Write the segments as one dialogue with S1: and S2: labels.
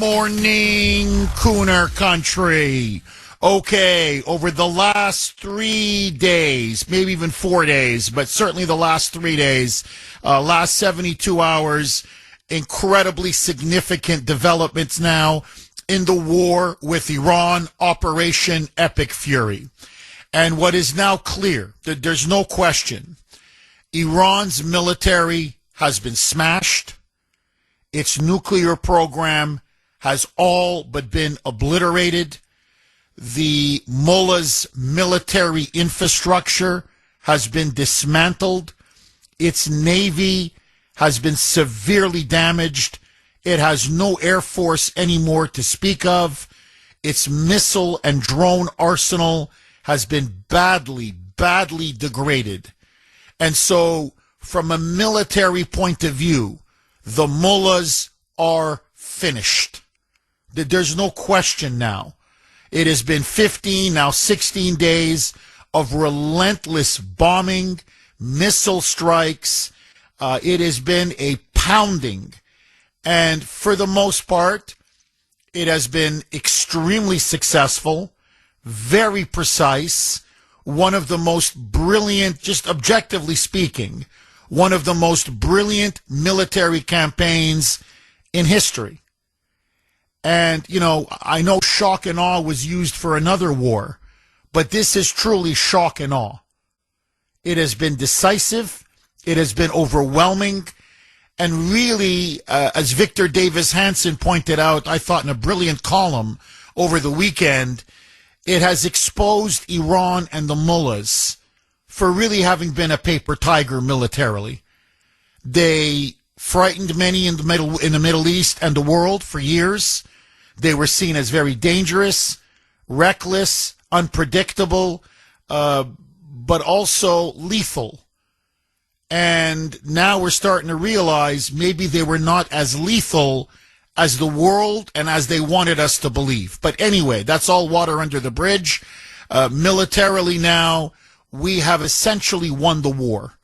S1: morning, Kuhner country. Okay, over the last 3 days, maybe even 4 days, but certainly the last 3 days, last 72 hours, incredibly significant developments now in the war with Iran, Operation Epic Fury. And what is now clear, that there's no question, Iran's military has been smashed. Its nuclear program has all but been obliterated. The mullah's military infrastructure has been dismantled. Its navy has been severely damaged. It has no air force anymore to speak of. Its missile and drone arsenal has been badly degraded. And so, from a military point of view, the mullahs are finished. There's no question now. It has been 15, now 16 days of relentless bombing, missile strikes. It has been a pounding. And for the most part, it has been extremely successful, very precise, one of the most brilliant, just objectively speaking, one of the most brilliant military campaigns in history. And, you know, I know shock and awe was used for another war, but this is truly shock and awe. It has been decisive. It has been overwhelming. And really, as Victor Davis Hanson pointed out, I thought in a brilliant column over the weekend, it has exposed Iran and the mullahs for really having been a paper tiger militarily. They frightened many in the Middle East and the world for years. They were seen as very dangerous, reckless, unpredictable, but also lethal. And now we're starting to realize maybe they were not as lethal as the world and as they wanted us to believe. But anyway, that's all water under the bridge. Militarily now, we have essentially won the war.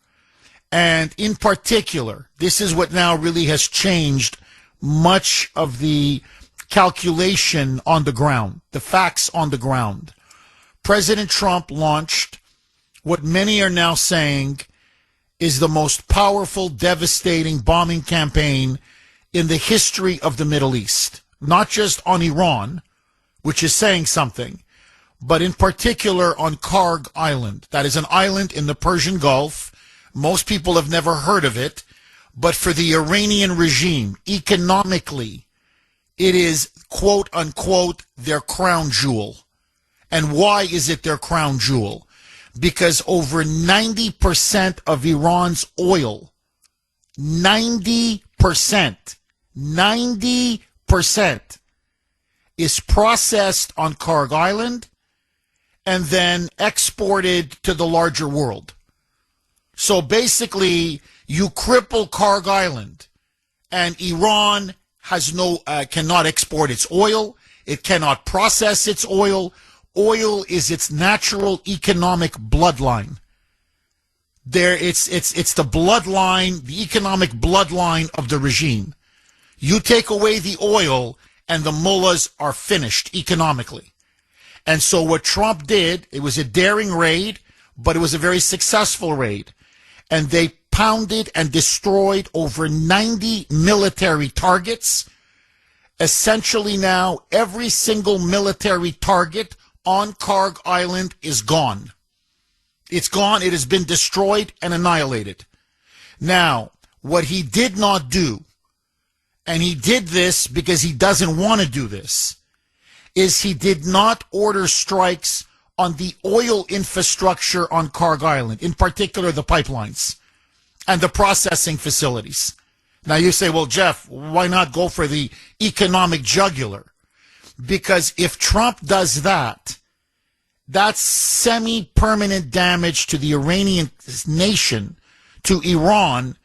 S1: And in particular, this is what now really has changed much of the calculation on the ground, the facts on the ground. President Trump launched what many are now saying is the most powerful, devastating bombing campaign in the history of the Middle East. Not just on Iran, which is saying something, but in particular on Karg Island. That is an island in the Persian Gulf. Most people have never heard of it, but for the Iranian regime, economically, it is, quote unquote, their crown jewel. And why is it their crown jewel? Because over 90% of Iran's oil, 90% is processed on Karg Island and then exported to the larger world. So basically, you cripple Karg Island, and Iran has cannot export its oil. It cannot process its oil. Oil is its natural economic bloodline. It's the bloodline, the economic bloodline of the regime. You take away the oil, and the mullahs are finished economically. And so what Trump did, it was a daring raid, but it was a very successful raid. And they pounded and destroyed over 90 military targets. Essentially now, every single military target on Karg Island is gone. It's gone. It has been destroyed and annihilated. Now, what he did not do, and he did this because he doesn't want to do this, is he did not order strikes on the oil infrastructure on Karg Island, in particular the pipelines and the processing facilities. Now you say, well, Jeff, why not go for the economic jugular? Because if Trump does that, that's semi-permanent damage to the Iranian nation, to Iran,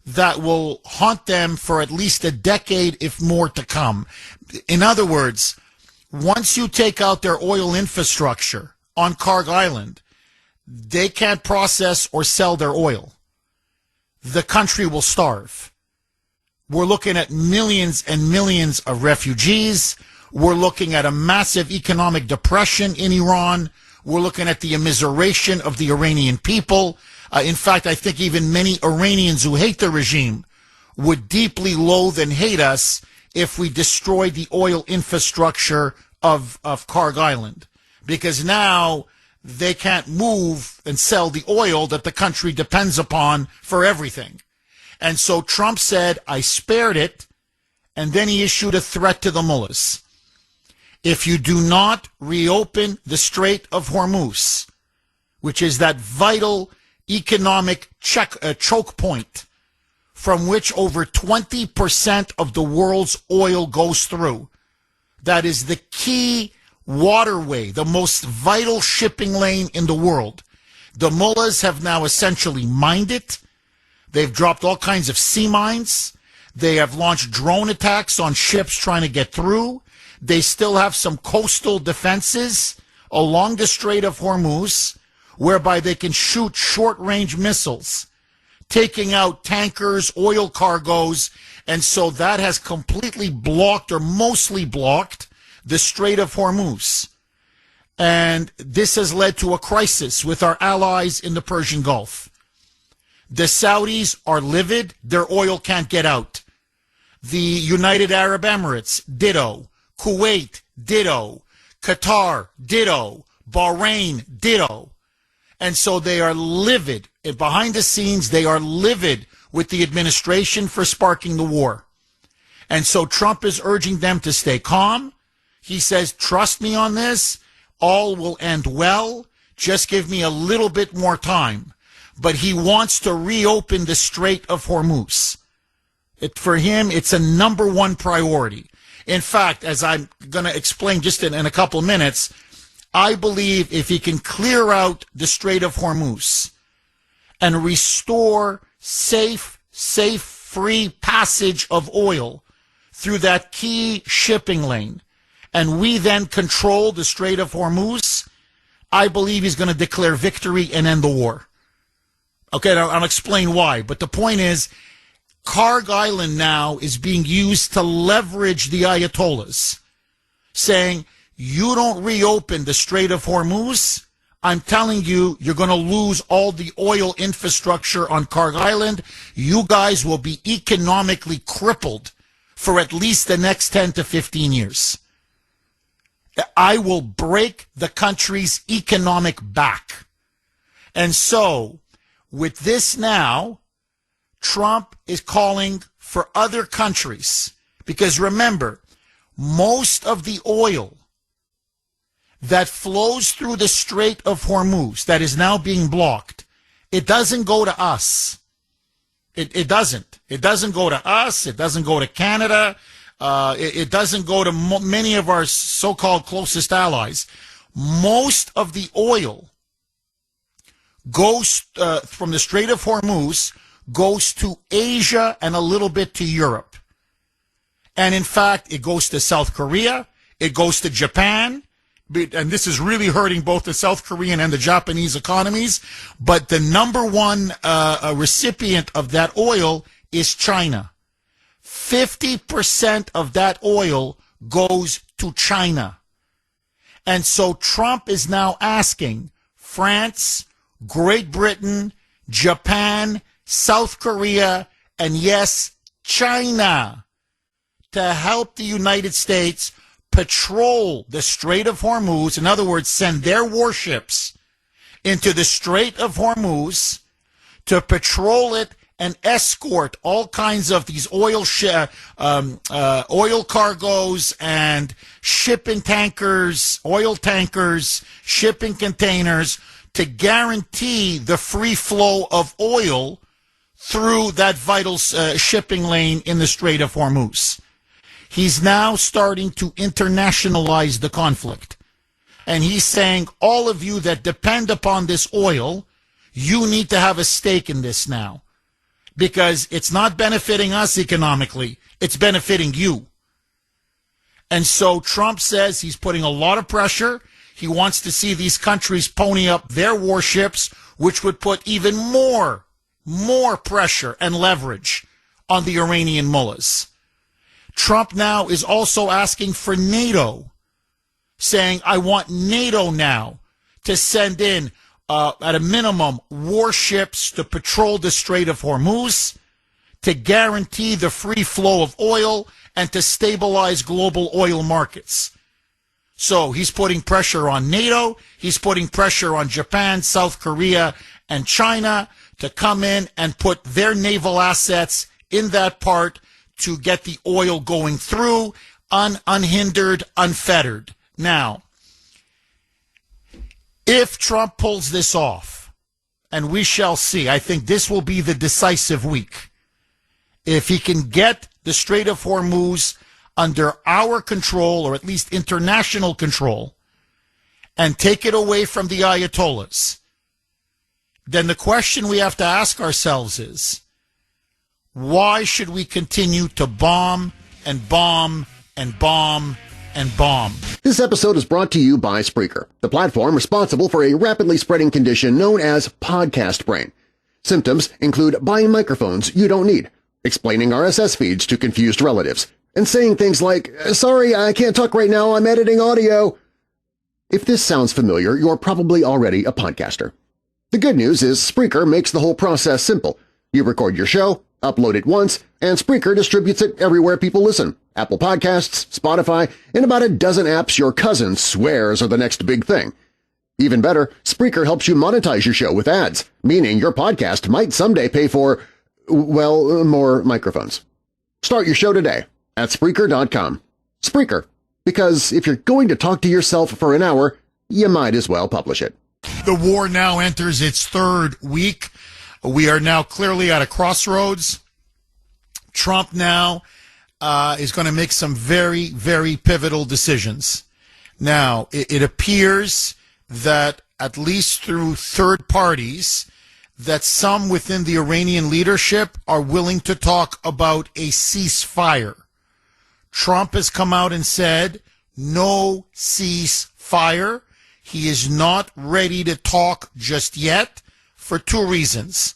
S1: that will haunt them for at least a decade, if more to come. In other words, once you take out their oil infrastructure on Karg Island, they can't process or sell their oil. The country will starve. We're looking at millions and millions of refugees. We're looking at a massive economic depression in Iran. We're looking at the immiseration of the Iranian people. In fact, I think even many Iranians who hate the regime would deeply loathe and hate us if we destroyed the oil infrastructure of Karg Island. Because now they can't move and sell the oil that the country depends upon for everything. And so Trump said, I spared it, and then he issued a threat to the mullahs. If you do not reopen the Strait of Hormuz, which is that vital economic choke point from which over 20% of the world's oil goes through, that is the key waterway, the most vital shipping lane in the world. The mullahs have now essentially mined it. They've dropped all kinds of sea mines. They have launched drone attacks on ships trying to get through. They still have some coastal defenses along the Strait of Hormuz, whereby they can shoot short-range missiles, taking out tankers, oil cargoes, and so that has completely blocked or mostly blocked the Strait of Hormuz. And this has led to a crisis with our allies in the Persian Gulf. The Saudis are livid. Their oil can't get out. The United Arab Emirates, ditto. Kuwait, ditto. Qatar, ditto. Bahrain, ditto. And so they are livid. Behind the scenes, they are livid with the administration for sparking the war. And so Trump is urging them to stay calm. He says, trust me on this. All will end well. Just give me a little bit more time. But he wants to reopen the Strait of Hormuz. For him, it's a number one priority. In fact, as I'm going to explain just in a couple of minutes, I believe if he can clear out the Strait of Hormuz and restore safe, free passage of oil through that key shipping lane, and we then control the Strait of Hormuz, I believe he's going to declare victory and end the war. Okay, I'll explain why. But the point is, Karg Island now is being used to leverage the Ayatollahs, saying, you don't reopen the Strait of Hormuz, I'm telling you, you're going to lose all the oil infrastructure on Karg Island. You guys will be economically crippled for at least the next 10 to 15 years. I will break the country's economic back. And so, with this now, Trump is calling for other countries. Because remember, most of the oil that flows through the Strait of Hormuz that is now being blocked, it doesn't go to us. It doesn't. It doesn't go to us. It doesn't go to Canada. It doesn't go to many of our so-called closest allies. Most of the oil goes from the Strait of Hormuz, goes to Asia and a little bit to Europe. And in fact, it goes to South Korea. It goes to Japan. And this is really hurting both the South Korean and the Japanese economies. But the number one recipient of that oil is China. 50% of that oil goes to China. And so Trump is now asking France, Great Britain, Japan, South Korea, and yes, China, to help the United States patrol the Strait of Hormuz. In other words, send their warships into the Strait of Hormuz to patrol it and escort all kinds of these oil cargoes and shipping tankers, oil tankers, shipping containers, to guarantee the free flow of oil through that vital shipping lane in the Strait of Hormuz. He's now starting to internationalize the conflict. And he's saying, all of you that depend upon this oil, you need to have a stake in this now. Because it's not benefiting us economically, it's benefiting you. And so Trump says he's putting a lot of pressure. He wants to see these countries pony up their warships, which would put even more pressure and leverage on the Iranian mullahs. Trump now is also asking for NATO, saying, I want NATO now to send in, at a minimum, warships to patrol the Strait of Hormuz, to guarantee the free flow of oil, and to stabilize global oil markets. So he's putting pressure on NATO, he's putting pressure on Japan, South Korea, and China to come in and put their naval assets in that part to get the oil going through, unhindered, unfettered. Now, if Trump pulls this off, and we shall see, I think this will be the decisive week. If he can get the Strait of Hormuz under our control, or at least international control, and take it away from the Ayatollahs, then the question we have to ask ourselves is, why should we continue to bomb and bomb and bomb and bomb?
S2: This episode is brought to you by Spreaker, the platform responsible for a rapidly spreading condition known as podcast brain. Symptoms include buying microphones you don't need, explaining RSS feeds to confused relatives, and saying things like, "Sorry, I can't talk right now, I'm editing audio." If this sounds familiar, you're probably already a podcaster. The good news is Spreaker makes the whole process simple. You record your show, upload it once, and Spreaker distributes it everywhere people listen. Apple Podcasts, Spotify, and about a dozen apps your cousin swears are the next big thing. Even better, Spreaker helps you monetize your show with ads, meaning your podcast might someday pay for, well, more microphones. Start your show today at Spreaker.com. Spreaker, because if you're going to talk to yourself for an hour, you might as well publish it.
S1: The war now enters its third week. We are now clearly at a crossroads. Trump now is going to make some very, very pivotal decisions. Now, it appears that at least through third parties, that some within the Iranian leadership are willing to talk about a ceasefire. Trump has come out and said, no ceasefire. He is not ready to talk just yet for two reasons.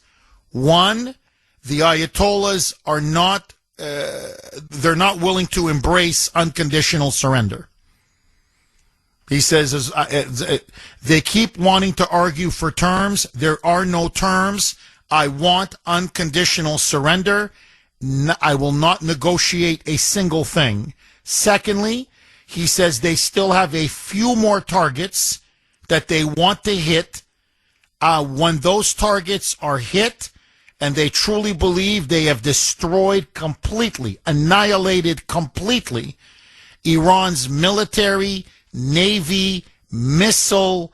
S1: One, the Ayatollahs are not, they're not willing to embrace unconditional surrender. He says they keep wanting to argue for terms. There are no terms. I want unconditional surrender. I will not negotiate a single thing. Secondly, he says they still have a few more targets that they want to hit. When those targets are hit, and they truly believe they have destroyed completely, annihilated completely Iran's military, navy, missile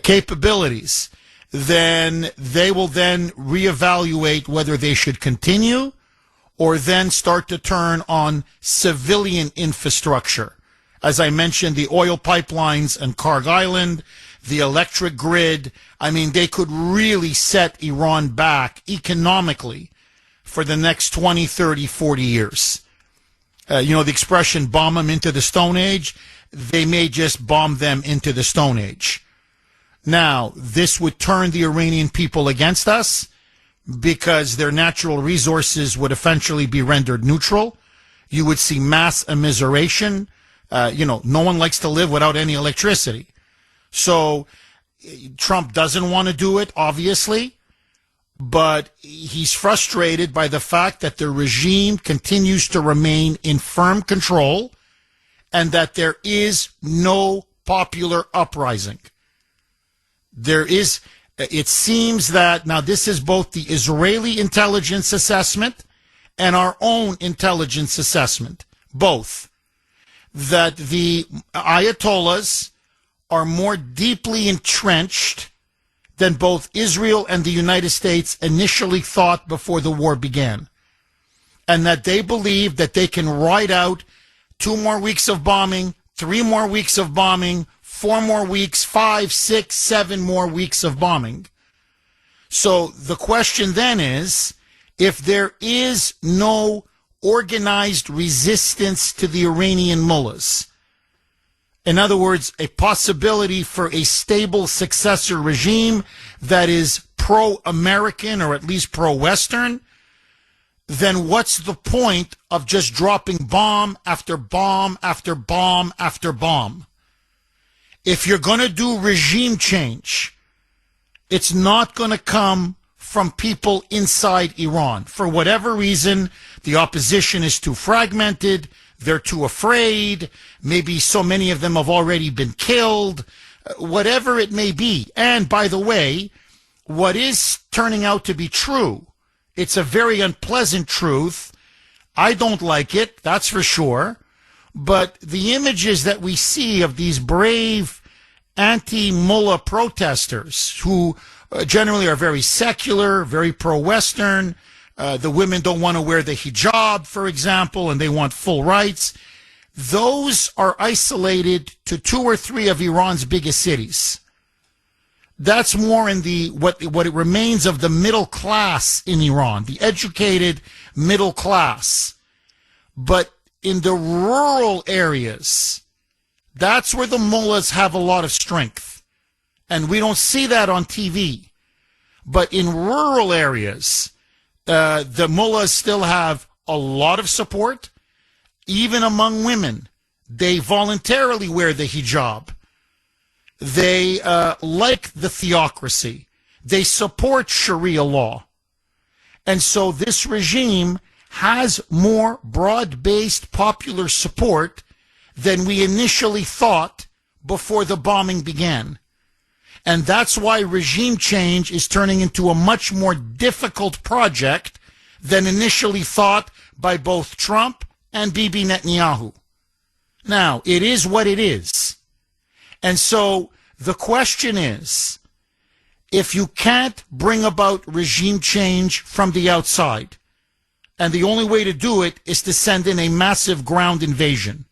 S1: capabilities, then they will then reevaluate whether they should continue or then start to turn on civilian infrastructure. As I mentioned, the oil pipelines and Karg Island, the electric grid. I mean, they could really set Iran back economically for the next 20, 30, 40 years. The expression bomb them into the Stone Age, they may just bomb them into the Stone Age. Now, this would turn the Iranian people against us because their natural resources would eventually be rendered neutral. You would see mass immiseration. No one likes to live without any electricity. So Trump doesn't want to do it, obviously, but he's frustrated by the fact that the regime continues to remain in firm control and that there is no popular uprising. It seems that, now this is both the Israeli intelligence assessment and our own intelligence assessment, both, that the Ayatollahs are more deeply entrenched than both Israel and the United States initially thought before the war began. And that they believe that they can ride out 2 more weeks of bombing, 3 more weeks of bombing, 4 more weeks, 5, 6, 7 more weeks of bombing. So the question then is, if there is no organized resistance to the Iranian mullahs, in other words, a possibility for a stable successor regime that is pro-American or at least pro-Western, then what's the point of just dropping bomb after bomb after bomb after bomb? If you're going to do regime change, it's not going to come from people inside Iran. For whatever reason, the opposition is too fragmented, they're too afraid, maybe so many of them have already been killed, whatever it may be. And by the way, what is turning out to be true, it's a very unpleasant truth. I don't like it, that's for sure. But the images that we see of these brave anti-mullah protesters who generally are very secular, very pro-Western. The women don't want to wear the hijab, for example, and they want full rights. Those are isolated to 2 or 3 of Iran's biggest cities. That's more in the what it remains of the middle class in Iran, the educated middle class. But in the rural areas, that's where the mullahs have a lot of strength. And we don't see that on TV. But in rural areas, the mullahs still have a lot of support. Even among women, they voluntarily wear the hijab. They like the theocracy. They support Sharia law. And so this regime has more broad-based popular support than we initially thought before the bombing began. And that's why regime change is turning into a much more difficult project than initially thought by both Trump and Bibi Netanyahu. Now, it is what it is. And so the question is, if you can't bring about regime change from the outside, and the only way to do it is to send in a massive ground invasion,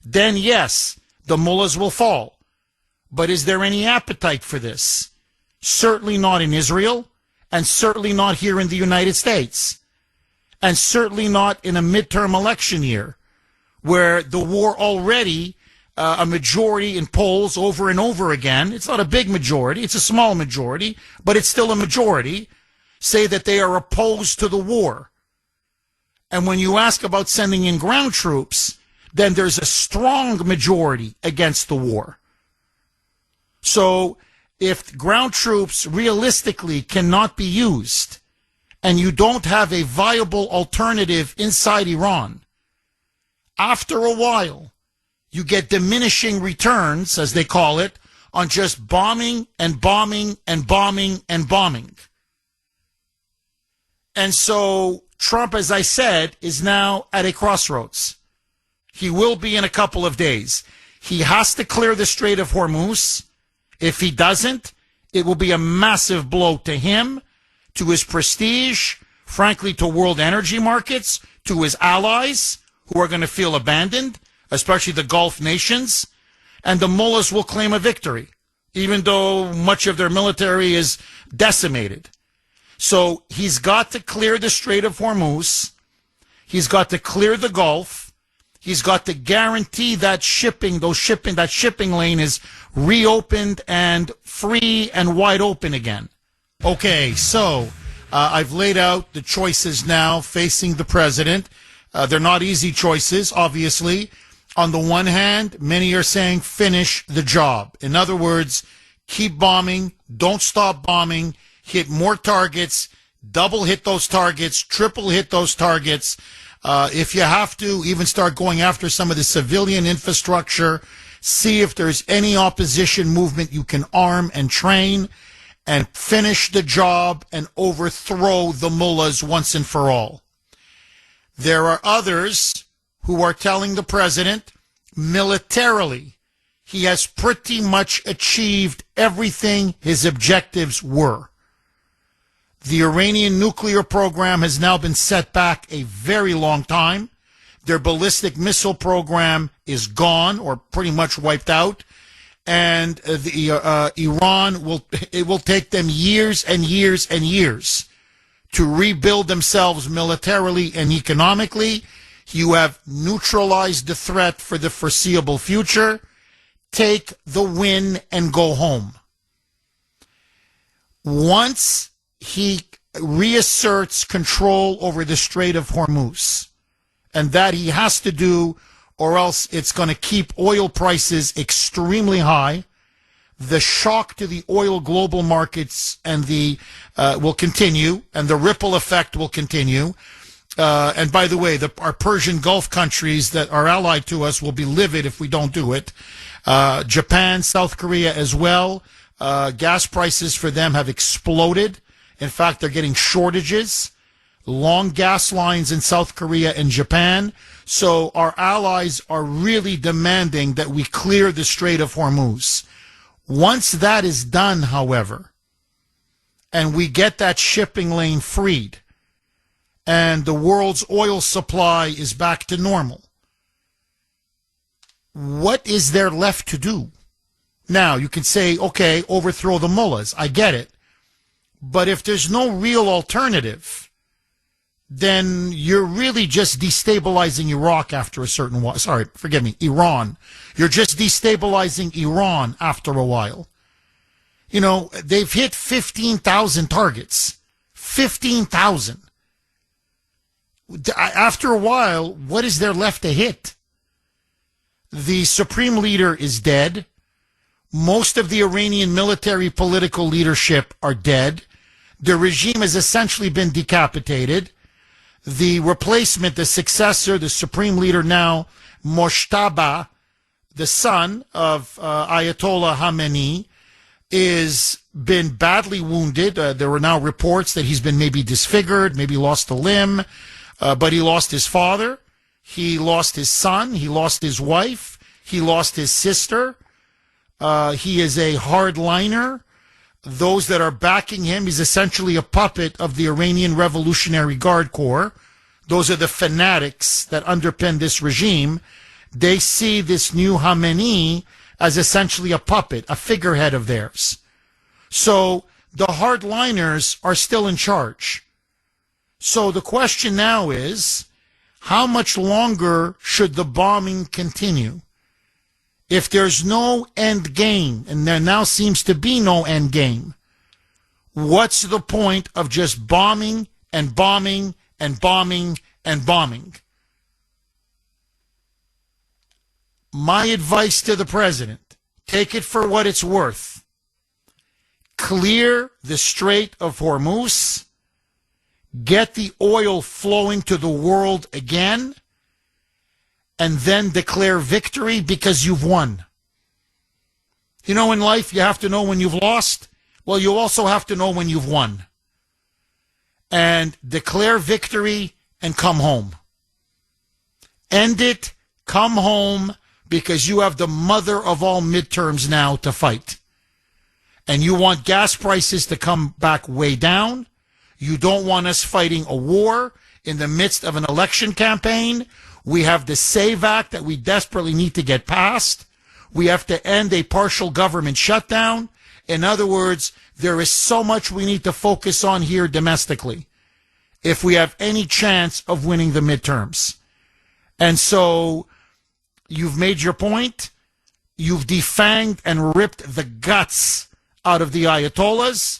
S1: then yes, the mullahs will fall. But is there any appetite for this? Certainly not in Israel, and certainly not here in the United States, and certainly not in a midterm election year, where the war already, a majority in polls over and over again, it's not a big majority, it's a small majority, but it's still a majority, say that they are opposed to the war. And when you ask about sending in ground troops, then there's a strong majority against the war. So if ground troops realistically cannot be used, and you don't have a viable alternative inside Iran, after a while, you get diminishing returns, as they call it, on just bombing and bombing and bombing and bombing. And so Trump, as I said, is now at a crossroads. He will be in a couple of days. He has to clear the Strait of Hormuz. If he doesn't, it will be a massive blow to him, to his prestige, frankly, to world energy markets, to his allies, who are going to feel abandoned, especially the Gulf nations, and the mullahs will claim a victory, even though much of their military is decimated. So he's got to clear the Strait of Hormuz. He's got to clear the Gulf. He's got to guarantee that that shipping lane is reopened and free and wide open again. Okay, so I've laid out the choices now facing the president. They're not easy choices, obviously. On the one hand, many are saying finish the job. In other words, keep bombing, don't stop bombing, hit more targets, double hit those targets, triple hit those targets. If you have to, even start going after some of the civilian infrastructure, see if there's any opposition movement you can arm and train, and finish the job and overthrow the mullahs once and for all. There are others who are telling the president, militarily, he has pretty much achieved everything his objectives were. The Iranian nuclear program has now been set back a very long time. Their ballistic missile program is gone or pretty much wiped out. And Iran will take them years and years and years to rebuild themselves militarily and economically. You have neutralized the threat for the foreseeable future. Take the win and go home. Once he reasserts control over the Strait of Hormuz. And that he has to do, or else it's going to keep oil prices extremely high. The shock to the oil global markets and will continue, and the ripple effect will continue. And by the way, our Persian Gulf countries that are allied to us will be livid if we don't do it. Japan, South Korea as well. Gas prices for them have exploded. In fact, they're getting shortages. Long gas lines in South Korea and Japan. So our allies are really demanding that we clear the Strait of Hormuz. Once that is done, however, and we get that shipping lane freed, and the world's oil supply is back to normal, what is there left to do? Now, you can say, okay, overthrow the mullahs. I get it. But if there's no real alternative, then you're really just destabilizing Iraq after a certain while. Sorry, forgive me, Iran. You're just destabilizing Iran after a while. You know, they've hit 15,000 targets. 15,000. After a while, what is there left to hit? The supreme leader is dead. Most of the Iranian military political leadership are dead. The regime has essentially been decapitated. The replacement, the successor, the supreme leader now, Moshtaba, the son of Ayatollah Khamenei, is been badly wounded. There are now reports that he's been maybe disfigured, maybe lost a limb, but he lost his father, he lost his son, he lost his wife, he lost his sister. He is a hardliner. Those that are backing him, he's essentially a puppet of the Iranian Revolutionary Guard Corps. Those are the fanatics that underpin this regime. They see this new Khamenei as essentially a puppet, a figurehead of theirs. So the hardliners are still in charge. So the question now is, how much longer should the bombing continue? If there's no end game, and there now seems to be no end game, what's the point of just bombing and bombing and bombing and bombing? My advice to the president, take it for what it's worth. Clear the Strait of Hormuz, get the oil flowing to the world again, and then declare victory because you've won. You know, in life, you have to know when you've lost. Well, you also have to know when you've won. And declare victory and come home. End it, come home, because you have the mother of all midterms now to fight. And you want gas prices to come back way down. You don't want us fighting a war in the midst of an election campaign. We have the SAVE Act that we desperately need to get passed. We have to end a partial government shutdown. In other words, there is so much we need to focus on here domestically if we have any chance of winning the midterms. And so you've made your point. You've defanged and ripped the guts out of the Ayatollahs.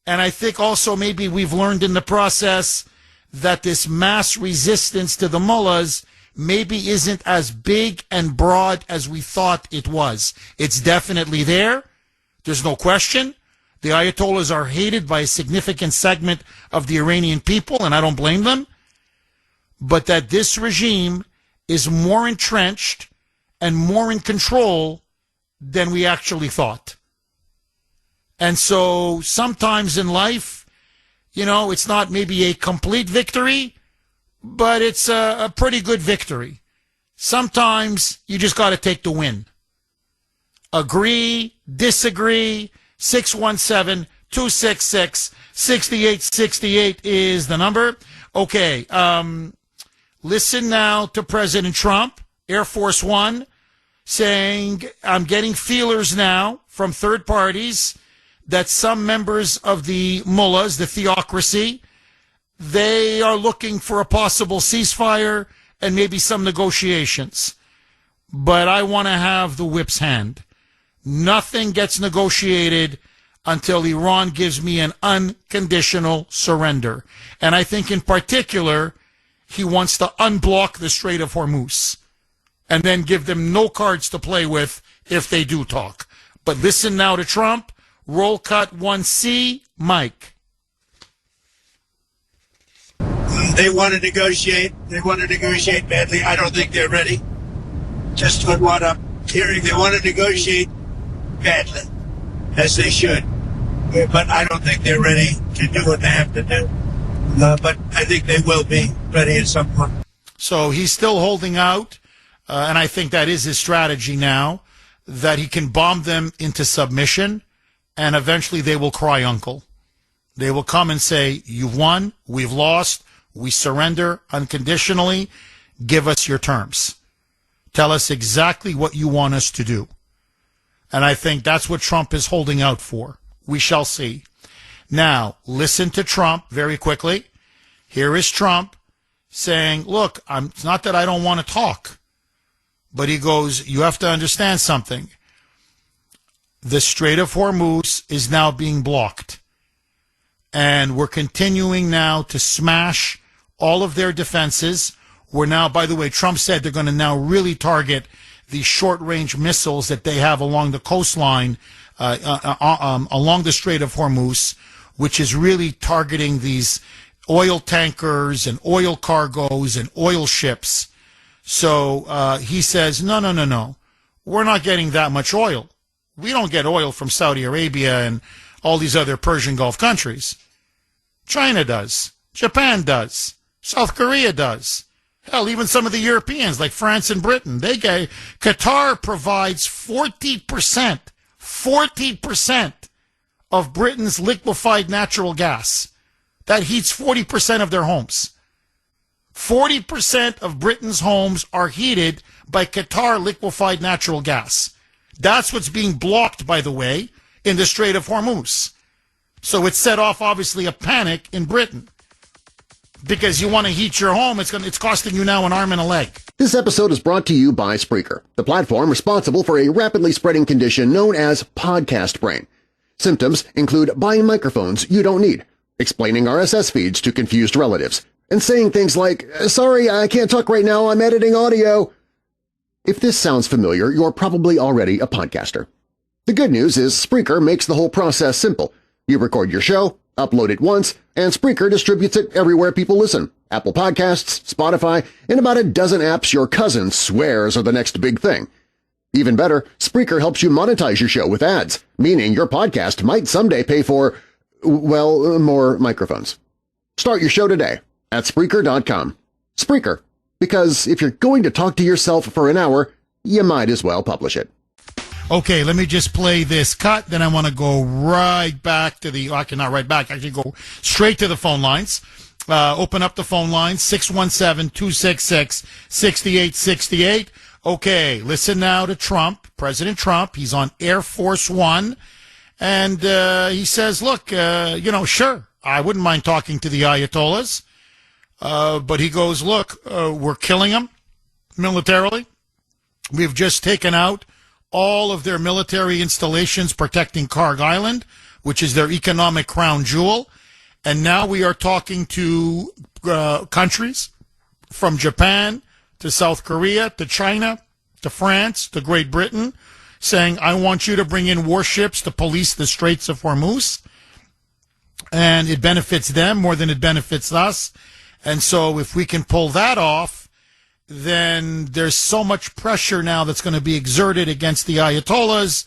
S1: And I think also maybe we've learned in the process that this mass resistance to the mullahs maybe isn't as big and broad as we thought it was. It's definitely there. There's no question. The Ayatollahs are hated by a significant segment of the Iranian people, and I don't blame them. But that this regime is more entrenched and more in control than we actually thought. And so sometimes in life, you know, it's not maybe a complete victory, but it's a pretty good victory. Sometimes you just got to take the win. Agree, disagree, 617-266-6868 is the number. Okay, listen now to President Trump, Air Force One, saying, I'm getting feelers now from third parties that some members of the mullahs, the theocracy, they are looking for a possible ceasefire and maybe some negotiations. But I want to have the whip's hand. Nothing gets negotiated until Iran gives me an unconditional surrender. And I think in particular, he wants to unblock the Strait of Hormuz and then give them no cards to play with if they do talk. But listen now to Trump. Roll cut 1C, Mike.
S3: They want to negotiate. They want to negotiate badly. I don't think they're ready. Just what I'm hearing, they want to negotiate badly, as they should. But I don't think they're ready to do what they have to do. But I think they will be ready at some point.
S1: So he's still holding out, and I think that is his strategy now, that he can bomb them into submission, and eventually they will cry uncle. They will come and say, you've won, we've lost, we surrender unconditionally, give us your terms. Tell us exactly what you want us to do. And I think that's what Trump is holding out for. We shall see. Now, listen to Trump very quickly. Here is Trump saying, look, it's not that I don't want to talk, but he goes, you have to understand something. The Strait of Hormuz is now being blocked. And we're continuing now to smash all of their defenses. We're now, by the way, Trump said they're going to now really target the short-range missiles that they have along the coastline, along the Strait of Hormuz, which is really targeting these oil tankers and oil cargoes and oil ships. So he says, no. We're not getting that much oil. We don't get oil from Saudi Arabia and all these other Persian Gulf countries. China does. Japan does. South Korea does. Hell, even some of the Europeans like France and Britain, Qatar provides 40% of Britain's liquefied natural gas. That heats 40% of their homes. 40% of Britain's homes are heated by Qatar liquefied natural gas. That's what's being blocked, by the way, in the Strait of Hormuz. So it set off, obviously, a panic in Britain. Because you want to heat your home, it's costing you now an arm and a leg.
S2: This episode is brought to you by Spreaker, the platform responsible for a rapidly spreading condition known as podcast brain. Symptoms include buying microphones you don't need, explaining RSS feeds to confused relatives, and saying things like, "Sorry, I can't talk right now, I'm editing audio." If this sounds familiar, you're probably already a podcaster. The good news is Spreaker makes the whole process simple. You record your show, upload it once, and Spreaker distributes it everywhere people listen. Apple Podcasts, Spotify, and about a dozen apps your cousin swears are the next big thing. Even better, Spreaker helps you monetize your show with ads, meaning your podcast might someday pay for, well, more microphones. Start your show today at Spreaker.com. Spreaker, because if you're going to talk to yourself for an hour, you might as well publish it.
S1: Okay, let me just play this cut, then I want to go right back to not right back, actually go straight to the phone lines. Open up the phone lines, 617-266-6868. Okay, listen now to Trump, President Trump. He's on Air Force One, and he says, look, sure, I wouldn't mind talking to the Ayatollahs, but he goes, look, we're killing them militarily. We've just taken out all of their military installations protecting Karg Island, which is their economic crown jewel. And now we are talking to countries from Japan to South Korea to China to France to Great Britain, saying, I want you to bring in warships to police the Straits of Hormuz. And it benefits them more than it benefits us. And so if we can pull that off, then there's so much pressure now that's going to be exerted against the Ayatollahs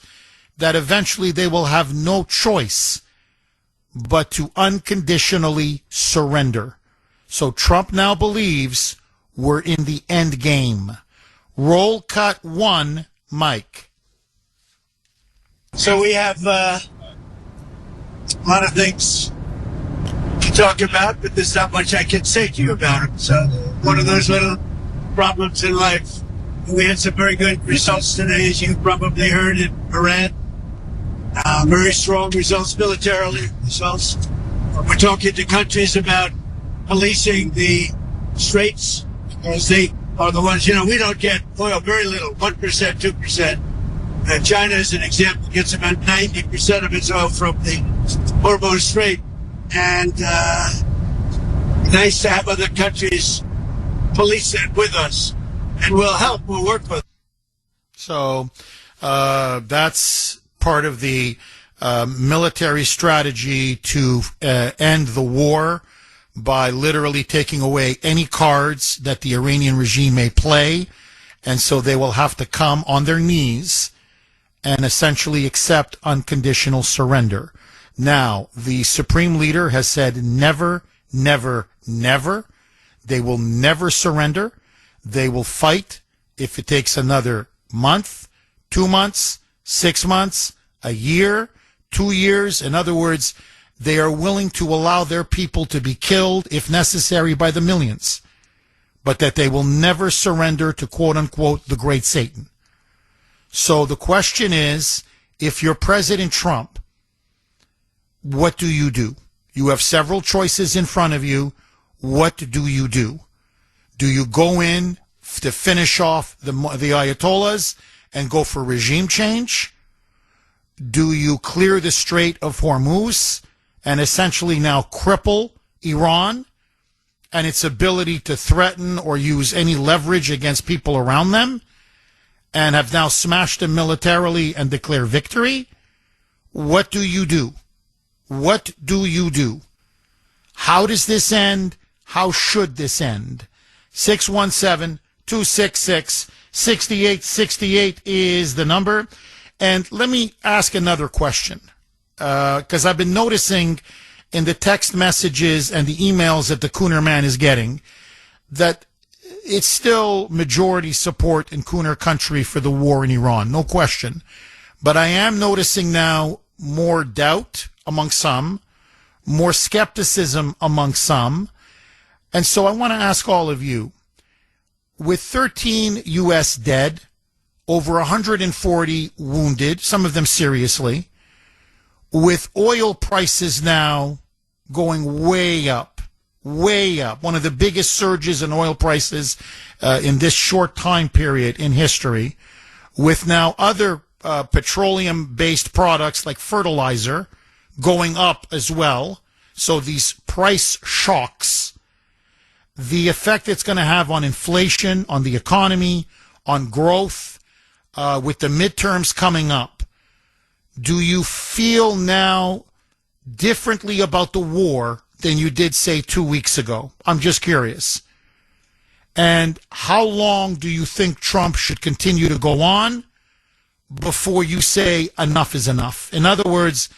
S1: that eventually they will have no choice but to unconditionally surrender. So Trump now believes we're in the end game. Roll cut one, Mike.
S3: So we have a lot of things to talk about, but there's not much I can say to you about them. So one of those little problems in life. We had some very good results today, as you probably heard, in Iran. Very strong results, militarily results. We're talking to countries about policing the straits, because they are the ones, we don't get oil, very little, 1%, 2%. China, as an example, gets about 90% of its oil from the Hormuz Strait. And nice to have other countries police it with us. And we'll help. We'll work with them.
S1: So that's part of the military strategy to end the war by literally taking away any cards that the Iranian regime may play. And so they will have to come on their knees and essentially accept unconditional surrender. Now, the supreme leader has said never, never, never. They will never surrender. They will fight if it takes another month, 2 months, 6 months, a year, 2 years. In other words, they are willing to allow their people to be killed, if necessary, by the millions, but that they will never surrender to, quote unquote, the great Satan. So the question is, if you're President Trump, what do you do? You have several choices in front of you. What do you do? Do you go in to finish off the Ayatollahs and go for regime change? Do you clear the Strait of Hormuz and essentially now cripple Iran and its ability to threaten or use any leverage against people around them, and have now smashed them militarily and declare victory? What do you do? What do you do? How does this end? How should this end? 617-266-6868 is the number. And let me ask another question, because I've been noticing in the text messages and the emails that the Kuhner man is getting that it's still majority support in Kuhner country for the war in Iran, no question. But I am noticing now more doubt among some, more skepticism among some. And so I want to ask all of you, with 13 U.S. dead, over 140 wounded, some of them seriously, with oil prices now going way up, one of the biggest surges in oil prices in this short time period in history, with now other petroleum-based products like fertilizer going up as well. So these price shocks, the effect it's going to have on inflation, on the economy, on growth, with the midterms coming up, do you feel now differently about the war than you did, say, 2 weeks ago? I'm just curious. And how long do you think Trump should continue to go on before you say enough is enough? In other words,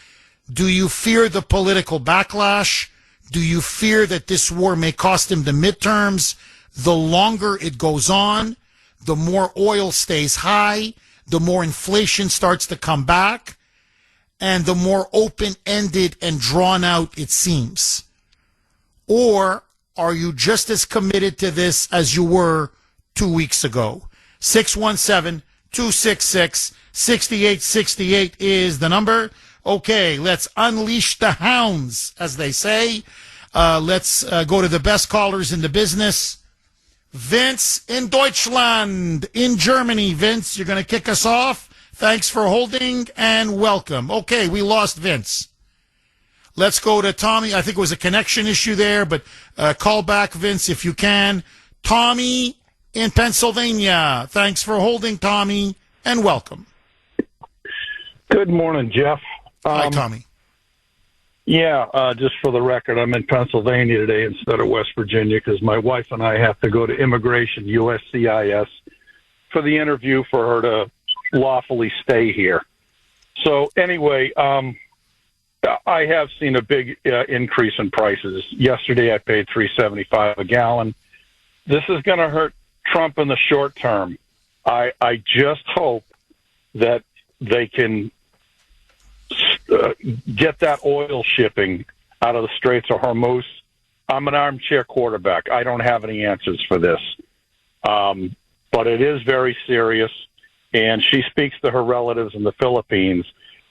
S1: do you fear the political backlash? Do you fear that this war may cost him the midterms? The longer it goes on, the more oil stays high, the more inflation starts to come back, and the more open-ended and drawn out it seems. Or are you just as committed to this as you were 2 weeks ago? 617-266-6868 is the number. Okay, let's unleash the hounds, as they say. Let's go to the best callers in the business. Vince in Deutschland, in Germany. Vince, you're going to kick us off. Thanks for holding and welcome. Okay, we lost Vince. Let's go to Tommy. I think it was a connection issue there, but call back, Vince, if you can. Tommy in Pennsylvania. Thanks for holding, Tommy, and welcome.
S4: Good morning, Jeff.
S1: Hi, Tommy.
S4: Yeah, just for the record, I'm in Pennsylvania today instead of West Virginia because my wife and I have to go to immigration, USCIS, for the interview for her to lawfully stay here. So anyway, I have seen a big increase in prices. Yesterday I paid $3.75 a gallon. This is going to hurt Trump in the short term. I just hope that they can get that oil shipping out of the Straits of Hormuz. I'm an armchair quarterback. I don't have any answers for this. But it is very serious, and she speaks to her relatives in the Philippines,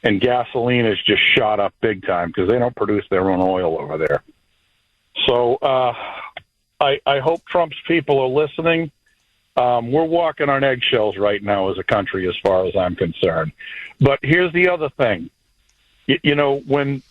S4: and gasoline has just shot up big time because they don't produce their own oil over there. So I hope Trump's people are listening. We're walking on eggshells right now as a country, as far as I'm concerned. But here's the other thing. When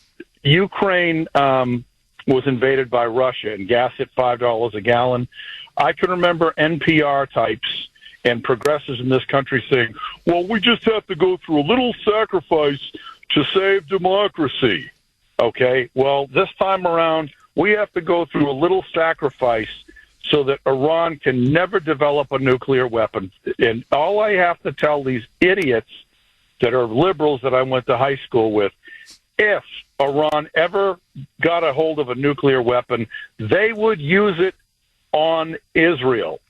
S4: Ukraine was invaded by Russia and gas hit $5 a gallon, I can remember NPR types and progressives in this country saying, well, we just have to go through a little sacrifice to save democracy. Okay, well, this time around, we have to go through a little sacrifice so that Iran can never develop a nuclear weapon. And all I have to tell these idiots that are liberals that I went to high school with, if Iran ever got a hold of a nuclear weapon, they would use it on Israel.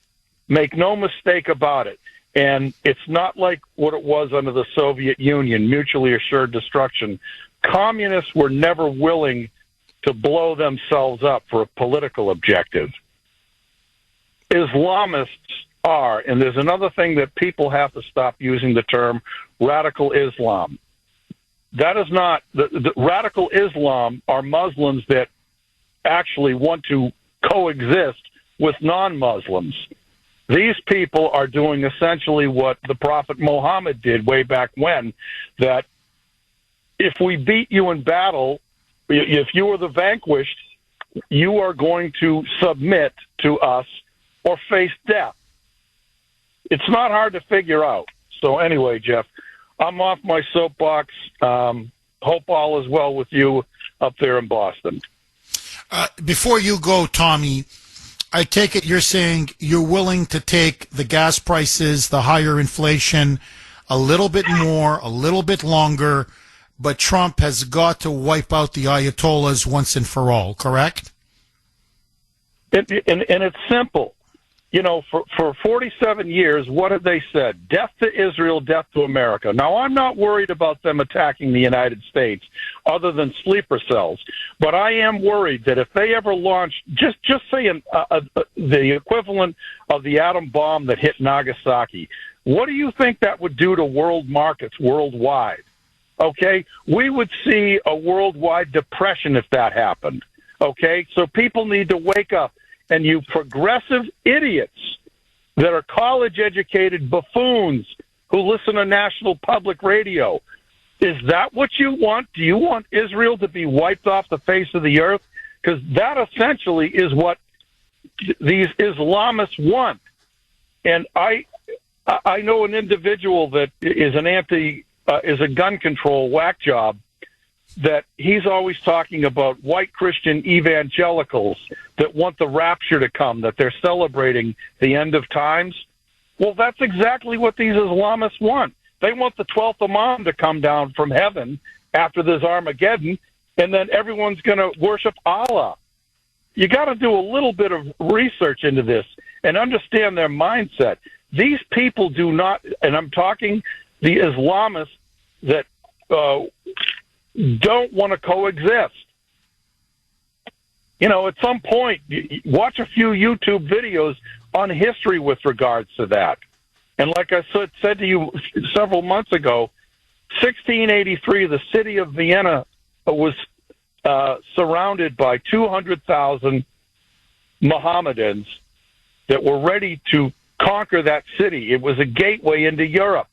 S4: Make no mistake about it. And it's not like what it was under the Soviet Union, mutually assured destruction. Communists were never willing to blow themselves up for a political objective. Islamists are, and there's another thing that people have to stop using the term radical Islam. That is not, the radical Islam are Muslims that actually want to coexist with non-Muslims. These people are doing essentially what the Prophet Muhammad did way back when, that if we beat you in battle, if you are the vanquished, you are going to submit to us or face death. It's not hard to figure out. So anyway, Jeff, I'm off my soapbox. Hope all is well with you up there in Boston.
S1: Before you go, Tommy, I take it you're saying you're willing to take the gas prices, the higher inflation, a little bit more, a little bit longer, but Trump has got to wipe out the Ayatollahs once and for all, correct?
S4: And it's simple. For 47 years, what have they said? Death to Israel, death to America. Now, I'm not worried about them attacking the United States other than sleeper cells. But I am worried that if they ever launch, just say the equivalent of the atom bomb that hit Nagasaki, what do you think that would do to world markets worldwide? Okay? We would see a worldwide depression if that happened. Okay? So people need to wake up. And you progressive idiots that are college-educated buffoons who listen to national public radio, is that what you want? Do you want Israel to be wiped off the face of the earth? Because that essentially is what these Islamists want. And I know an individual that is is a gun control whack job, that he's always talking about white Christian evangelicals that want the rapture to come, that they're celebrating the end of times. Well, that's exactly what these Islamists want. They want the 12th Imam to come down from heaven after this Armageddon, and then everyone's going to worship Allah. You got to do a little bit of research into this and understand their mindset. These people do not, and I'm talking the Islamists that don't want to coexist. At some point, watch a few YouTube videos on history with regards to that. And like I said to you several months ago, 1683, the city of Vienna was surrounded by 200,000 Mohammedans that were ready to conquer that city. It was a gateway into Europe.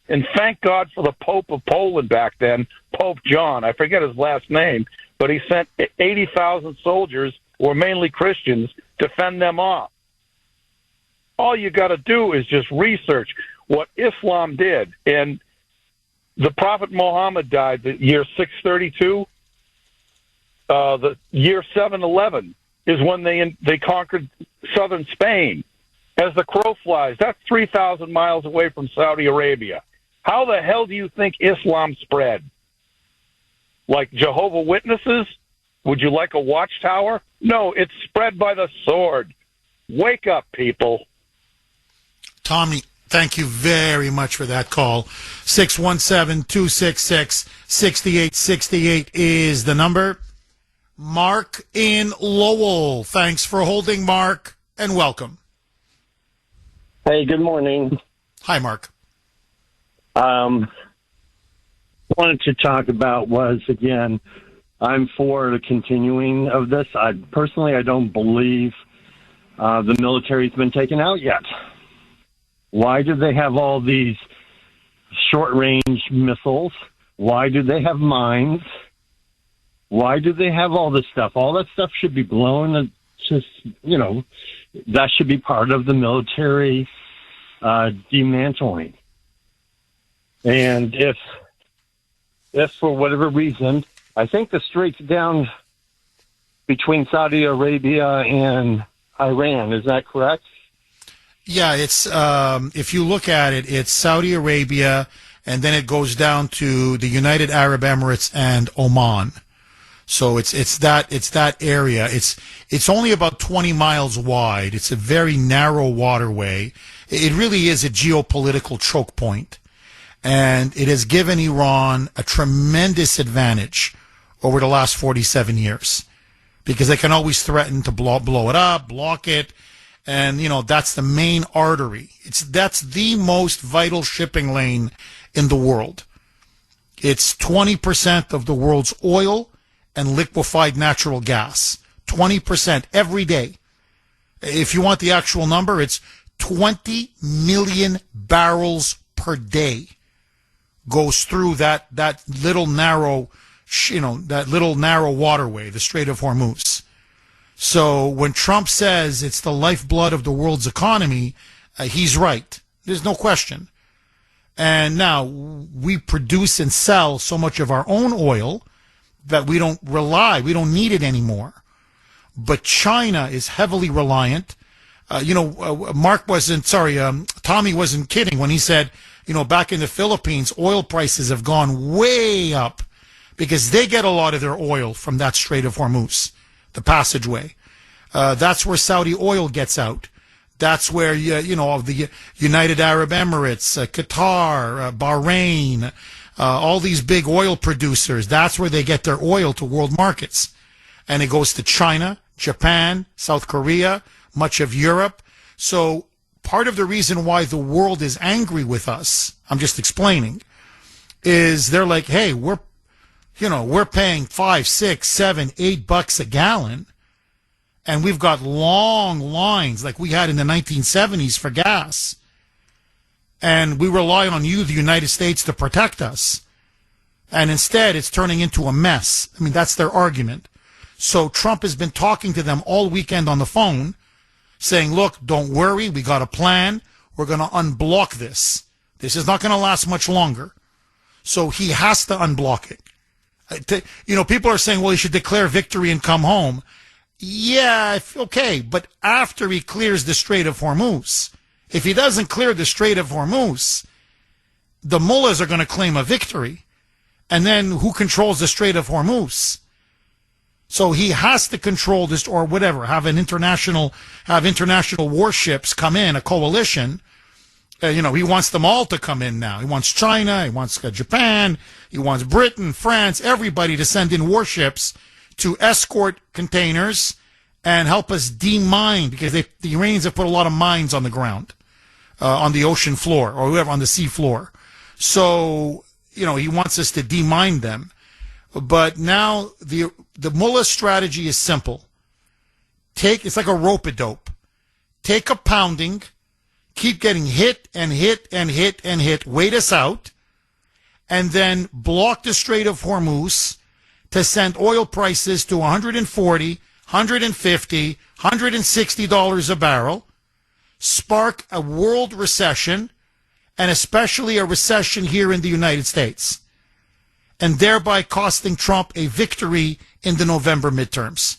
S4: And thank God for the Pope of Poland back then, Pope John. I forget his last name, but he sent 80,000 soldiers, who were mainly Christians, to fend them off. All you got to do is just research what Islam did. And the Prophet Muhammad died the year 632. The year 711 is when they conquered southern Spain. As the crow flies, that's 3,000 miles away from Saudi Arabia. How the hell do you think Islam spread? Like Jehovah Witnesses? Would you like a watchtower? No, it's spread by the sword. Wake up, people.
S1: Tommy, thank you very much for that call. 617-266-6868 is the number. Mark in Lowell. Thanks for holding, Mark, and welcome.
S5: Hey, good morning.
S1: Hi, Mark.
S5: Wanted to talk about was, again, I'm for the continuing of this. I don't believe the military's been taken out yet. Why do they have all these short-range missiles? Why do they have mines? Why do they have all this stuff? All that stuff should be blown. And just, that should be part of the military dismantling. And if for whatever reason, I think the strait's down between Saudi Arabia and Iran. Is that correct?
S1: Yeah, it's if you look at it, it's Saudi Arabia, and then it goes down to the United Arab Emirates and Oman. So it's that area. It's only about 20 miles wide. It's a very narrow waterway. It really is a geopolitical choke point, and it has given Iran a tremendous advantage over the last 47 years, because they can always threaten to blow it up, block it. And, that's the main artery. That's the most vital shipping lane in the world. It's 20% of the world's oil and liquefied natural gas. 20% every day. If you want the actual number, it's 20 million barrels per day goes through that little narrow, that little narrow waterway, the Strait of Hormuz. So when Trump says it's the lifeblood of the world's economy, he's right. There's no question. And now we produce and sell so much of our own oil that we don't need it anymore. But China is heavily reliant. Tommy wasn't kidding when he said, back in the Philippines, oil prices have gone way up because they get a lot of their oil from that Strait of Hormuz, the passageway. That's where Saudi oil gets out. That's where, the United Arab Emirates, Qatar, Bahrain, all these big oil producers, that's where they get their oil to world markets. And it goes to China, Japan, South Korea, much of Europe. So part of the reason why the world is angry with us, I'm just explaining, is they're like, hey, we're paying $5, $6, $7, $8 a gallon, and we've got long lines like we had in the 1970s for gas. And we rely on you, the United States, to protect us. And instead, it's turning into a mess. I mean, that's their argument. So Trump has been talking to them all weekend on the phone, saying, look, don't worry, we got a plan. We're going to unblock this. This is not going to last much longer. So he has to unblock it. People are saying, well, he should declare victory and come home. Yeah, okay, but after he clears the Strait of Hormuz. If he doesn't clear the Strait of Hormuz, the mullahs are going to claim a victory. And then who controls the Strait of Hormuz? So he has to control this, or whatever, have international warships come in, a coalition. He wants them all to come in now. He wants China, he wants Japan, he wants Britain, France, everybody to send in warships to escort containers and help us demine, because the Iranians have put a lot of mines on the ground, on the ocean floor, or whoever, on the sea floor. So, he wants us to demine them. But now the mullah strategy is simple. It's like a rope-a-dope. Take a pounding, keep getting hit and hit and hit and hit, wait us out, and then block the Strait of Hormuz to send oil prices to $140, $150, $160 a barrel, spark a world recession, and especially a recession here in the United States, and thereby costing Trump a victory in the November midterms.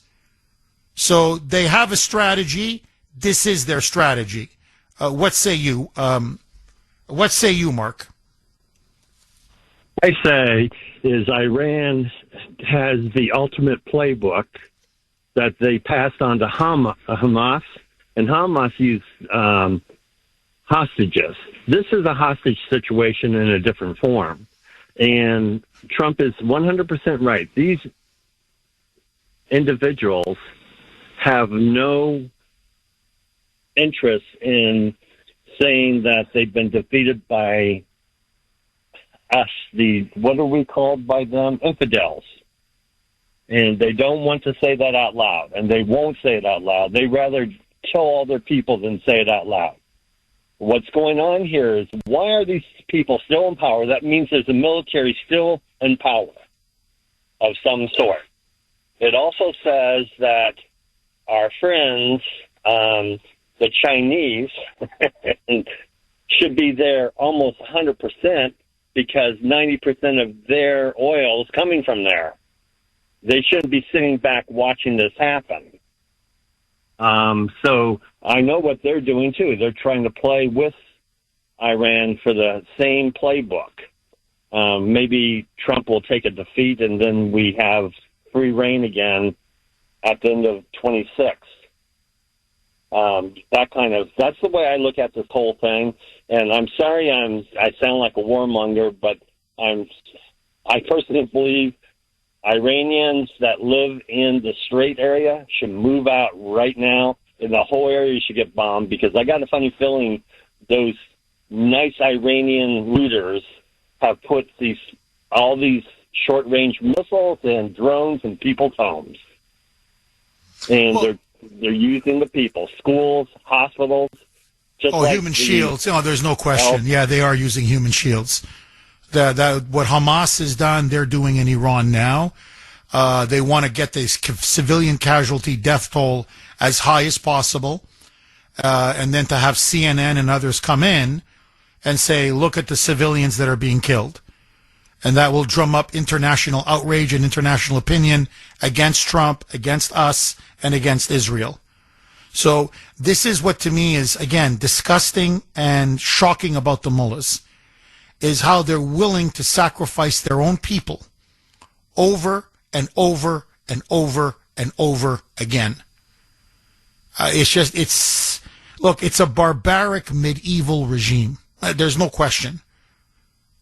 S1: So they have a strategy. This is their strategy. What say you? What say you, Mark?
S5: I say is Iran has the ultimate playbook that they passed on to Hamas, and Hamas used hostages. This is a hostage situation in a different form. And Trump is 100% right. These individuals have no interest in saying that they've been defeated by us, what are we called by them? Infidels. And they don't want to say that out loud, and they won't say it out loud. They rather kill all their people than say it out loud. What's going on here is, why are these people still in power? That means there's a military still in power of some sort. It also says that our friends, the Chinese, should be there almost 100% because 90% of their oil is coming from there. They shouldn't be sitting back watching this happen. So I know what they're doing, too. They're trying to play with Iran for the same playbook. Maybe Trump will take a defeat, and then we have free reign again at the end of 26. That's the way I look at this whole thing. And I'm sorry I sound like a warmonger, but I personally believe Iranians that live in the Strait area should move out right now, and the whole area should get bombed, because I got a funny feeling those nice Iranian leaders have put all these short-range missiles and drones in people's homes. And they're using the people, schools, hospitals.
S1: Human shields. There's no question. Yeah, they are using human shields. What Hamas has done, they're doing in Iran now. They want to get the civilian casualty death toll as high as possible, and then to have CNN and others come in and say, look at the civilians that are being killed. And that will drum up international outrage and international opinion against Trump, against us, and against Israel. So this is what to me is, again, disgusting and shocking about the mullahs, is how they're willing to sacrifice their own people over and over and over and over again. It's a barbaric medieval regime. There's no question.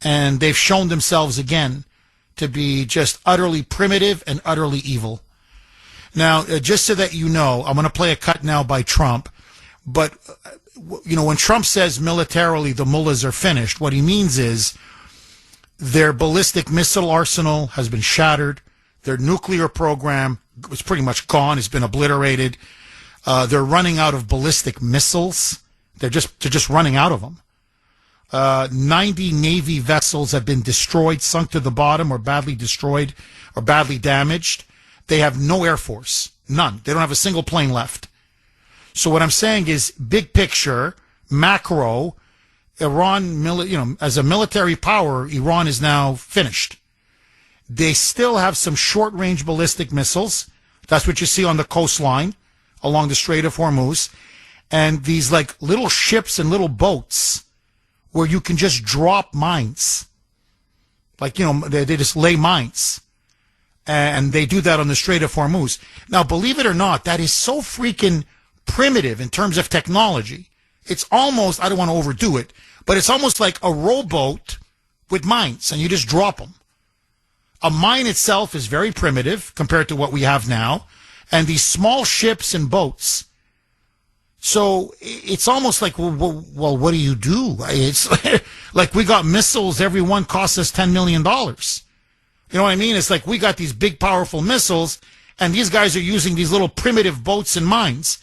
S1: And they've shown themselves again to be just utterly primitive and utterly evil. Now, just so that you know, I'm going to play a cut now by Trump. But, when Trump says militarily the mullahs are finished, what he means is their ballistic missile arsenal has been shattered. Their nuclear program was pretty much gone. It's been obliterated. They're running out of ballistic missiles. They're just running out of them. 90 Navy vessels have been destroyed, sunk to the bottom, or badly destroyed, or badly damaged. They have no air force. None. They don't have a single plane left. So what I'm saying is, big picture, macro, Iran, as a military power, Iran is now finished. They still have some short-range ballistic missiles. That's what you see on the coastline along the Strait of Hormuz. And these little ships and little boats where you can just drop mines. They just lay mines. And they do that on the Strait of Hormuz. Now, believe it or not, that is so freaking primitive in terms of technology. It's almost, I don't want to overdo it, but it's almost like a rowboat with mines, and you just drop them. A mine itself is very primitive compared to what we have now, and these small ships and boats. So it's almost like, well, what do you do? It's like we got missiles, every one costs us $10 million. You know what I mean? It's like we got these big, powerful missiles, and these guys are using these little primitive boats and mines.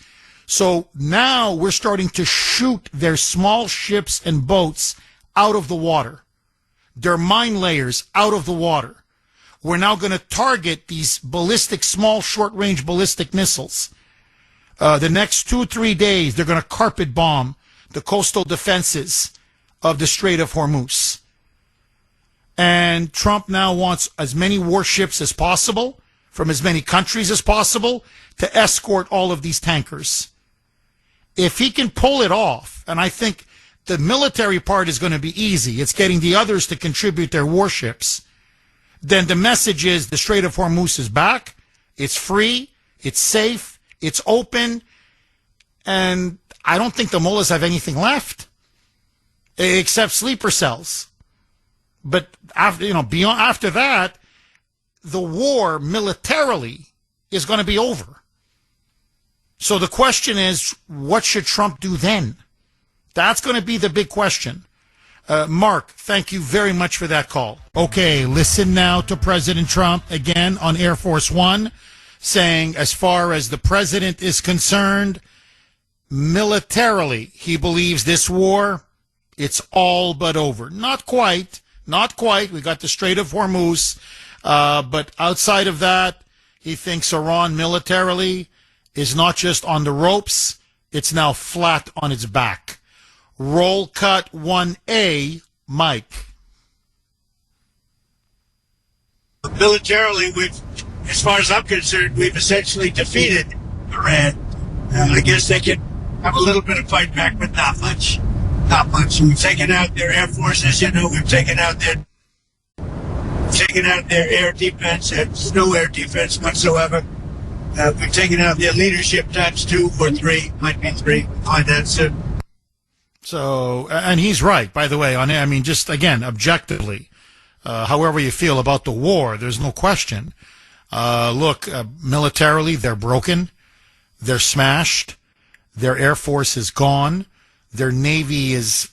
S1: So now we're starting to shoot their small ships and boats out of the water. Their mine layers out of the water. We're now going to target these ballistic, small, short-range ballistic missiles. The next 2-3 days, they're going to carpet bomb the coastal defenses of the Strait of Hormuz. And Trump now wants as many warships as possible from as many countries as possible to escort all of these tankers. If he can pull it off, and I think the military part is going to be easy, it's getting the others to contribute their warships, then the message is the Strait of Hormuz is back, it's free, it's safe, it's open, and I don't think the mullahs have anything left except sleeper cells. But after that, the war militarily is going to be over. So the question is, what should Trump do then? That's going to be the big question. Mark, thank you very much for that call. Okay, listen now to President Trump again on Air Force One, saying as far as the president is concerned, Militarily, he believes this war, it's all but over. Not quite. Not quite. We got the Strait of Hormuz. But outside of that, he thinks Iran militarily is not just on the ropes, it's now flat on its back. Roll cut 1A, Mike.
S3: Militarily, as far as I'm concerned, we've essentially defeated Iran. I guess they can have a little bit of fight back, but not much. Not much. We've taken out their air forces, we've taken out their air defense. There's no air defense whatsoever. We've taken out their leadership times 2 or 3, might be 3. Find that soon.
S1: So, and he's right, by the way, just again, objectively, however you feel about the war, there's no question. Look, militarily, they're broken. They're smashed. Their air force is gone. Their navy is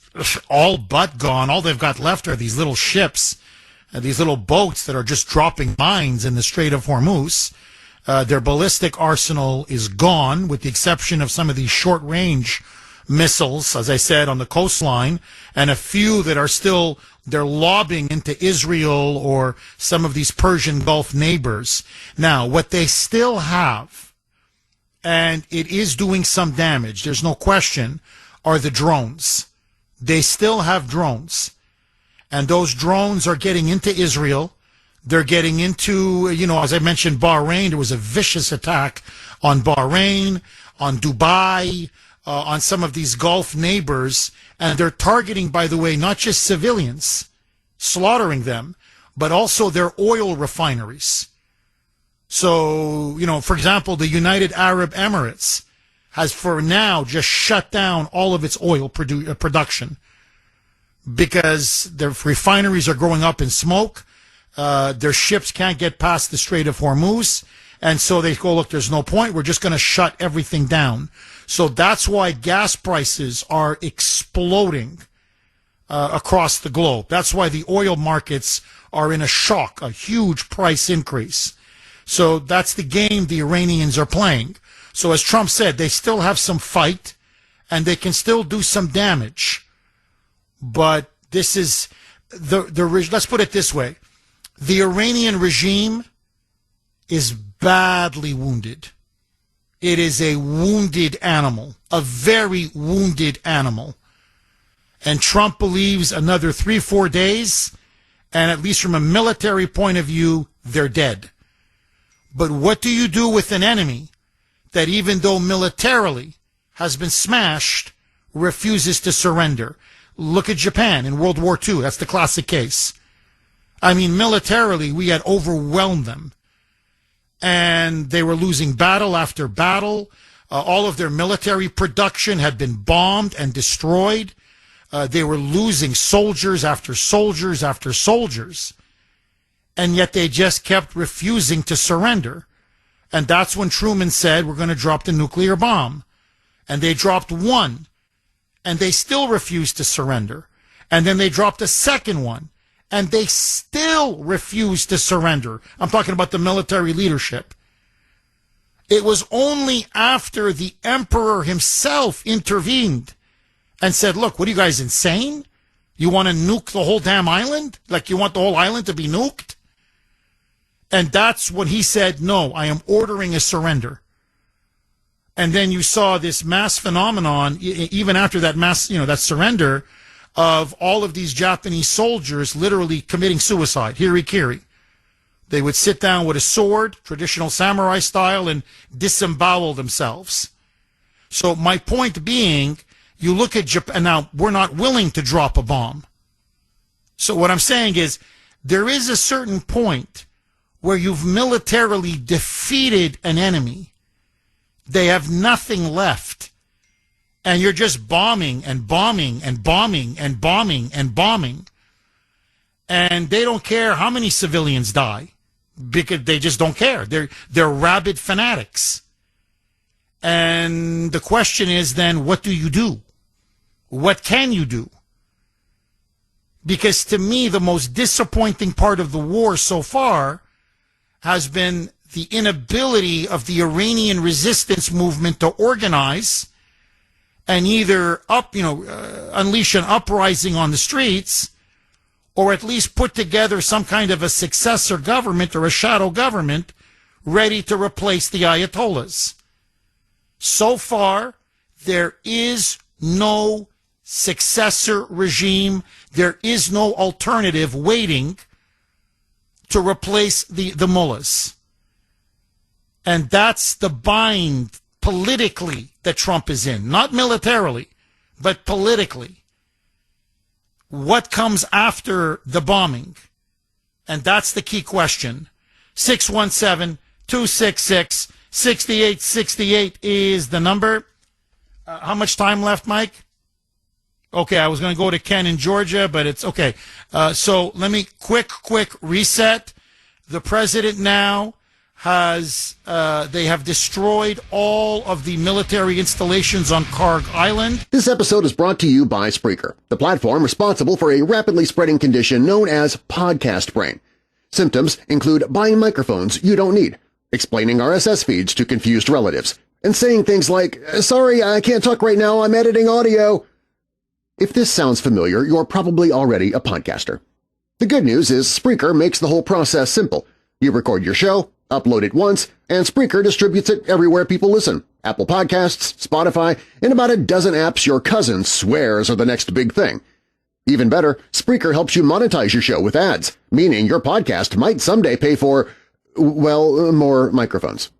S1: all but gone. All they've got left are these little ships, these little boats that are just dropping mines in the Strait of Hormuz. Their ballistic arsenal is gone, with the exception of some of these short-range missiles, as I said, on the coastline, and a few that are still, they're lobbing into Israel or some of these Persian Gulf neighbors. Now, what they still have, and it is doing some damage, there's no question, are the drones. They still have drones. And those drones are getting into Israel. They're getting into, as I mentioned, Bahrain. There was a vicious attack on Bahrain, on Dubai, on some of these Gulf neighbors. And they're targeting, by the way, not just civilians, slaughtering them, but also their oil refineries. So, for example, the United Arab Emirates has for now just shut down all of its oil production because their refineries are growing up in smoke. Their ships can't get past the Strait of Hormuz. And so they go, look, there's no point. We're just going to shut everything down. So that's why gas prices are exploding across the globe. That's why the oil markets are in a shock, a huge price increase. So that's the game the Iranians are playing. So as Trump said, they still have some fight and they can still do some damage. But this is let's put it this way. The Iranian regime is badly wounded. It is a wounded animal, a very wounded animal. And Trump believes another 3-4 days, and at least from a military point of view, they're dead. But what do you do with an enemy that, even though militarily has been smashed, refuses to surrender? Look at Japan in World War II. That's the classic case. Militarily, we had overwhelmed them. And they were losing battle after battle. All of their military production had been bombed and destroyed. They were losing soldiers after soldiers after soldiers. And yet they just kept refusing to surrender. And that's when Truman said, we're going to drop the nuclear bomb. And they dropped one. And they still refused to surrender. And then they dropped a second one. And they still refused to surrender. I'm talking about the military leadership. It was only after the emperor himself intervened and said, look, what are you guys, insane? You want to nuke the whole damn island? Like you want the whole island to be nuked? And that's when he said, no, I am ordering a surrender. And then you saw this mass phenomenon, even after that mass, that surrender, of all of these Japanese soldiers literally committing suicide, hirikiri. They would sit down with a sword, traditional samurai style, and disembowel themselves. So my point being, you look at Japan, now we're not willing to drop a bomb. So what I'm saying is, there is a certain point where you've militarily defeated an enemy. They have nothing left. And you're just bombing and bombing and bombing and bombing and bombing. And they don't care how many civilians die, because they just don't care. They're rabid fanatics. And the question is then, what do you do? What can you do? Because to me, the most disappointing part of the war so far has been the inability of the Iranian resistance movement to organize and either unleash an uprising on the streets, or at least put together some kind of a successor government or a shadow government ready to replace the Ayatollahs. So far, there is no successor regime. There is no alternative waiting to replace the mullahs. And that's the bind politically that Trump is in. Not militarily, but politically. What comes after the bombing? And that's the key question. 617-266-6868 is the number. How much time left, Mike? Okay, I was going to go to Ken in Georgia, but it's okay. So let me quick reset. The president now has, they have destroyed all of the military installations on Karg Island.
S2: This episode is brought to you by Spreaker, the platform responsible for a rapidly spreading condition known as podcast brain. Symptoms include buying microphones you don't need, explaining RSS feeds to confused relatives, and saying things like, "Sorry, I can't talk right now, I'm editing audio." If this sounds familiar, you're probably already a podcaster. The good news is Spreaker makes the whole process simple. You record your show, upload it once, and Spreaker distributes it everywhere people listen. Apple Podcasts, Spotify, and about a dozen apps your cousin swears are the next big thing. Even better, Spreaker helps you monetize your show with ads, meaning your podcast might someday pay for, well, more microphones.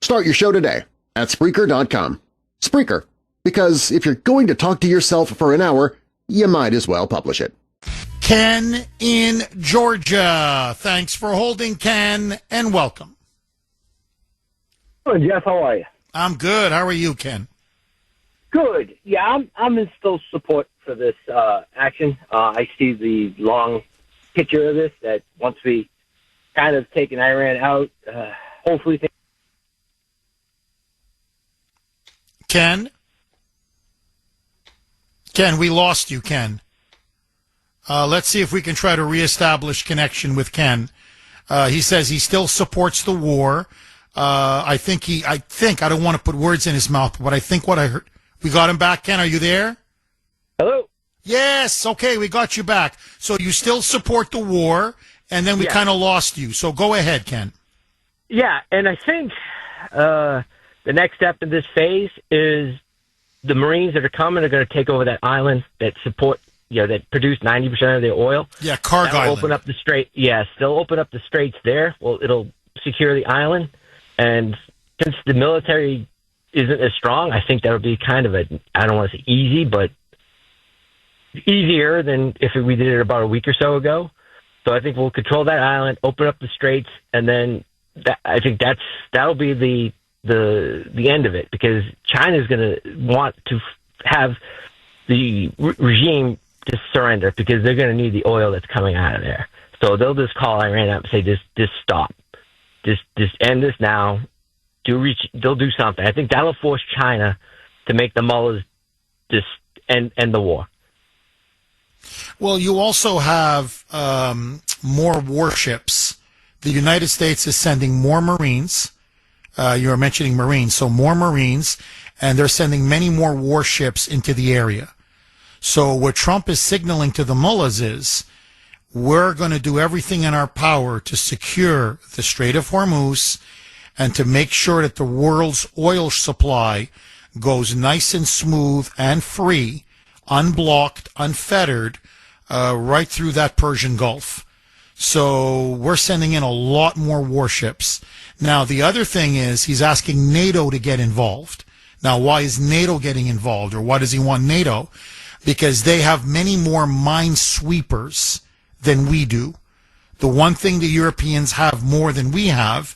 S2: Start your show today at Spreaker.com. Spreaker, because if you're going to talk to yourself for an hour, you might as well publish it.
S1: Ken in Georgia. Thanks for holding, Ken, and welcome.
S6: Hello, Jeff. How are you?
S1: I'm good. How are you, Ken?
S6: Good. Yeah, I'm in still support for this action. I see the long picture of this, that once we kind of taken Iran out, hopefully...
S1: Ken? Ken, we lost you, Ken. Let's see if we can try to reestablish connection with Ken. He says he still supports the war. I think, I don't want to put words in his mouth, but I think what I heard, we got him back. Ken, are you there?
S6: Hello?
S1: Yes. Okay. We got you back. So you still support the war, and then we kind of lost you. So go ahead, Ken.
S6: Yeah. And I think, the next step in this phase is the Marines that are coming are going to take over that island that support, that produce 90% of their oil.
S1: Yeah, Karg Island.
S6: Open up the strait. Yes, they'll open up the straits there. Well, it'll secure the island. And since the military isn't as strong, I think that'll be kind of I don't want to say easy, but easier than if we did it about a week or so ago. So I think we'll control that island, open up the straits, and then I think that'll be the end of it, because China's going to want to have the regime to surrender, because they're going to need the oil that's coming out of there. So they'll just call Iran up and say, just stop. Just end this now. They'll do something. I think that'll force China to make the mullahs just end the war.
S1: Well, you also have more warships. The United States is sending more Marines. You were mentioning Marines, so more Marines, and they're sending many more warships into the area. So what Trump is signaling to the mullahs is, we're going to do everything in our power to secure the Strait of Hormuz and to make sure that the world's oil supply goes nice and smooth and free, unblocked, unfettered, right through that Persian Gulf. So we're sending in a lot more warships. Now, the other thing is he's asking NATO to get involved. Now, why is NATO getting involved, or why does he want NATO? Because they have many more minesweepers than we do. The one thing the Europeans have more than we have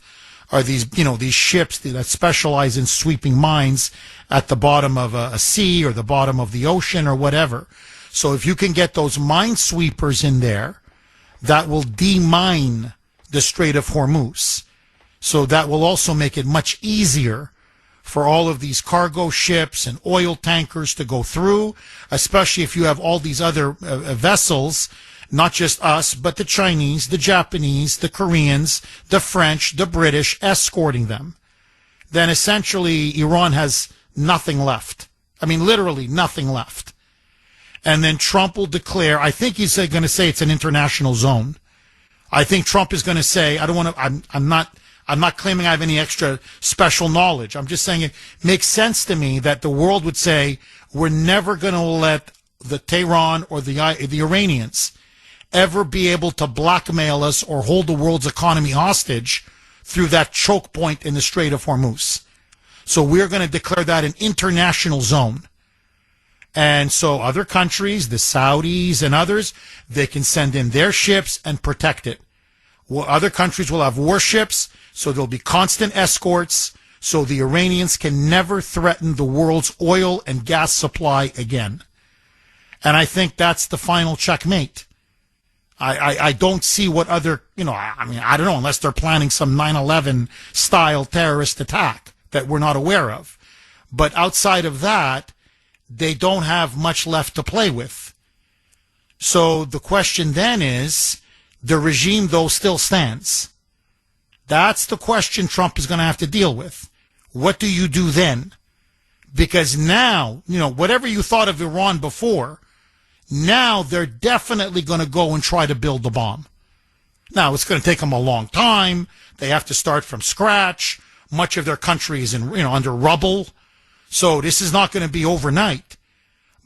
S1: are these ships that specialize in sweeping mines at the bottom of a sea or the bottom of the ocean or whatever. So if you can get those minesweepers in there, that will demine the Strait of Hormuz. So that will also make it much easier for all of these cargo ships and oil tankers to go through, especially if you have all these other vessels, not just us, but the Chinese, the Japanese, the Koreans, the French, the British escorting them. Then essentially Iran has nothing left I mean, literally nothing left. And then Trump will declare, I think he's going to say it's an international zone. I think Trump is going to say, I don't want to, I'm not claiming I have any extra special knowledge. I'm just saying it makes sense to me that the world would say, we're never going to let the Tehran or the Iranians ever be able to blackmail us or hold the world's economy hostage through that choke point in the Strait of Hormuz. So we're going to declare that an international zone. And so other countries, the Saudis and others, they can send in their ships and protect it. Well, other countries will have warships, so there'll be constant escorts, so the Iranians can never threaten the world's oil and gas supply again. And I think that's the final checkmate. I don't see what other, I mean, I don't know, unless they're planning some 9/11 style terrorist attack that we're not aware of. But outside of that, they don't have much left to play with. So the question then is, the regime, though, still stands. That's the question Trump is going to have to deal with. What do you do then? Because now, whatever you thought of Iran before, now they're definitely going to go and try to build the bomb. Now, it's going to take them a long time. They have to start from scratch. Much of their country is under rubble. So this is not going to be overnight.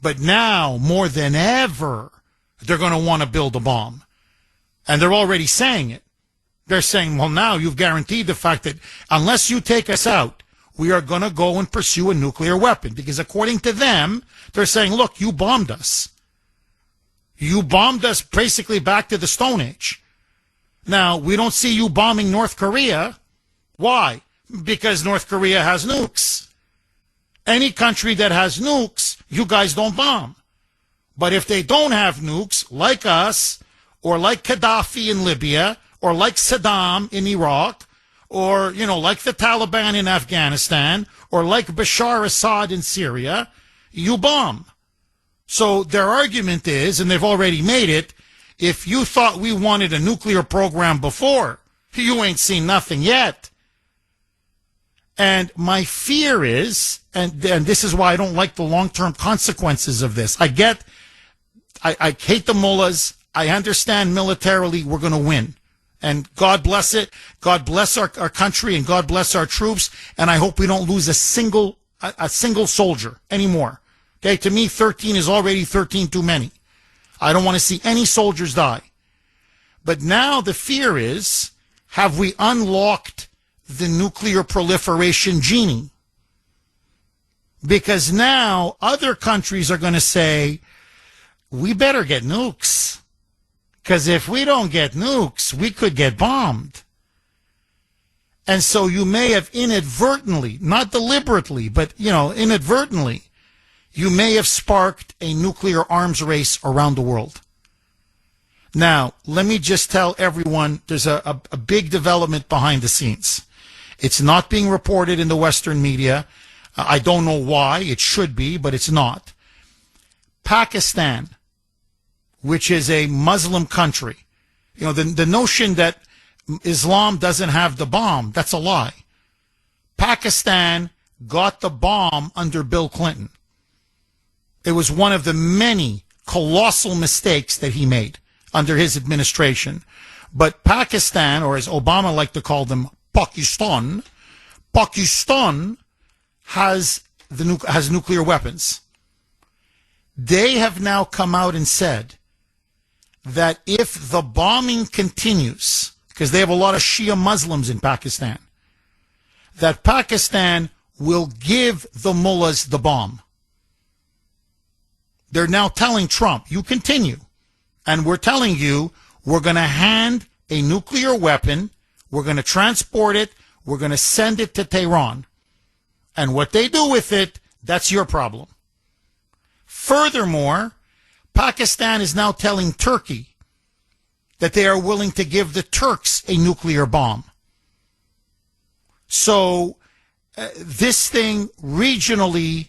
S1: But now, more than ever, they're going to want to build a bomb. And they're already saying it. They're saying, well, now you've guaranteed the fact that unless you take us out, we are going to go and pursue a nuclear weapon. Because according to them, they're saying, look, you bombed us. You bombed us basically back to the Stone Age. Now, we don't see you bombing North Korea. Why? Because North Korea has nukes. Any country that has nukes, you guys don't bomb. But if they don't have nukes, like us, or like Gaddafi in Libya, or like Saddam in Iraq, or, like the Taliban in Afghanistan, or like Bashar Assad in Syria, you bomb. So their argument is, and they've already made it, if you thought we wanted a nuclear program before, you ain't seen nothing yet. And my fear is, and this is why I don't like the long-term consequences of this. I hate the mullahs. I understand militarily we're going to win. And God bless it. God bless our country and God bless our troops. And I hope we don't lose a single soldier anymore. Okay, to me, 13 is already 13 too many. I don't want to see any soldiers die. But now the fear is, have we unlocked the nuclear proliferation genie? Because now other countries are going to say, we better get nukes. Because if we don't get nukes, we could get bombed. And so you may have inadvertently, not deliberately, but, inadvertently, you may have sparked a nuclear arms race around the world. Now, let me just tell everyone there's a big development behind the scenes. It's not being reported in the Western media. I don't know why. It should be, but it's not. Pakistan, which is a Muslim country, the notion that Islam doesn't have the bomb, that's a lie. Pakistan got the bomb under Bill Clinton. It was one of the many colossal mistakes that he made under his administration. But Pakistan, or as Obama liked to call them, Pakistan has nuclear weapons. They have now come out and said that if the bombing continues, because they have a lot of Shia Muslims in Pakistan, that Pakistan will give the mullahs the bomb. They're now telling Trump, you continue. And we're telling you, we're going to hand a nuclear weapon, we're going to transport it, we're going to send it to Tehran. And what they do with it, that's your problem. Furthermore, Pakistan is now telling Turkey that they are willing to give the Turks a nuclear bomb. So this thing regionally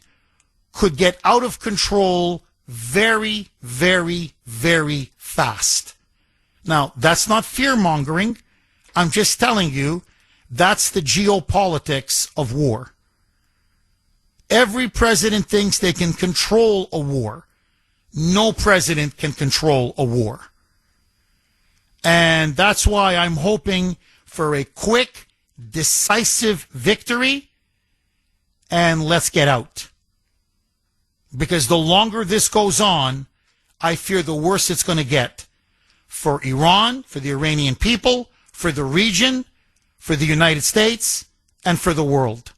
S1: could get out of control very, very, very fast. Now, that's not fear-mongering. I'm just telling you, that's the geopolitics of war. Every president thinks they can control a war. No president can control a war. And that's why I'm hoping for a quick, decisive victory, and let's get out. Because the longer this goes on, I fear the worse it's going to get for Iran, for the Iranian people, for the region, for the United States, and for the world.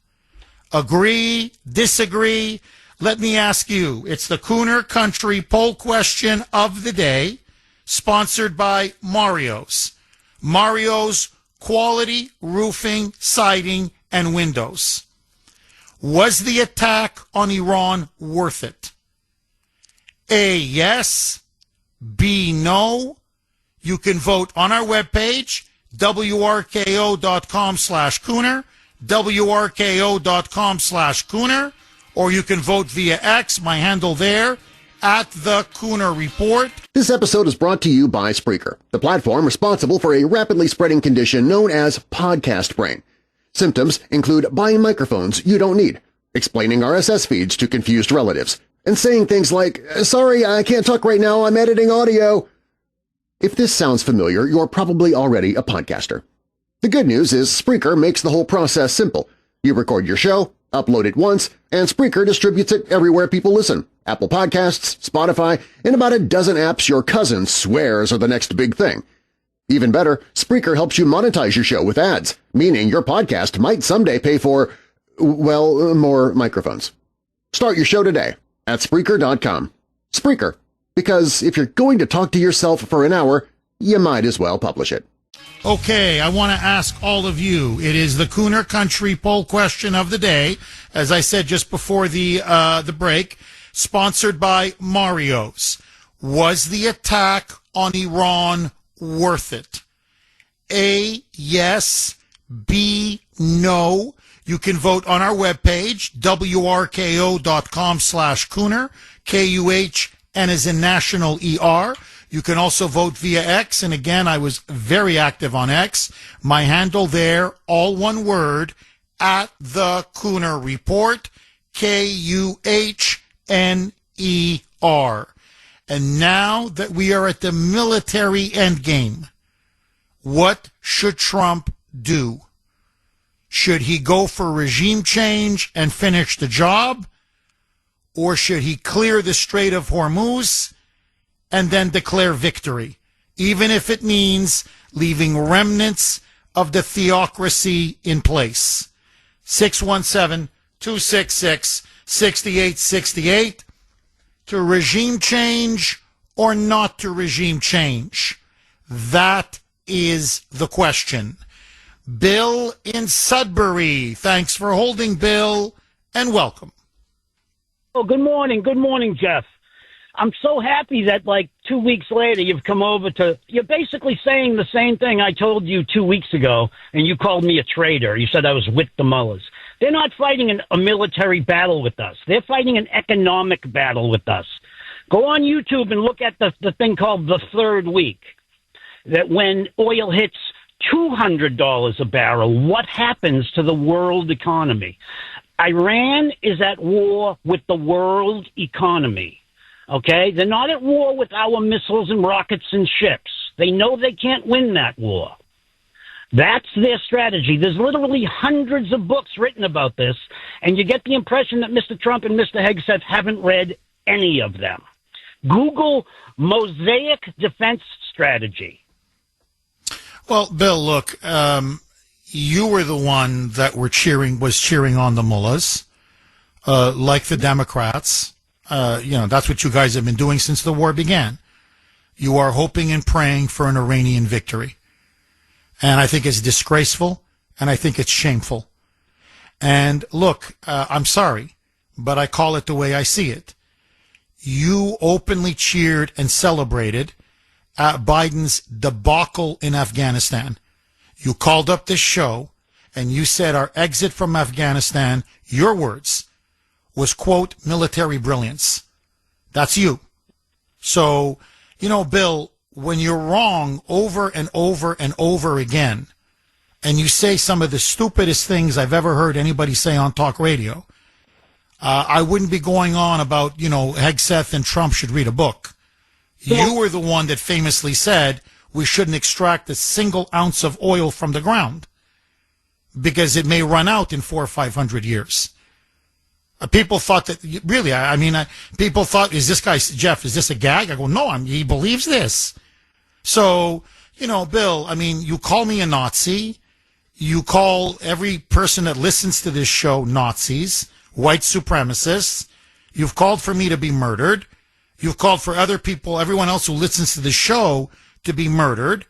S1: Agree, disagree? Let me ask you. It's the Kuhner Country poll question of the day, sponsored by Mario's. Mario's quality roofing, siding, and windows. Was the attack on Iran worth it? A, yes. B, no. You can vote on our webpage, wrko.com/Kuhner, wrko.com/Kuhner, or you can vote via X, my handle there, at the Kuhner Report.
S2: This episode is brought to you by Spreaker, the platform responsible for a rapidly spreading condition known as podcast brain. Symptoms include buying microphones you don't need, explaining RSS feeds to confused relatives, and saying things like, "Sorry, I can't talk right now, I'm editing audio." If this sounds familiar, you're probably already a podcaster. The good news is Spreaker makes the whole process simple. You record your show, upload it once, and Spreaker distributes it everywhere people listen. Apple Podcasts, Spotify, and about a dozen apps your cousin swears are the next big thing. Even better, Spreaker helps you monetize your show with ads, meaning your podcast might someday pay for, well, more microphones. Start your show today at Spreaker.com. Spreaker, because if you're going to talk to yourself for an hour, you might as well publish it.
S1: Okay, I want to ask all of you. It is the Kuhner Country poll question of the day, as I said just before the break, sponsored by Mario's. Was the attack on Iran worth it? A, yes. B, no. You can vote on our webpage, wrko.com/Kuhner, K-U-H-N as in National E-R. You can also vote via X, and again, I was very active on X. My handle there, all one word, at the Kuhner Report, Kuhner. And now that we are at the military endgame, what should Trump do? Should he go for regime change and finish the job? Or should he clear the Strait of Hormuz and then declare victory, even if it means leaving remnants of the theocracy in place? 617-266-6868. To regime change or not to regime change? That is the question. Bill in Sudbury. Thanks for holding, Bill, and welcome.
S7: Oh, good morning. Good morning, Jeff. I'm so happy that, 2 weeks later, you've come over you're basically saying the same thing I told you 2 weeks ago, and you called me a traitor. You said I was with the mullahs. They're not fighting a military battle with us. They're fighting an economic battle with us. Go on YouTube and look at the thing called the third week, that when oil hits $200 a barrel, what happens to the world economy? Iran is at war with the world economy. Okay? They're not at war with our missiles and rockets and ships. They know they can't win that war. That's their strategy. There's literally hundreds of books written about this, and you get the impression that Mr. Trump and Mr. Hegseth haven't read any of them. Google Mosaic Defense Strategy.
S1: Well, Bill, look, you were the one that was cheering on the mullahs, like the Democrats. That's what you guys have been doing since the war began. You are hoping and praying for an Iranian victory. And I think it's disgraceful, and I think it's shameful. And look, I'm sorry, but I call it the way I see it. You openly cheered and celebrated Biden's debacle in Afghanistan. You called up this show, and you said our exit from Afghanistan, your words, was, quote, military brilliance. That's you. So, Bill, when you're wrong over and over and over again, and you say some of the stupidest things I've ever heard anybody say on talk radio, I wouldn't be going on about, Hegseth and Trump should read a book. You were the one that famously said we shouldn't extract a single ounce of oil from the ground because it may run out in 400 or 500 years. People thought that, really, people thought, is this guy, Jeff, is this a gag? I go, no, he believes this. So, Bill, you call me a Nazi. You call every person that listens to this show Nazis, white supremacists. You've called for me to be murdered. You've called for other people, everyone else who listens to the show, to be murdered.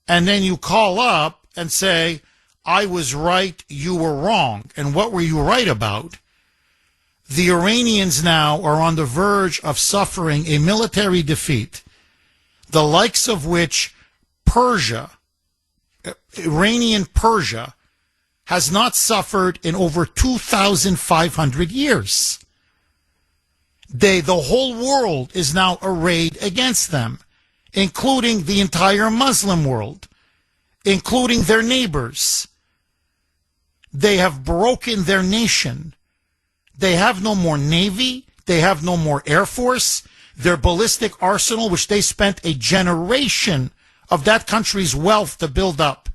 S1: And then you call up and say, I was right, you were wrong. And what were you right about? The Iranians now are on the verge of suffering a military defeat, the likes of which Iranian Persia, has not suffered in over 2,500 years. The whole world is now arrayed against them, including the entire Muslim world, including their neighbors. They have broken their nation. They have no more navy. They have no more air force. Their ballistic arsenal, which they spent a generation of that country's wealth to build up,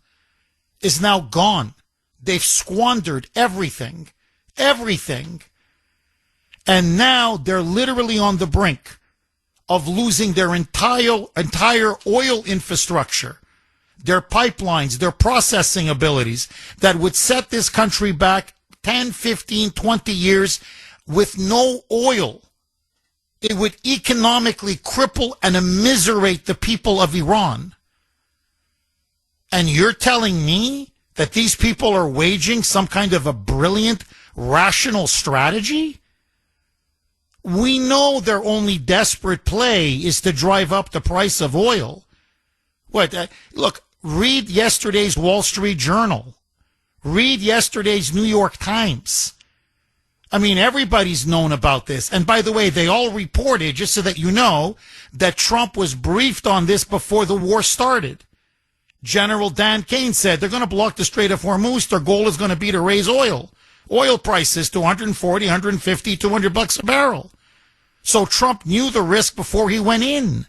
S1: is now gone. They've squandered everything. Everything. And now they're literally on the brink of losing their entire oil infrastructure, their pipelines, their processing abilities that would set this country back 10, 15, 20 years with no oil. It would economically cripple and immiserate the people of Iran. And you're telling me that these people are waging some kind of a brilliant, rational strategy? We know their only desperate play is to drive up the price of oil. Look, read yesterday's Wall Street Journal. Read yesterday's New York Times. Everybody's known about this. And by the way, they all reported, just so that you know, that Trump was briefed on this before the war started. General Dan Kane said they're going to block the Strait of Hormuz. Their goal is going to be to raise oil prices to 140, 150, $200 a barrel. So Trump knew the risk before he went in.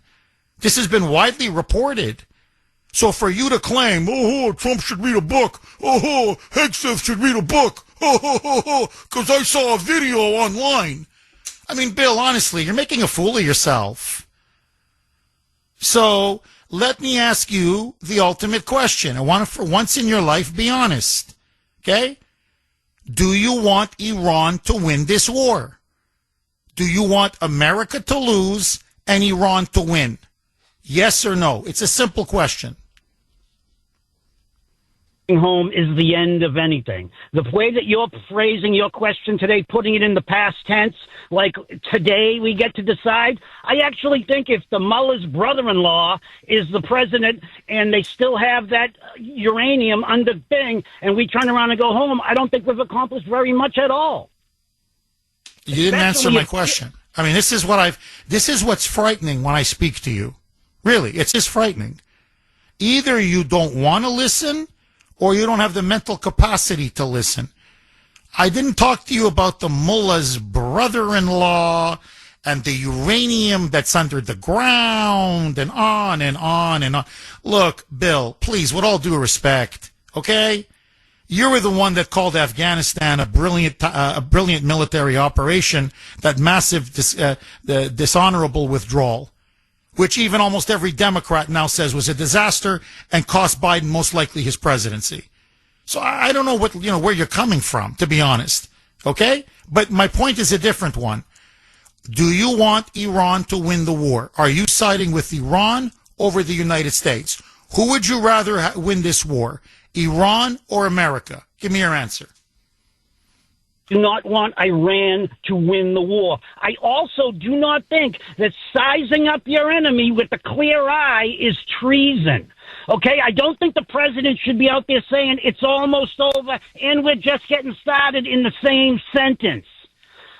S1: This has been widely reported. So for you to claim, Trump should read a book, Hegseth should read a book, because I saw a video online. Bill, honestly, you're making a fool of yourself. So let me ask you the ultimate question. I want to, for once in your life, be honest. Okay? Do you want Iran to win this war? Do you want America to lose and Iran to win? Yes or no? It's a simple question.
S7: Home is the end of anything. The way that you're phrasing your question today, putting it in the past tense, like today we get to decide, I actually think if the mullah's brother-in-law is the president and they still have that uranium under thing and we turn around and go home, I don't think we've accomplished very much at all.
S1: You didn't answer my question. This is what's frightening when I speak to you. Really, it's just frightening. Either you don't want to listen or you don't have the mental capacity to listen. I didn't talk to you about the mullah's brother-in-law and the uranium that's under the ground and on and on and on. Look, Bill, please, with all due respect, okay? You were the one that called Afghanistan a brilliant military operation, that massive dishonorable withdrawal, which even almost every Democrat now says was a disaster and cost Biden most likely his presidency. So I don't know where you're coming from, to be honest. Okay? But my point is a different one. Do you want Iran to win the war? Are you siding with Iran over the United States? Who would you rather win this war? Iran or America? Give me your answer.
S7: Do not want Iran to win the war. I also do not think that sizing up your enemy with a clear eye is treason. Okay? I don't think the president should be out there saying it's almost over and we're just getting started in the same sentence.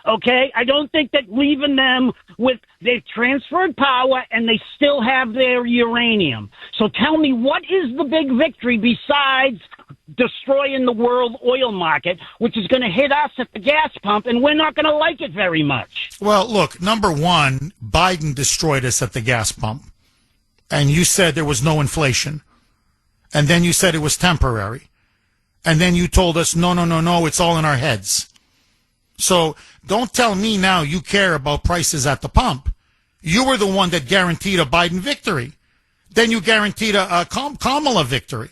S7: Okay? I don't think that leaving them with, they've transferred power and they still have their uranium. So tell me, what is the big victory besides destroying the world oil market, which is going to hit us at the gas pump, and we're not going to like it very much.
S1: Well, look, number one, Biden destroyed us at the gas pump. And you said there was no inflation. And then you said it was temporary. And then you told us, no, it's all in our heads. So don't tell me now you care about prices at the pump. You were the one that guaranteed a Biden victory. Then you guaranteed a Kamala victory.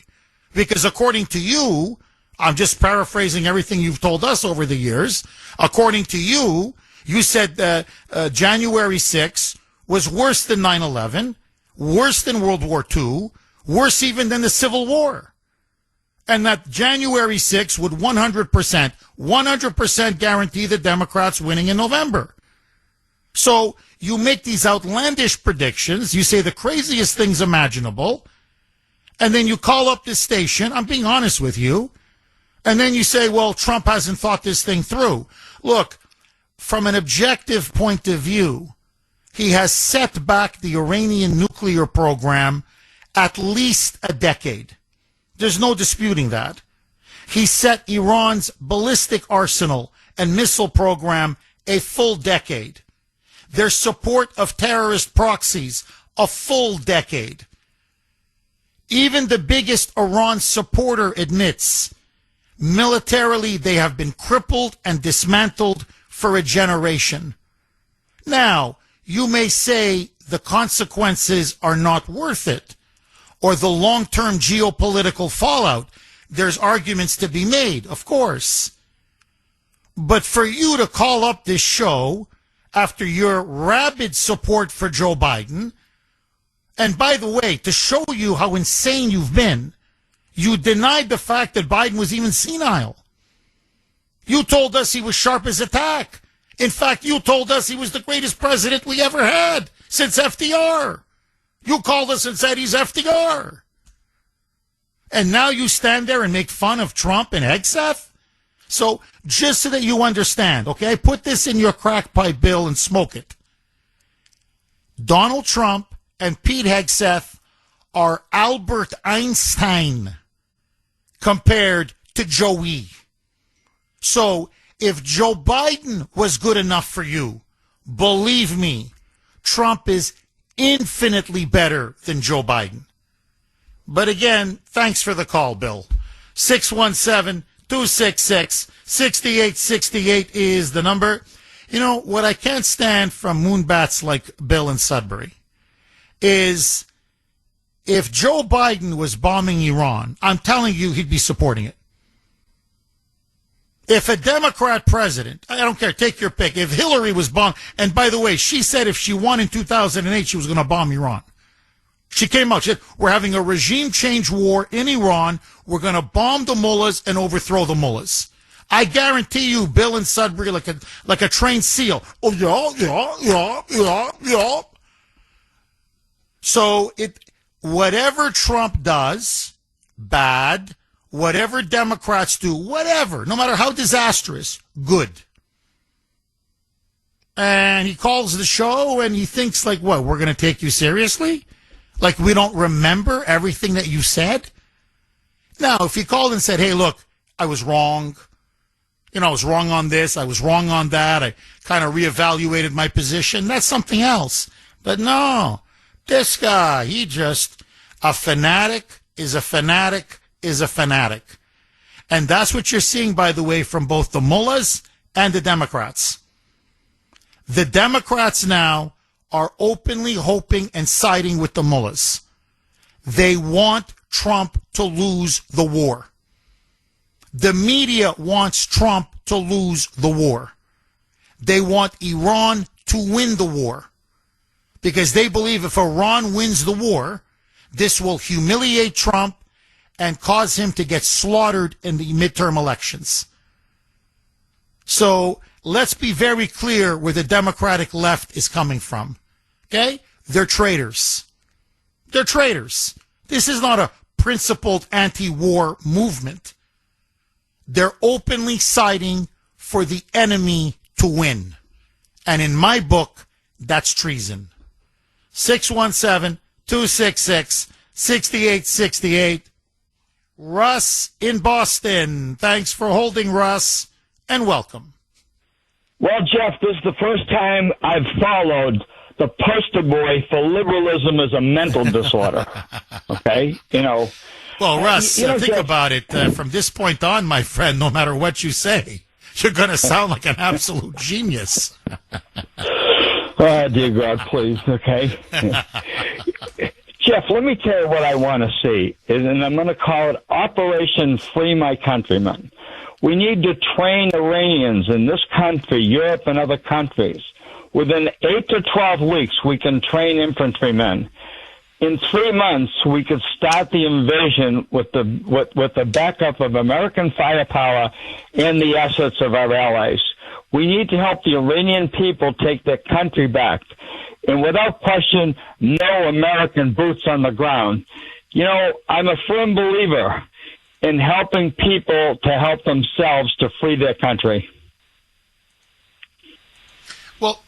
S1: Because according to you, I'm just paraphrasing everything you've told us over the years. According to you, you said that January 6th was worse than 9/11, worse than World War II, worse even than the Civil War. And that January 6th would 100% guarantee the Democrats winning in November. So you make these outlandish predictions. You say the craziest things imaginable. And then you call up this station. I'm being honest with you. And then you say, well, Trump hasn't thought this thing through. Look, from an objective point of view, he has set back the Iranian nuclear program at least a decade. There's no disputing that. He set Iran's ballistic arsenal and missile program a full decade. Their support of terrorist proxies, a full decade. Even the biggest Iran supporter admits militarily they have been crippled and dismantled for a generation. Now, you may say the consequences are not worth it, or the long-term geopolitical fallout. There's arguments to be made, of course. But for you to call up this show after your rabid support for Joe Biden, and by the way, to show you how insane you've been, you denied the fact that Biden was even senile. You told us he was sharp as a tack. In fact, you told us he was the greatest president we ever had since FDR. You called us and said he's FDR. And now you stand there and make fun of Trump and Hegseth? So just so that you understand, okay, put this in your crack pipe, Bill, and smoke it. Donald Trump and Pete Hegseth are Albert Einstein compared to Joey. So if Joe Biden was good enough for you, believe me, Trump is infinitely better than Joe Biden. But again, thanks for the call, Bill. 617-266-6868 is the number. You know, what I can't stand from moonbats like Bill in Sudbury is if Joe Biden was bombing Iran, I'm telling you he'd be supporting it. If a Democrat president, I don't care, take your pick, if Hillary was bombed, and by the way, she said if she won in 2008, she was going to bomb Iran. She came out, she said, we're having a regime change war in Iran, we're going to bomb the mullahs and overthrow the mullahs. I guarantee you, Bill in Sudbury, like a trained seal. Oh, yeah. So whatever Trump does, bad. Whatever Democrats do, whatever, no matter how disastrous, good. And he calls the show and he thinks like, what, we're going to take you seriously? Like we don't remember everything that you said? Now, if he called and said, hey, look, I was wrong. You know, I was wrong on this. I was wrong on that. I kind of reevaluated my position. That's something else. But no, this guy, he just, a fanatic is a fanatic is a fanatic. And that's what you're seeing, by the way, from both the mullahs and the Democrats. The Democrats now are openly hoping and siding with the mullahs. They want Trump to lose the war. The media wants Trump to lose the war. They want Iran to win the war. Because they believe if Iran wins the war, this will humiliate Trump and cause him to get slaughtered in the midterm elections. So let's be very clear where the Democratic left is coming from. Okay? They're traitors. They're traitors. This is not a principled anti-war movement. They're openly siding for the enemy to win. And in my book, that's treason. 617-266-6868. Russ in Boston. Thanks for holding, Russ, and welcome.
S8: Well, Jeff, this is the first time I've followed the poster boy for liberalism as a mental disorder. Okay?
S1: Well, Russ, think
S8: Jeff,
S1: about it. From this point on, my friend, no matter what you say, you're going to sound like an absolute genius.
S8: Oh, dear God, please, okay? Jeff, let me tell you what I want to see, and I'm going to call it Operation Free My Countrymen. We need to train Iranians in this country, Europe, and other countries. Within 8 to 12 weeks, we can train infantrymen. In 3 months, we could start the invasion with the backup of American firepower and the assets of our allies. We need to help the Iranian people take their country back. And without question, no American boots on the ground. I'm a firm believer in helping people to help themselves to free their country.
S1: Well,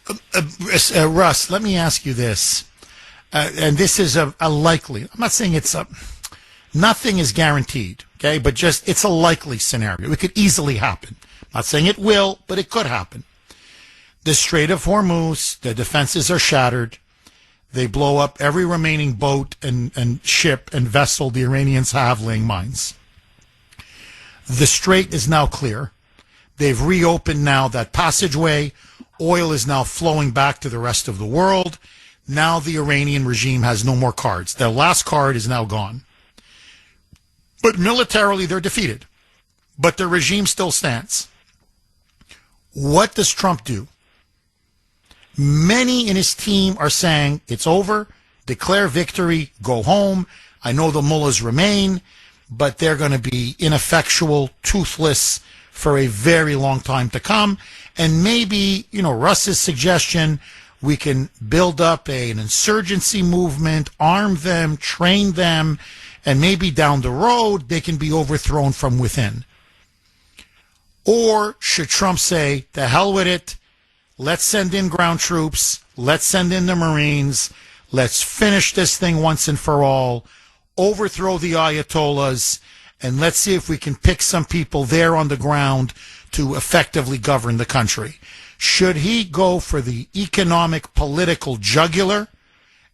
S1: Russ, let me ask you this. And this is a likely, I'm not saying nothing is guaranteed, okay, but just it's a likely scenario. It could easily happen. I'm not saying it will, but it could happen. The Strait of Hormuz, the defenses are shattered. They blow up every remaining boat and ship and vessel the Iranians have laying mines. The strait is now clear. They've reopened now that passageway. Oil is now flowing back to the rest of the world. Now the Iranian regime has no more cards. Their last card is now gone. But militarily, they're defeated. But the regime still stands. What does Trump do? Many in his team are saying it's over, declare victory, go home. I know the mullahs remain, but they're going to be ineffectual, toothless for a very long time to come. And maybe, Russ's suggestion, we can build up an insurgency movement, arm them, train them, and maybe down the road they can be overthrown from within. Or should Trump say, the hell with it, let's send in ground troops, let's send in the Marines, let's finish this thing once and for all, overthrow the Ayatollahs, and let's see if we can pick some people there on the ground to effectively govern the country. Should he go for the economic, political jugular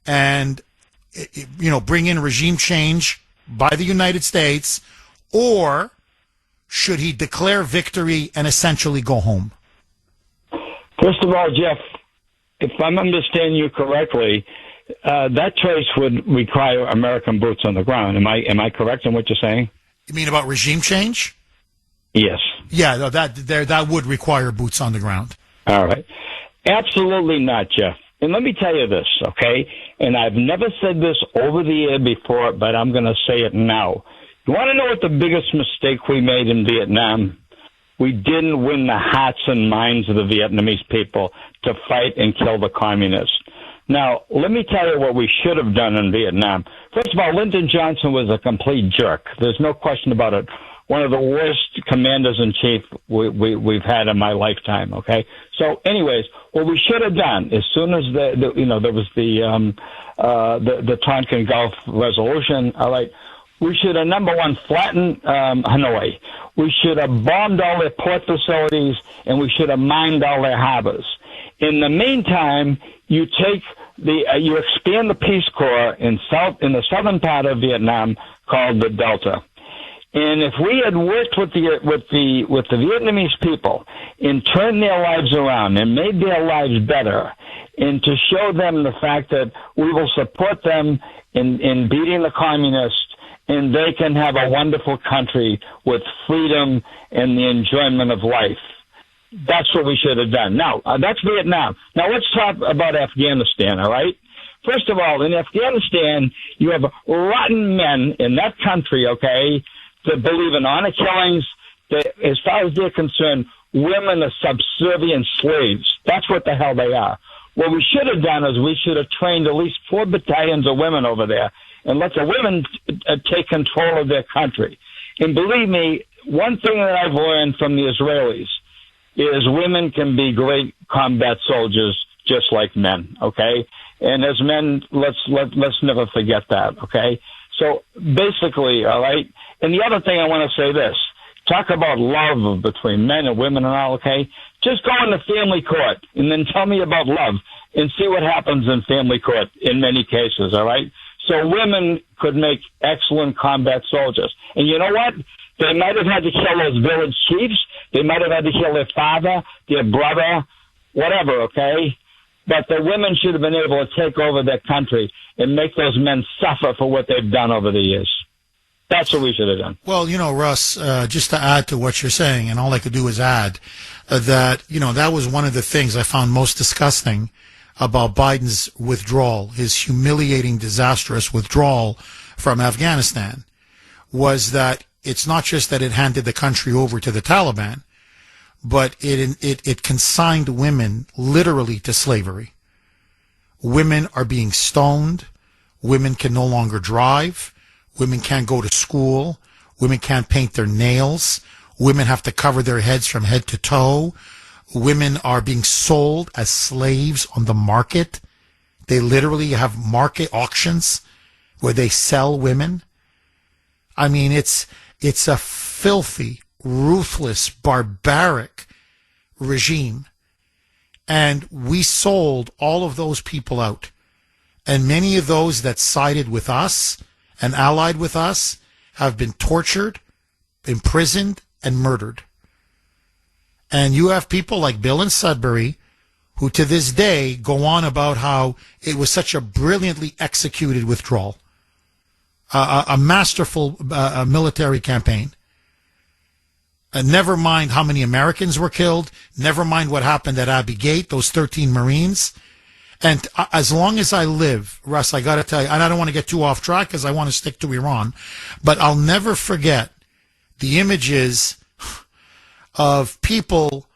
S1: and, bring in regime change by the United States, or should he declare victory and essentially go home?
S8: First of all, Jeff, if I'm understanding you correctly, that choice would require American boots on the ground. Am I correct in what you're saying?
S1: You mean about regime change?
S8: Yes.
S1: Yeah, that would require boots on the ground.
S8: All right. Absolutely not, Jeff. And let me tell you this, okay? And I've never said this over the air before, but I'm going to say it now. You want to know what the biggest mistake we made in Vietnam? We didn't win the hearts and minds of the Vietnamese people to fight and kill the communists. Now, let me tell you what we should have done in Vietnam. First of all, Lyndon Johnson was a complete jerk. There's no question about it. One of the worst commanders-in-chief we've had in my lifetime, okay? So anyways, what we should have done, as soon as there was the Tonkin Gulf resolution, all right, we should have, number one, flattened Hanoi. We should have bombed all their port facilities, and we should have mined all their harbors. In the meantime, you expand the Peace Corps in the southern part of Vietnam called the Delta. And if we had worked with the Vietnamese people and turned their lives around and made their lives better, and to show them the fact that we will support them in beating the communists, and they can have a wonderful country with freedom and the enjoyment of life. That's what we should have done. Now, that's Vietnam. Now, let's talk about Afghanistan, all right? First of all, in Afghanistan, you have rotten men in that country, okay, that believe in honor killings. As far as they're concerned, women are subservient slaves. That's what the hell they are. What we should have done is we should have trained at least 4 battalions of women over there and let the women take control of their country. And believe me, one thing that I've learned from the Israelis is women can be great combat soldiers just like men, okay? And as men, let's never forget that, okay? So basically, all right, And the other thing I want to say this. Talk about love between men and women and all, okay? Just go into family court and then tell me about love and see what happens in family court in many cases, all right? So women could make excellent combat soldiers. And you know what? They might have had to kill those village chiefs. They might have had to kill their father, their brother, whatever, okay? But the women should have been able to take over their country and make those men suffer for what they've done over the years. That's what we should have done.
S1: Well, Russ, just to add to what you're saying, and all I could do is add that, that was one of the things I found most disgusting about Biden's withdrawal, his humiliating, disastrous withdrawal from Afghanistan, was that it's not just that it handed the country over to the Taliban, but it consigned women literally to slavery. Women are being stoned. Women can no longer drive. Women can't go to school. Women can't paint their nails. Women have to cover their heads from head to toe. Women are being sold as slaves on the market. They literally have market auctions where they sell women. I mean, it's a filthy, ruthless, barbaric regime. And we sold all of those people out. And many of those that sided with us and allied with us have been tortured, imprisoned, and murdered. And you have people like Bill and Sudbury who to this day go on about how it was such a brilliantly executed withdrawal, a masterful military campaign. Never mind how many Americans were killed, never mind what happened at Abbey Gate, those 13 Marines. And as long as I live, Russ, I got to tell you, and I don't want to get too off track because I want to stick to Iran, but I'll never forget the images of people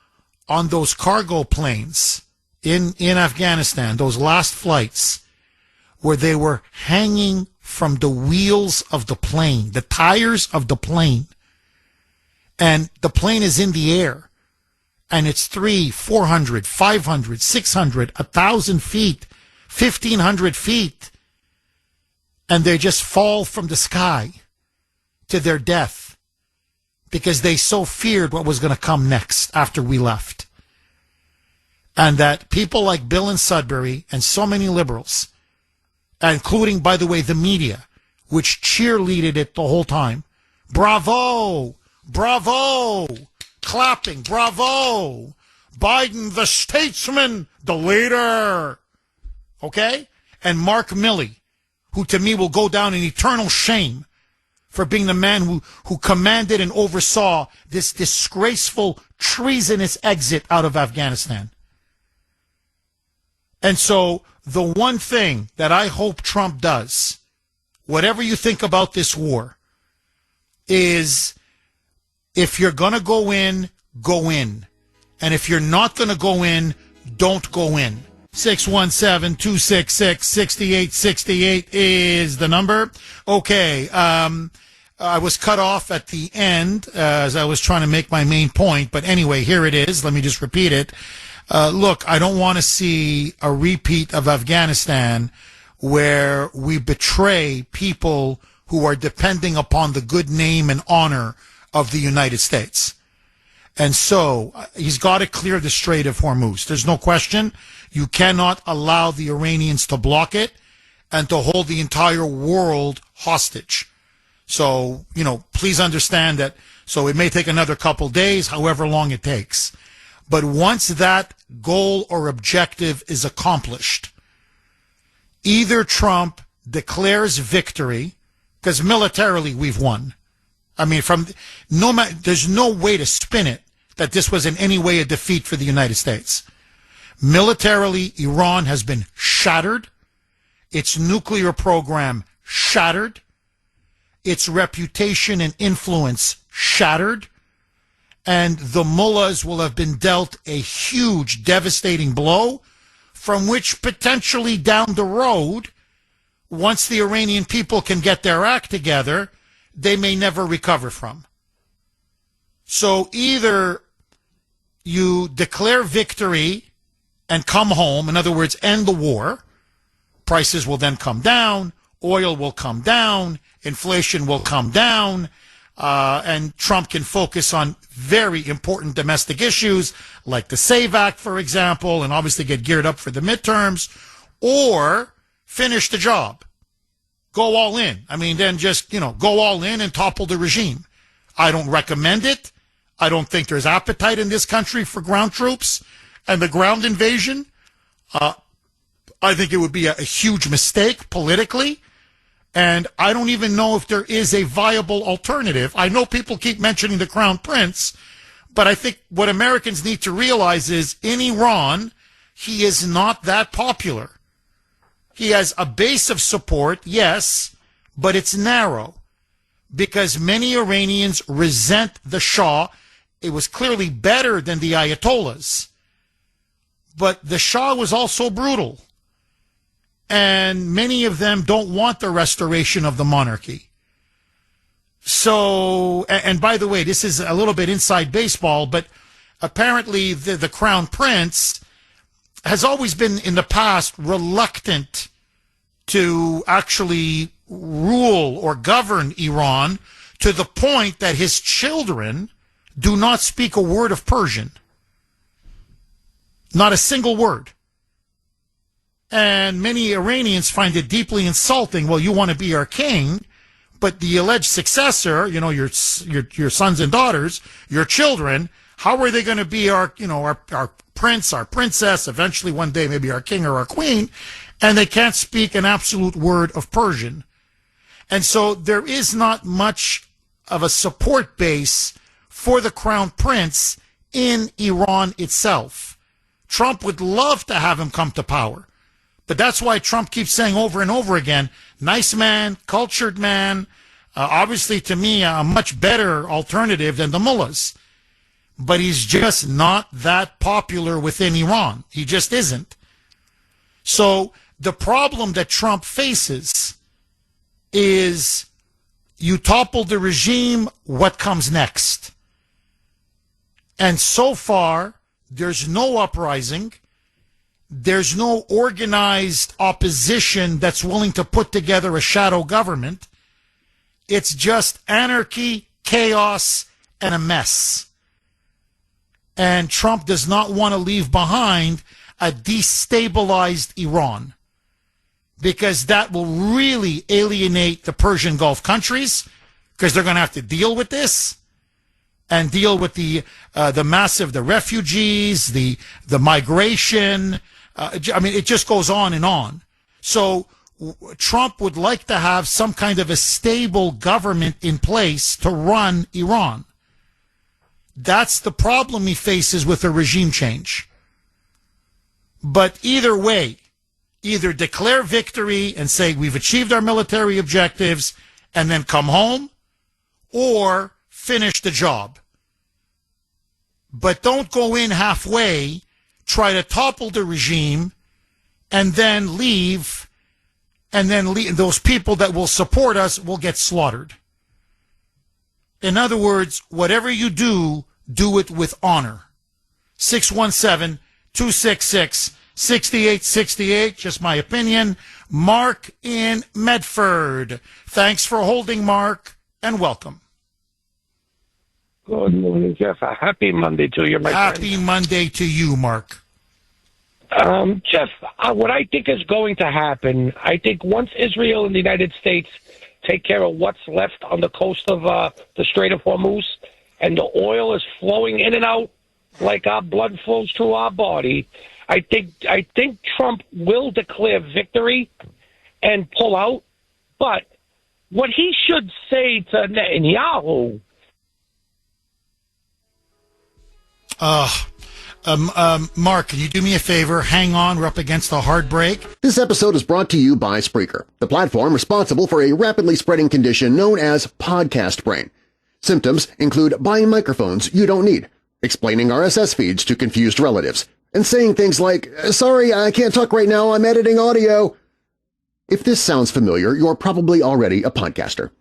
S1: on those cargo planes in Afghanistan, those last flights, where they were hanging from the wheels of the plane, the tires of the plane, and the plane is in the air. And it's 300, 400, 500, 600, 1,000 feet, 1,500 feet. And they just fall from the sky to their death because they so feared what was going to come next after we left. And that people like Bill and Sudbury and so many liberals, including, by the way, the media, which cheerleaded it the whole time. Bravo! Bravo! Clapping, bravo, Biden, the statesman, the leader, okay? And Mark Milley, who to me will go down in eternal shame for being the man who commanded and oversaw this disgraceful, treasonous exit out of Afghanistan. And so the one thing that I hope Trump does, whatever you think about this war, is if you're going to go in, go in. And if you're not going to go in, don't go in. 617-266-6868 is the number. Okay, I was cut off at the end as I was trying to make my main point. But anyway, here it is. Let me just repeat it. Look, I don't want to see a repeat of Afghanistan where we betray people who are depending upon the good name and honor of the United States. And so he's got to clear the Strait of Hormuz. There's no question. You cannot allow the Iranians to block it and to hold the entire world hostage. So, please understand that. So it may take another couple days, however long it takes. But once that goal or objective is accomplished, either Trump declares victory, because militarily we've won. I mean, there's no way to spin it that this was in any way a defeat for the United States. Militarily, Iran has been shattered. Its nuclear program shattered. Its reputation and influence shattered. And the mullahs will have been dealt a huge, devastating blow from which potentially down the road, once the Iranian people can get their act together, they may never recover from. So either you declare victory and come home, in other words, end the war, prices will then come down, oil will come down, inflation will come down, and Trump can focus on very important domestic issues like the SAVE Act, for example, and obviously get geared up for the midterms, or finish the job. Go all in. I mean, then just, go all in and topple the regime. I don't recommend it. I don't think there's appetite in this country for ground troops and the ground invasion. I think it would be a huge mistake politically. And I don't even know if there is a viable alternative. I know people keep mentioning the Crown Prince, but I think what Americans need to realize is in Iran, he is not that popular. He has a base of support, yes, but it's narrow because many Iranians resent the Shah. It was clearly better than the Ayatollahs, but the Shah was also brutal. And many of them don't want the restoration of the monarchy. So, and by the way, this is a little bit inside baseball, but apparently the Crown Prince has always been in the past reluctant to actually rule or govern Iran to the point that his children do not speak a word of Persian. Not a single word. And many Iranians find it deeply insulting. Well, you want to be our king, but the alleged successor, your sons and daughters, your children, how are they going to be our prince, our princess, eventually one day maybe our king or our queen, and they can't speak an absolute word of Persian. And so there is not much of a support base for the Crown Prince in Iran itself. Trump would love to have him come to power. But that's why Trump keeps saying over and over again, nice man, cultured man, obviously to me a much better alternative than the mullahs. But he's just not that popular within Iran. He just isn't. So the problem that Trump faces is you topple the regime, what comes next? And so far, there's no uprising. There's no organized opposition that's willing to put together a shadow government. It's just anarchy, chaos, and a mess. And Trump does not want to leave behind a destabilized Iran because that will really alienate the Persian Gulf countries because they're going to have to deal with this and deal with the refugees, the migration. It just goes on and on. So Trump would like to have some kind of a stable government in place to run Iran. That's the problem he faces with a regime change. But either way, either declare victory and say we've achieved our military objectives and then come home, or finish the job. But don't go in halfway, try to topple the regime, and then leave, those people that will support us will get slaughtered. In other words, whatever you do, do it with honor. 617-266-6868, just my opinion. Mark in Medford. Thanks for holding, Mark, and welcome.
S9: Good morning, Jeff. A happy Monday to you, my friend.
S1: Happy Monday to you, Mark.
S9: Jeff, what I think is going to happen, I think once Israel and the United States take care of what's left on the coast of the Strait of Hormuz, and the oil is flowing in and out like our blood flows through our body, I think Trump will declare victory and pull out. But what he should say to Netanyahu...
S1: Mark, can you do me a favor? Hang on, we're up against a hard break.
S2: This episode is brought to you by Spreaker, the platform responsible for a rapidly spreading condition known as podcast brain. Symptoms include buying microphones you don't need, explaining RSS feeds to confused relatives, and saying things like, "Sorry, I can't talk right now, I'm editing audio." If this sounds familiar, you're probably already a podcaster.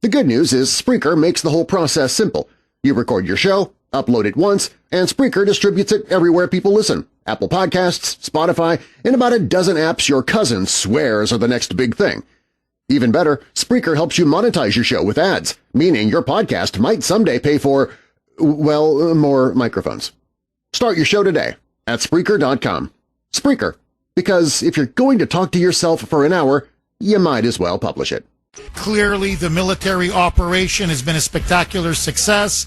S2: The good news is Spreaker makes the whole process simple. You record your show, upload it once, and Spreaker distributes it everywhere people listen. Apple Podcasts, Spotify, and about a dozen apps your cousin swears are the next big thing. Even better, Spreaker helps you monetize your show with ads, meaning your podcast might someday pay for, well, more microphones. Start your show today at Spreaker.com. Spreaker, because if you're going to talk to yourself for an hour, you might as well publish it.
S1: Clearly, the military operation has been a spectacular success.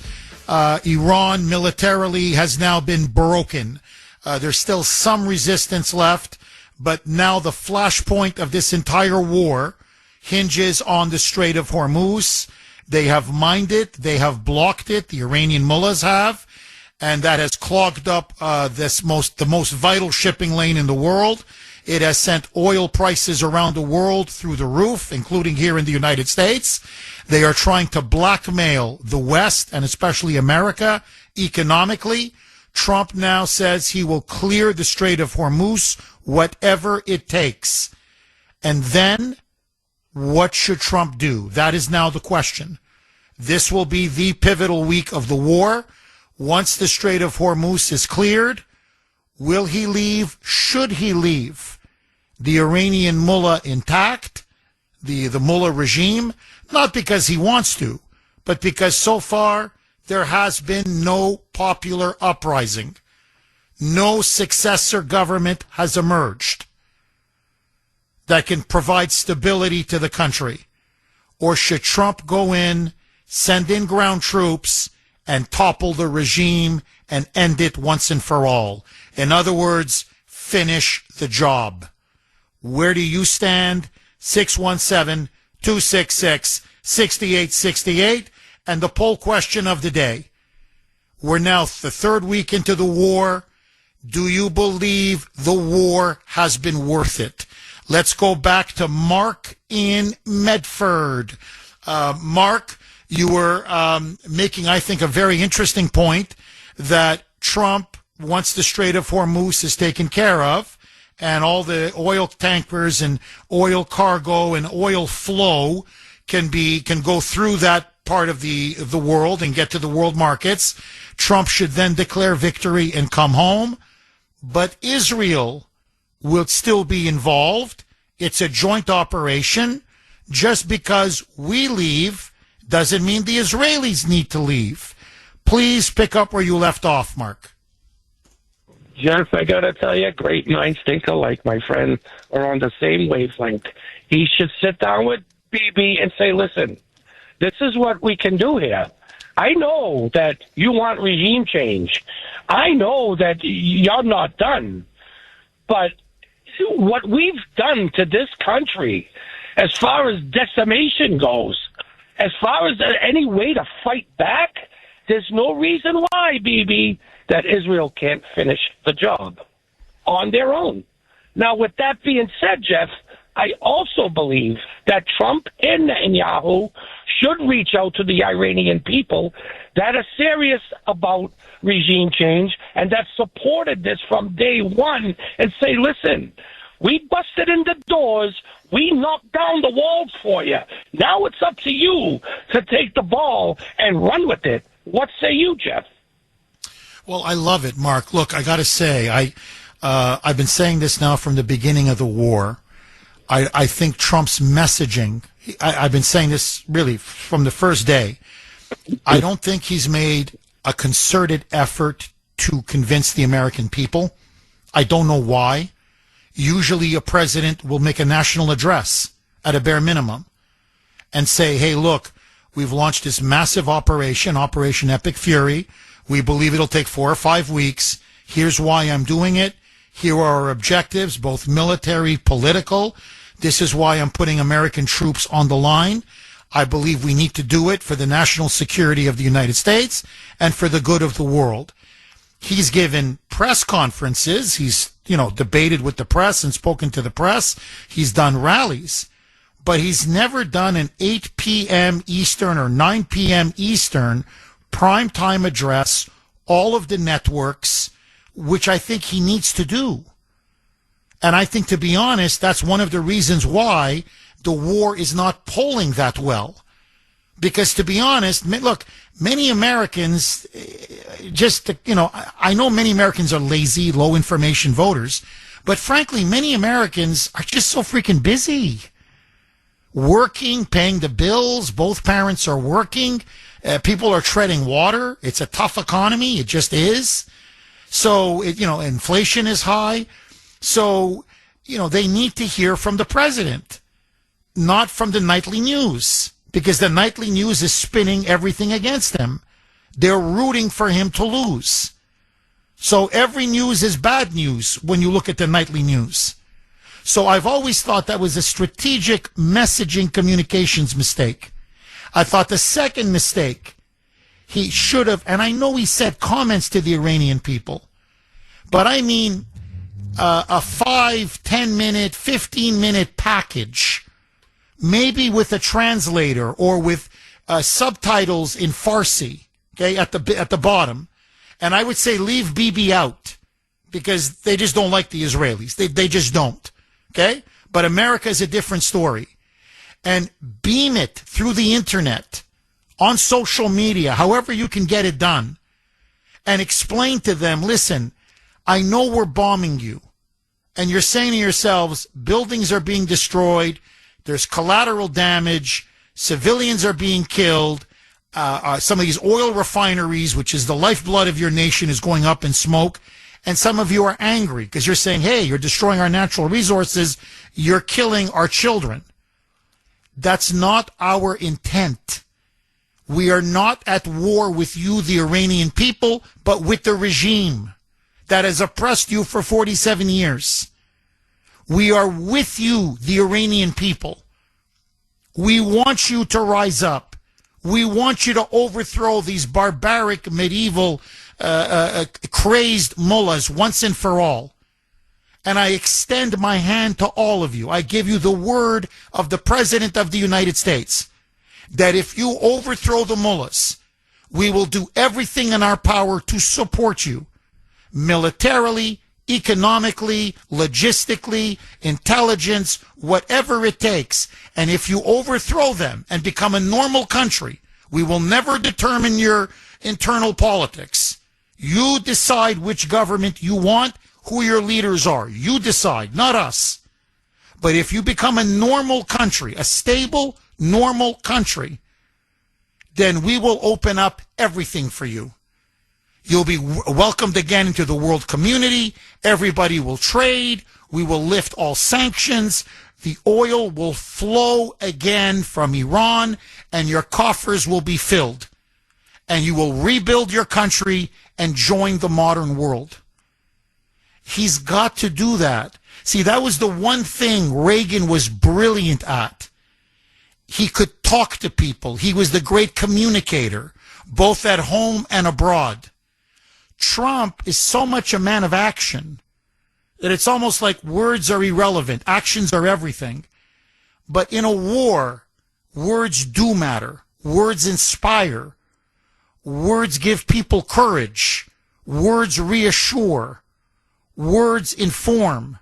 S1: Iran militarily has now been broken. There's still some resistance left, but now the flashpoint of this entire war hinges on the Strait of Hormuz. They have mined it. They have blocked it. The Iranian mullahs have. And that has clogged up the most vital shipping lane in the world. It has sent oil prices around the world through the roof, including here in the United States. They are trying to blackmail the West and especially America economically. Trump now says he will clear the Strait of Hormuz, whatever it takes. And then what should Trump do? That is now the question. This will be the pivotal week of the war. Once the Strait of Hormuz is cleared, will he leave? Should he leave the Iranian mullah intact, the mullah regime? Not because he wants to, but because so far there has been no popular uprising. No successor government has emerged that can provide stability to the country. Or should Trump go in, send in ground troops, and topple the regime and end it once and for all? In other words, finish the job. Where do you stand? 617-266-6868. And the poll question of the day. We're now the third week into the war. Do you believe the war has been worth it? Let's go back to Mark in Medford. Mark, you were making, I think, a very interesting point that Trump, once the Strait of Hormuz is taken care of, and all the oil tankers and oil cargo and oil flow can go through that part of the world and get to the world markets, Trump should then declare victory and come home. But Israel will still be involved. It's a joint operation. Just because we leave doesn't mean the Israelis need to leave. Please pick up where you left off, Mark.
S9: Jeff, I got to tell you, great minds think alike, my friend, are on the same wavelength. He should sit down with Bibi and say, listen, this is what we can do here. I know that you want regime change. I know that you're not done. But what we've done to this country, as far as decimation goes, as far as any way to fight back, there's no reason why, Bibi, that Israel can't finish the job on their own. Now, with that being said, Jeff, I also believe that Trump and Netanyahu should reach out to the Iranian people that are serious about regime change and that supported this from day one and say, listen, we busted in the doors. We knocked down the walls for you. Now it's up to you to take the ball and run with it. What say you, Jeff?
S1: Well, I love it, Mark. Look, I got to say, I've been saying this now from the beginning of the war. I think Trump's messaging, I've been saying this really from the first day. I don't think he's made a concerted effort to convince the American people. I don't know why. Usually a president will make a national address at a bare minimum and say, hey, look, we've launched this massive operation, Operation Epic Fury. We believe it'll take 4 or 5 weeks. Here's why I'm doing it. Here are our objectives, both military, political. This is why I'm putting American troops on the line. I believe we need to do it for the national security of the United States and for the good of the world. He's given press conferences. He's, debated with the press and spoken to the press. He's done rallies. But he's never done an 8 p.m. Eastern or 9 p.m. Eastern primetime address, all of the networks, which I think he needs to do. And I think, to be honest, that's one of the reasons why the war is not polling that well. Because, to be honest, look, many Americans I know many Americans are lazy, low information voters, but frankly, many Americans are just so freaking busy. working, paying the bills. Both parents are working. People are treading water. It's a tough economy. It just is. So, inflation is high. So, they need to hear from the president, not from the nightly news, because the nightly news is spinning everything against him. They're rooting for him to lose. So every news is bad news when you look at the nightly news. So I've always thought that was a strategic messaging communications mistake. I thought the second mistake, he should have, and I know he said comments to the Iranian people, but I mean a 5, 10-minute, 15-minute package, maybe with a translator or with subtitles in Farsi, okay, at the bottom. And I would say leave Bibi out because they just don't like the Israelis. They just don't. Okay? But America is a different story. And beam it through the internet, on social media, however you can get it done, and explain to them, listen, I know we're bombing you. And you're saying to yourselves, buildings are being destroyed, there's collateral damage, civilians are being killed, some of these oil refineries, which is the lifeblood of your nation, is going up in smoke. And some of you are angry because you're saying, hey, you're destroying our natural resources. You're killing our children. That's not our intent. We are not at war with you, the Iranian people, but with the regime that has oppressed you for 47 years. We are with you, the Iranian people. We want you to rise up. We want you to overthrow these barbaric, medieval, crazed mullahs once and for all. And I extend my hand to all of you. I give you the word of the President of the United States that if you overthrow the mullahs, we will do everything in our power to support you militarily, economically, logistically, intelligence, whatever it takes. And if you overthrow them and become a normal country, we will never determine your internal politics. You decide which government you want, who your leaders are. You decide, not us. But if you become a normal country, a stable, normal country, then we will open up everything for you. You'll be welcomed again into the world community. Everybody will trade. We will lift all sanctions. The oil will flow again from Iran, and your coffers will be filled. And you will rebuild your country and join the modern world. He's got to do that. See, that was the one thing Reagan was brilliant at. He could talk to people. He was the great communicator, both at home and abroad. Trump is so much a man of action that it's almost like words are irrelevant. Actions are everything. But in a war, words do matter. Words inspire. Words give people courage. Words reassure. Words inform.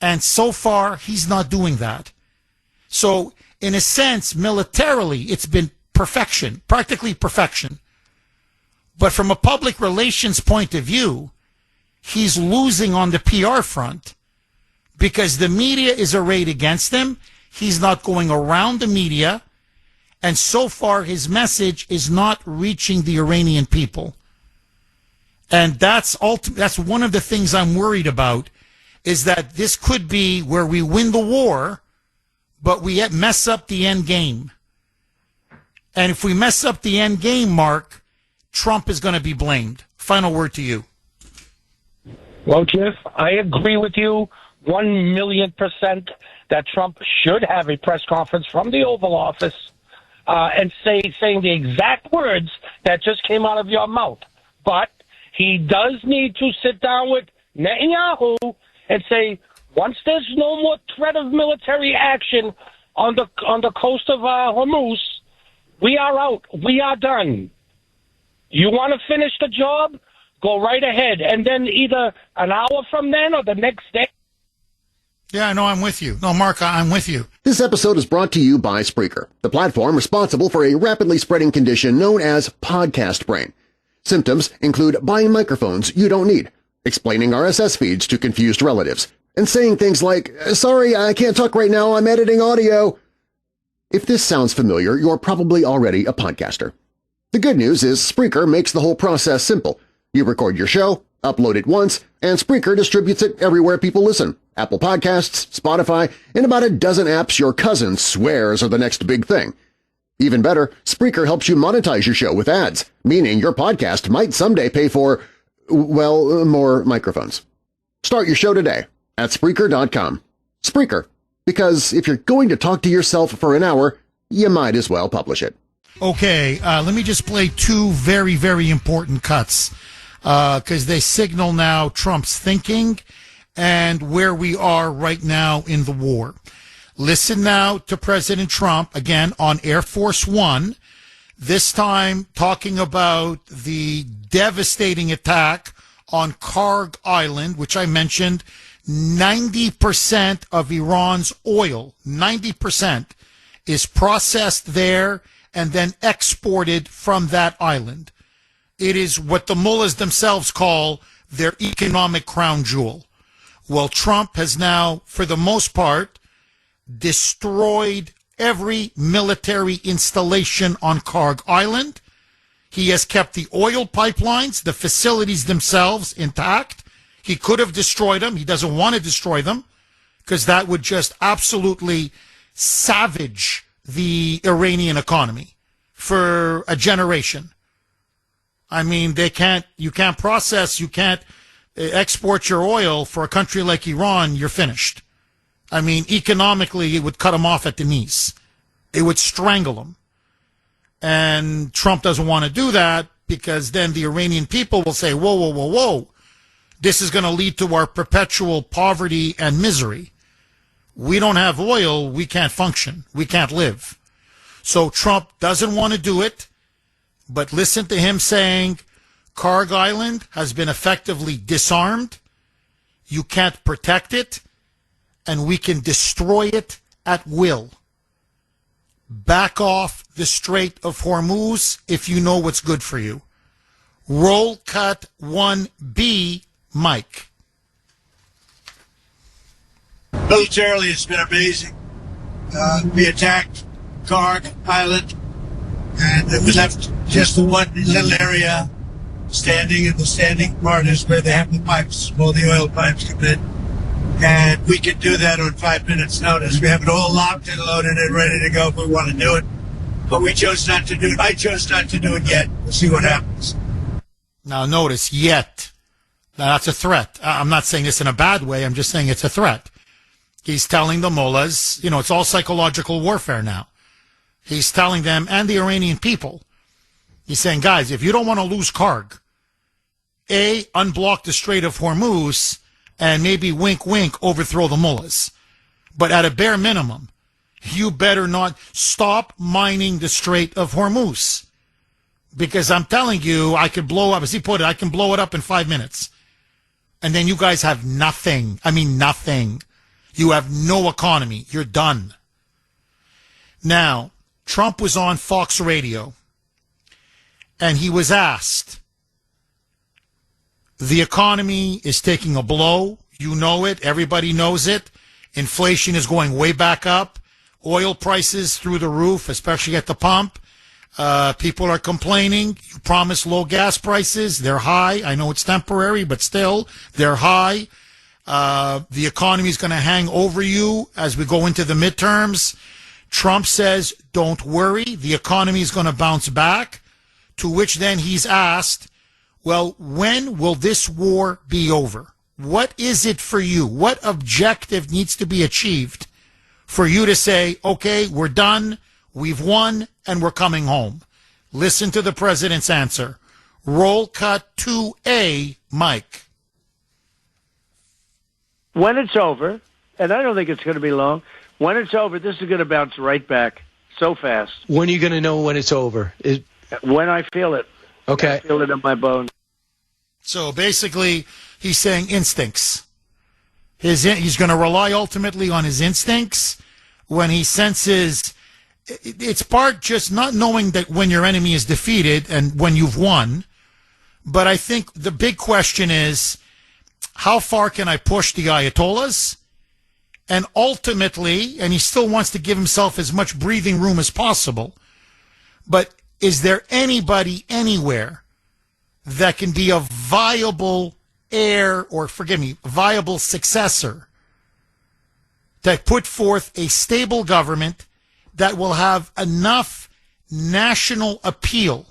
S1: And so far, he's not doing that. So, in a sense, militarily, it's been perfection, practically perfection. But from a public relations point of view, he's losing on the PR front because the media is arrayed against him. He's not going around the media. And so far, his message is not reaching the Iranian people. And that's one of the things I'm worried about, is that this could be where we win the war, but we mess up the end game. And if we mess up the end game, Mark, Trump is going to be blamed. Final word to you.
S9: Well, Jeff, I agree with you 1,000,000% that Trump should have a press conference from the Oval Office and saying the exact words that just came out of your mouth. But he does need to sit down with Netanyahu and say, once there's no more threat of military action on the coast of Hormuz, we are out. We are done. You want to finish the job? Go right ahead. And then either an hour from then or the next day.
S1: Yeah, no, I'm with you. No, Mark, I'm with you.
S2: This episode is brought to you by Spreaker, the platform responsible for a rapidly spreading condition known as podcast brain. Symptoms include buying microphones you don't need, explaining RSS feeds to confused relatives, and saying things like, sorry, I can't talk right now, I'm editing audio. If this sounds familiar, you're probably already a podcaster. The good news is Spreaker makes the whole process simple. You record your show, upload it once, and Spreaker distributes it everywhere people listen. Apple Podcasts, Spotify, and about a dozen apps your cousin swears are the next big thing. Even better, Spreaker helps you monetize your show with ads, meaning your podcast might someday pay for, well, more microphones. Start your show today at Spreaker.com. Spreaker, because if you're going to talk to yourself for an hour, you might as well publish it.
S1: Okay, let me just play two very, very important cuts because they signal now Trump's thinking and where we are right now in the war. Listen now to President Trump, again, on Air Force One, this time talking about the devastating attack on Karg Island, which I mentioned. 90% of Iran's oil, 90%, is processed there and then exported from that island. It is what the mullahs themselves call their economic crown jewel. Well, Trump has now, for the most part, destroyed every military installation on Karg Island. He has kept the oil pipelines, the facilities themselves intact. He could have destroyed them. He doesn't want to destroy them because that would just absolutely savage the Iranian economy for a generation. I mean, you can't export your oil for a country like Iran, you're finished. I mean, economically, it would cut them off at the knees. It would strangle them. And Trump doesn't want to do that because then the Iranian people will say, whoa, whoa, whoa, whoa. This is going to lead to our perpetual poverty and misery. We don't have oil. We can't function. We can't live. So Trump doesn't want to do it. But listen to him saying Karg Island has been effectively disarmed. You can't protect it. And we can destroy it at will. Back off the Strait of Hormuz if you know what's good for you. Roll cut 1B, Mike.
S3: Militarily, it's been amazing. We attacked Karg Island, and it was left just the one little area standing, and the standing part is where they have the pipes, all the oil pipes come in. And we can do that on 5 minutes notice. We have it all locked and loaded and ready to go if we want to do it. But we chose not to do it. I chose not to do it yet. We'll see what happens.
S1: Now notice, yet. Now that's a threat. I'm not saying this in a bad way. I'm just saying it's a threat. He's telling the mullahs, it's all psychological warfare now. He's telling them and the Iranian people. He's saying, guys, if you don't want to lose Karg, A, unblock the Strait of Hormuz, and maybe wink, wink, overthrow the mullahs. But at a bare minimum, you better not stop mining the Strait of Hormuz. Because I'm telling you, I could blow up, as he put it, I can blow it up in 5 minutes. And then you guys have nothing. I mean, nothing. You have no economy. You're done. Now, Trump was on Fox Radio, and he was asked, the economy is taking a blow. You know it. Everybody knows it. Inflation is going way back up. Oil prices through the roof, especially at the pump. People are complaining. You promised low gas prices. They're high. I know it's temporary, but still, they're high. The economy is going to hang over you as we go into the midterms. Trump says, don't worry. The economy is going to bounce back. To which then he's asked, well, when will this war be over? What is it for you? What objective needs to be achieved for you to say, okay, we're done, we've won, and we're coming home? Listen to the president's answer. Roll cut 2A, Mike.
S10: When it's over, and I don't think it's going to be long, when it's over, this is going to bounce right back so fast.
S11: When are you going to know when it's over?
S10: When I feel it.
S11: Okay.
S10: I feel it in my bones.
S1: So basically, he's saying instincts. He's going to rely ultimately on his instincts when he senses. It's part just not knowing that when your enemy is defeated and when you've won. But I think the big question is, how far can I push the Ayatollahs? And ultimately, and he still wants to give himself as much breathing room as possible, but is there anybody anywhere that can be a viable heir, or viable successor, that put forth a stable government that will have enough national appeal,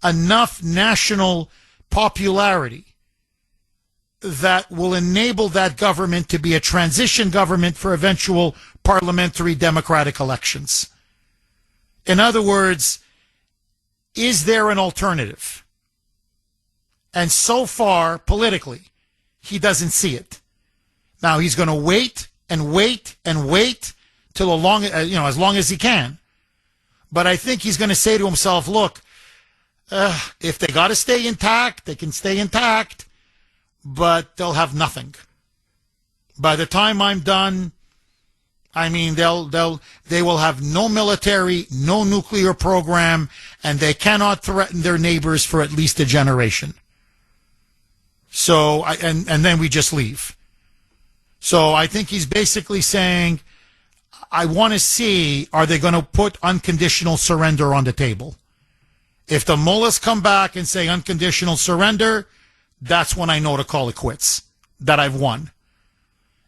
S1: enough national popularity, that will enable that government to be a transition government for eventual parliamentary democratic elections? In other words, is there an alternative? And so far, politically, he doesn't see it. Now, he's going to wait and wait and wait till as long as he can. But I think he's going to say to himself, look, if they got to stay intact, they can stay intact, but they'll have nothing. By the time I'm done, I mean, they will have no military, no nuclear program, and they cannot threaten their neighbors for at least a generation. So, and then we just leave. So I think he's basically saying, I want to see, are they going to put unconditional surrender on the table? If the mullahs come back and say unconditional surrender, that's when I know to call it quits, that I've won.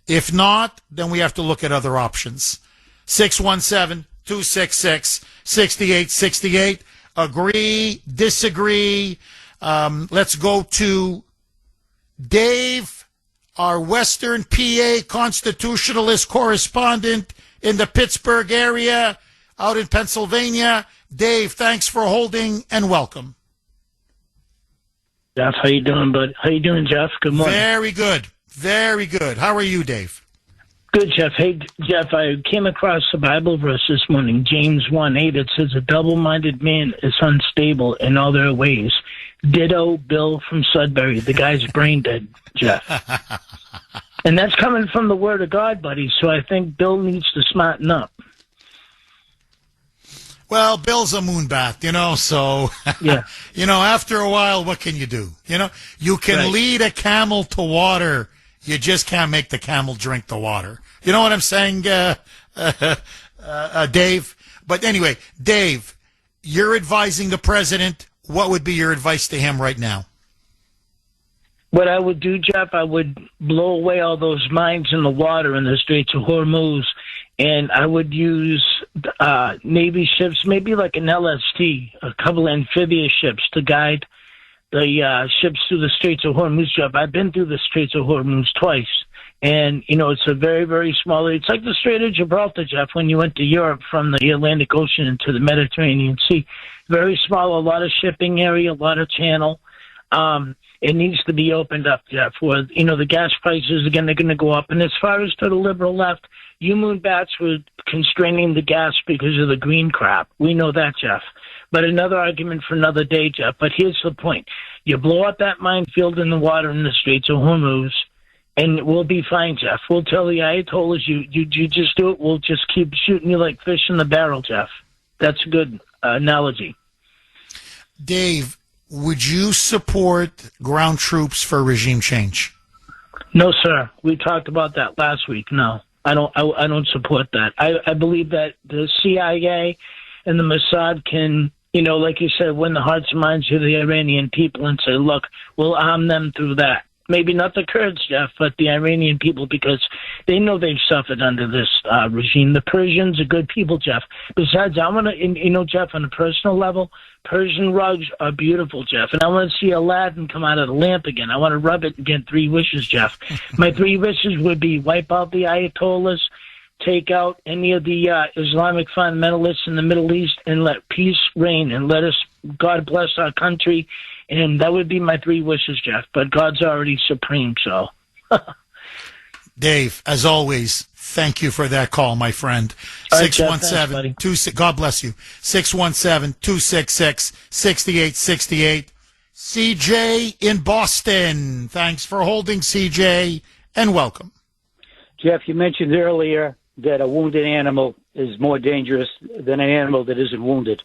S1: If not, then we have to look at other options. 617-266-6868. Agree, disagree. Let's go to Dave, our Western PA constitutionalist correspondent in the Pittsburgh area, out in Pennsylvania. Dave, thanks for holding and welcome.
S12: Jeff, how you doing, bud? How you doing, Jeff? Good morning.
S1: Very good. Very good. How are you, Dave?
S12: Good, Jeff. Hey, Jeff, I came across a Bible verse this morning, James 1:8. It says, a double-minded man is unstable in all their ways. Ditto Bill from Sudbury. The guy's brain dead, Jeff. And that's coming from the Word of God, buddy, so I think Bill needs to smarten up.
S1: Well, Bill's a moonbat, so,
S12: yeah.
S1: After a while, what can you do? You can lead a camel to water. You just can't make the camel drink the water. You know what I'm saying, Dave? But anyway, Dave, you're advising the president. What would be your advice to him right now?
S12: What I would do, Jeff, I would blow away all those mines in the water in the Straits of Hormuz, and I would use Navy ships, maybe like an LST, a couple amphibious ships to guide the ships through the Straits of Hormuz, Jeff. I've been through the Straits of Hormuz twice, and, it's a very, very small, it's like the Strait of Gibraltar, Jeff, when you went to Europe from the Atlantic Ocean into the Mediterranean Sea. Very small, a lot of shipping area, a lot of channel. It needs to be opened up, Jeff, where, the gas prices, again, they're going to go up. And as far as to the liberal left, you moonbats were constraining the gas because of the green crap. We know that, Jeff. But another argument for another day, Jeff. But here's the point. You blow up that minefield in the water in the Straits of Hormuz, and we'll be fine, Jeff. We'll tell the Ayatollahs, you just do it. We'll just keep shooting you like fish in the barrel, Jeff. That's a good analogy.
S1: Dave, would you support ground troops for regime change?
S12: No, sir. We talked about that last week. No, I don't support that. I believe that the CIA and the Mossad can, like you said, win the hearts and minds of the Iranian people and say, look, we'll arm them through that. Maybe not the Kurds, Jeff, but the Iranian people, because they know they've suffered under this regime. The Persians are good people, Jeff. Besides, I want to, Jeff, on a personal level, Persian rugs are beautiful, Jeff. And I want to see Aladdin come out of the lamp again. I want to rub it and get 3 wishes, Jeff. My 3 wishes would be wipe out the Ayatollahs, take out any of the Islamic fundamentalists in the Middle East, and let peace reign, and let us, God bless our country. And that would be my 3 wishes, Jeff. But God's already supreme, so.
S1: Dave, as always, thank you for that call, my friend. 617-26. God bless you. 617-266-6868. CJ in Boston. Thanks for holding, CJ, and welcome.
S13: Jeff, you mentioned earlier that a wounded animal is more dangerous than an animal that isn't wounded.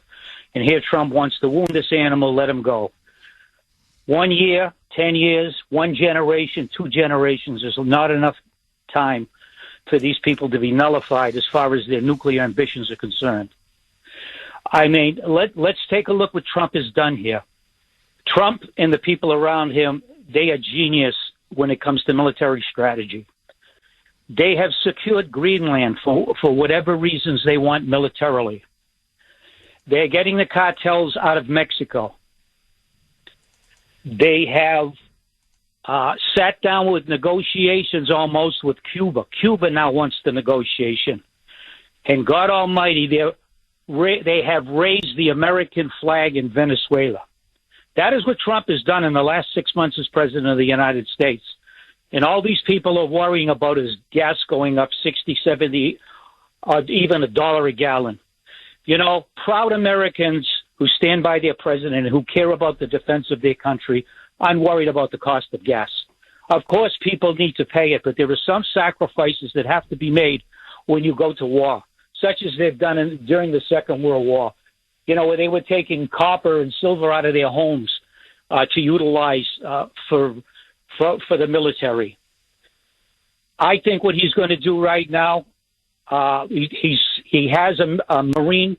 S13: And here Trump wants to wound this animal, let him go. 1 year, 10 years, 1 generation, 2 generations is not enough time for these people to be nullified as far as their nuclear ambitions are concerned. I mean, let's take a look what Trump has done here. Trump and the people around him, they are genius when it comes to military strategy. They have secured Greenland for whatever reasons they want militarily. They're getting the cartels out of Mexico. They have sat down with negotiations almost with Cuba. Cuba now wants the negotiation. And God Almighty, they have raised the American flag in Venezuela. That is what Trump has done in the last 6 months as president of the United States. And all these people are worrying about is gas going up 60, 70, or even $1 a gallon. You know, proud Americans who stand by their president and who care about the defense of their country aren't worried about the cost of gas. Of course, people need to pay it, but there are some sacrifices that have to be made when you go to war, such as they've done during the Second World War. You know, where they were taking copper and silver out of their homes to utilize for the military. I think what he's going to do right now, he has a Marine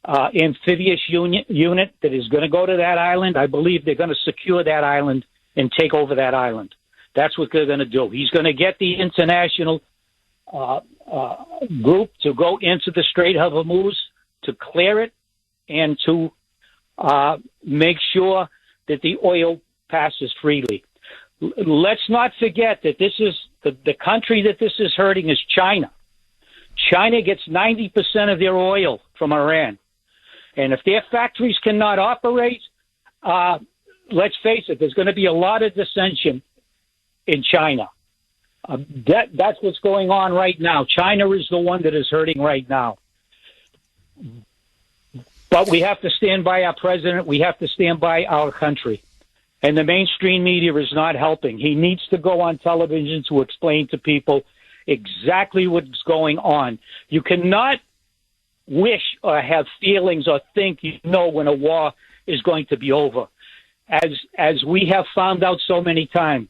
S13: amphibious unit that is going to go to that island. I believe they're going to secure that island and take over that island. That's what they're going to do. He's going to get the international group to go into the Strait of Hormuz to clear it and to make sure that the oil passes freely. Let's not forget that this is the country that this is hurting is China. China gets 90% of their oil from Iran. And if their factories cannot operate, let's face it, there's going to be a lot of dissension in China. That's what's going on right now. China is the one that is hurting right now. But we have to stand by our president. We have to stand by our country. And the mainstream media is not helping. He needs to go on television to explain to people exactly what's going on. You cannot wish or have feelings or think you know when a war is going to be over. As we have found out so many times.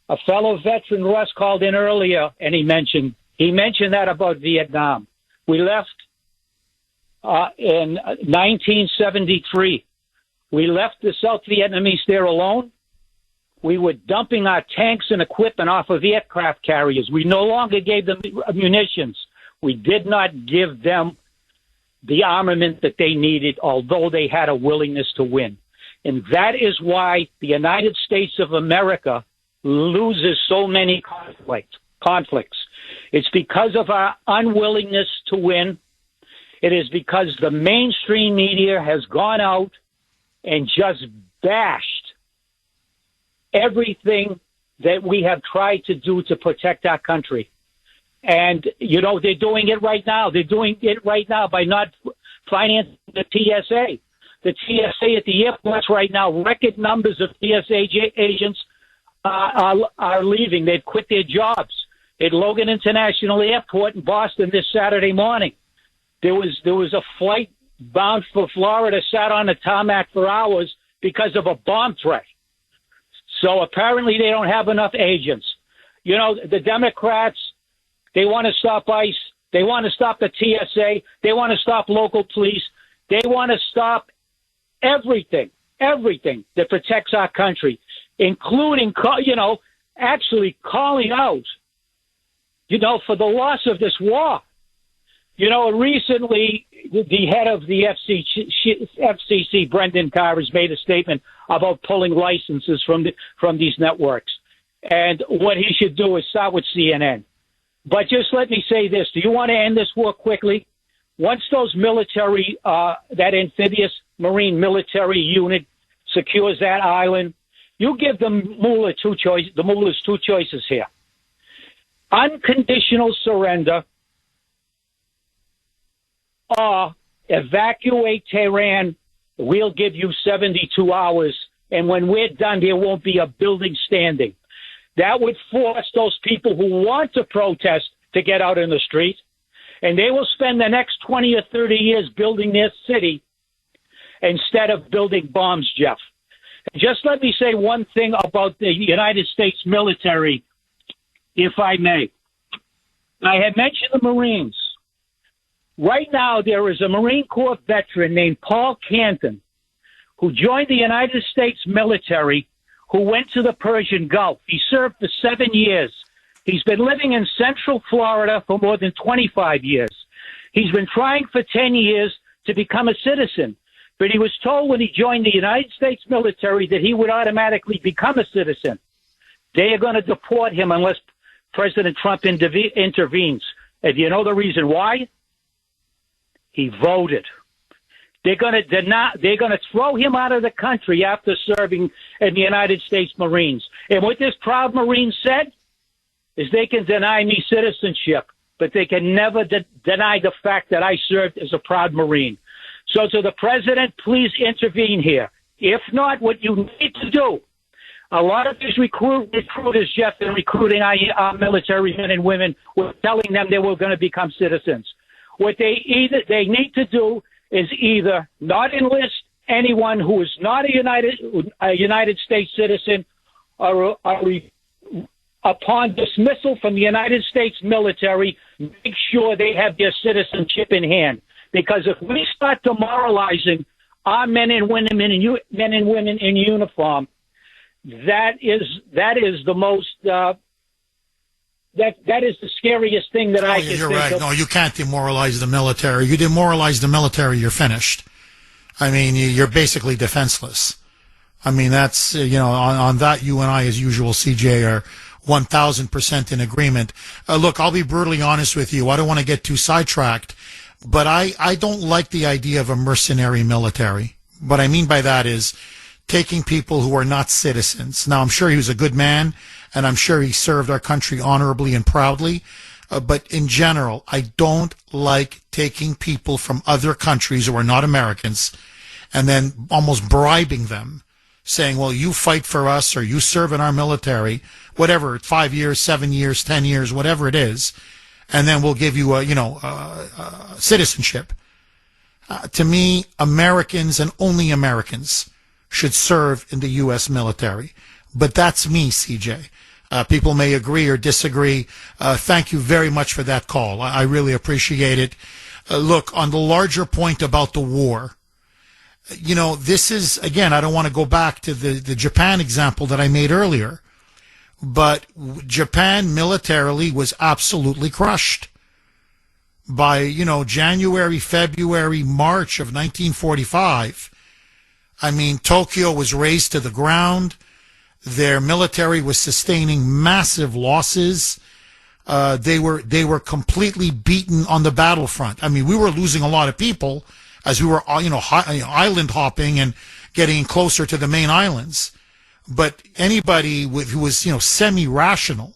S13: A fellow veteran, Russ, called in earlier, and he mentioned that about Vietnam. We left in 1973. We left the South Vietnamese there alone. We were dumping our tanks and equipment off of aircraft carriers. We no longer gave them munitions. We did not give them the armament that they needed, although they had a willingness to win. And that is why the United States of America loses so many conflicts. It's because of our unwillingness to win. It is because the mainstream media has gone out and just bashed everything that we have tried to do to protect our country. And, you know, they're doing it right now. They're doing it right now by not financing the TSA. The TSA at the airports right now, record numbers of TSA agents are leaving. They've quit their jobs. At Logan International Airport in Boston this Saturday morning, there was a flight bound for Florida, sat on the tarmac for hours because of a bomb threat. So apparently they don't have enough agents. You know, the Democrats, they want to stop ICE. They want to stop the TSA. They want to stop local police. They want to stop everything that protects our country, including, actually calling out, for the loss of this war. Recently, the head of the FCC, Brendan Carr, has made a statement about pulling licenses from these networks. And what he should do is start with CNN. But just let me say this. Do you want to end this war quickly? Once those military, that amphibious marine military unit secures that island, you give the mullahs two choices here. Unconditional surrender or evacuate Tehran. We'll give you 72 hours, and when we're done, there won't be a building standing. That would force those people who want to protest to get out in the street, and they will spend the next 20 or 30 years building their city instead of building bombs, Jeff. Just let me say one thing about the United States military, if I may. I had mentioned the Marines. Right now, there is a Marine Corps veteran named Paul Canton who joined the United States military, who went to the Persian Gulf. He served for 7 years. He's been living in Central Florida for more than 25 years. He's been trying for 10 years to become a citizen, but he was told when he joined the United States military that he would automatically become a citizen. They are going to deport him unless President Trump intervenes. And do you know the reason why? He voted. They're going to throw him out of the country after serving in the United States Marines. And what this proud Marine said is they can deny me citizenship, but they can never deny the fact that I served as a proud Marine. So to the president, please intervene here. If not, what you need to do, a lot of these recruiters, Jeff, and recruiting our military men and women were telling them they were going to become citizens. What they need to do is either not enlist anyone who is not a United States citizen, or upon dismissal from the United States military, make sure they have their citizenship in hand. Because if we start demoralizing our men and women in uniform, that is the most that is the scariest thing that I can think
S1: You're right.
S13: of.
S1: No, you can't demoralize the military. You demoralize the military, you're finished. I mean, you're basically defenseless. I mean, that's, on that, you and I, as usual, CJ, are 1,000% in agreement. Look, I'll be brutally honest with you. I don't want to get too sidetracked, but I don't like the idea of a mercenary military. What I mean by that is taking people who are not citizens. Now, I'm sure he was a good man, and I'm sure he served our country honorably and proudly. But in general, I don't like taking people from other countries who are not Americans and then almost bribing them, saying, well, you fight for us or you serve in our military, whatever, 5 years, 7 years, 10 years, whatever it is, and then we'll give you citizenship. To me, Americans and only Americans should serve in the U.S. military. But that's me, CJ. People may agree or disagree. Thank you very much for that call. I really appreciate it. Look, on the larger point about the war, this is, again, I don't want to go back to the Japan example that I made earlier, but Japan militarily was absolutely crushed by, January, February, March of 1945. I mean, Tokyo was razed to the ground. Their military was sustaining massive losses. They were completely beaten on the battlefront. I mean, we were losing a lot of people as we were, island hopping and getting closer to the main islands. But anybody who was, semi-rational,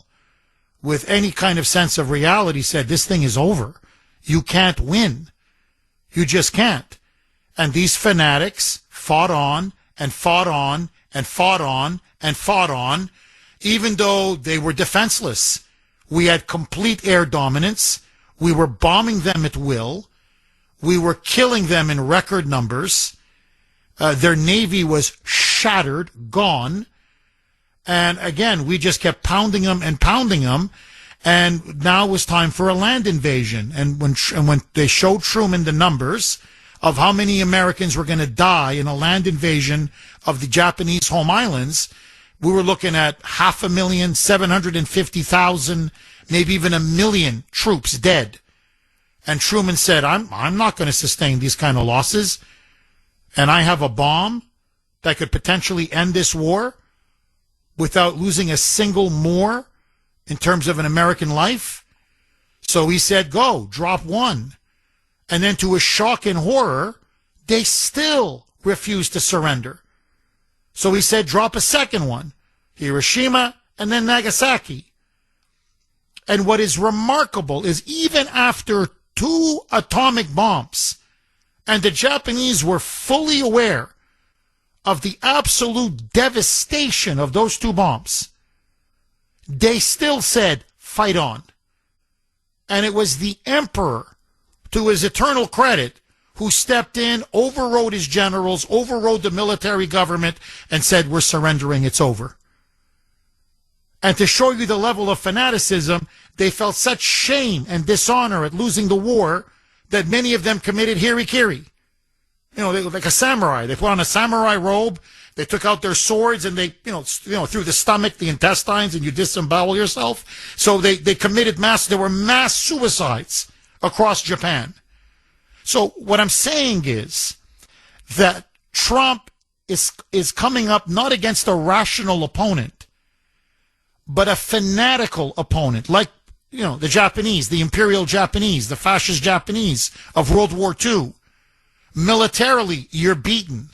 S1: with any kind of sense of reality, said this thing is over. You can't win. You just can't. And these fanatics fought on and fought on and fought on and fought on, even though they were defenseless. We had complete air dominance. We were bombing them at will. We were killing them in record numbers. Their navy was shattered, gone. And again, we just kept pounding them and pounding them. And now it was time for a land invasion. And when they showed Truman the numbers of how many Americans were going to die in a land invasion of the Japanese home islands, we were looking at 500,000, 750,000, maybe even 1 million troops dead. And Truman said, I'm not going to sustain these kind of losses. And I have a bomb that could potentially end this war without losing a single more in terms of an American life. So he said, go, drop one. And then to his shock and horror, they still refused to surrender. So he said, drop a second one, Hiroshima and then Nagasaki. And what is remarkable is even after 2 atomic bombs, and the Japanese were fully aware of the absolute devastation of those 2 bombs, they still said, fight on. And it was the emperor, to his eternal credit, who stepped in, overrode his generals, overrode the military government, and said, we're surrendering, it's over. And to show you the level of fanaticism, they felt such shame and dishonor at losing the war that many of them committed harikiri. You know, they were like a samurai. They put on a samurai robe. They took out their swords and they, through the stomach, the intestines, and you disembowel yourself. So they committed there were mass suicides across Japan. So what I'm saying is that Trump is coming up not against a rational opponent, but a fanatical opponent, like, the Japanese, the Imperial Japanese, the fascist Japanese of World War II. Militarily, you're beaten.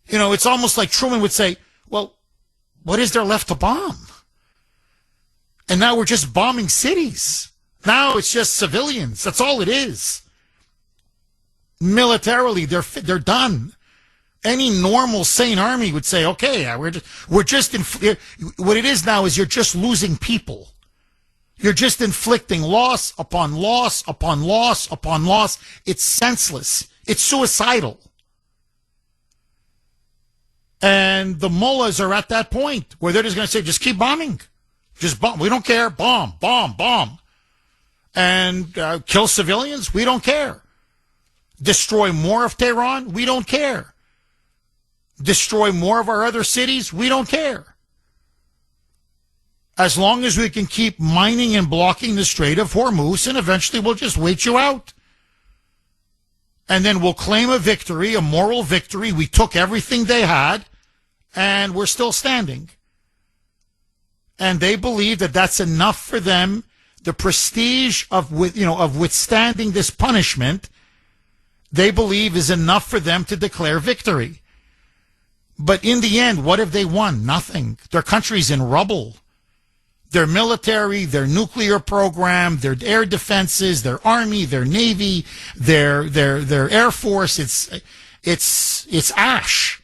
S1: It's almost like Truman would say, well, what is there left to bomb? And now we're just bombing cities. Now it's just civilians. That's all it is. Militarily, they're done. Any normal, sane army would say, okay, we're just what it is now is you're just losing people. You're just inflicting loss upon loss upon loss upon loss. It's senseless. It's suicidal. And the mullahs are at that point where they're just going to say, just keep bombing. Just bomb. We don't care. Bomb, bomb, bomb. And kill civilians? We don't care. Destroy more of Tehran? We don't care. Destroy more of our other cities? We don't care. As long as we can keep mining and blocking the Strait of Hormuz, and eventually we'll just wait you out. And then we'll claim a victory, a moral victory. We took everything they had, and we're still standing. And they believe that that's enough for them. The prestige of withstanding this punishment, they believe is enough for them to declare victory. But in the end, what have they won? Nothing. Their country's in rubble. Their military, their nuclear program, their air defenses, their army, their navy, their air force, it's ash.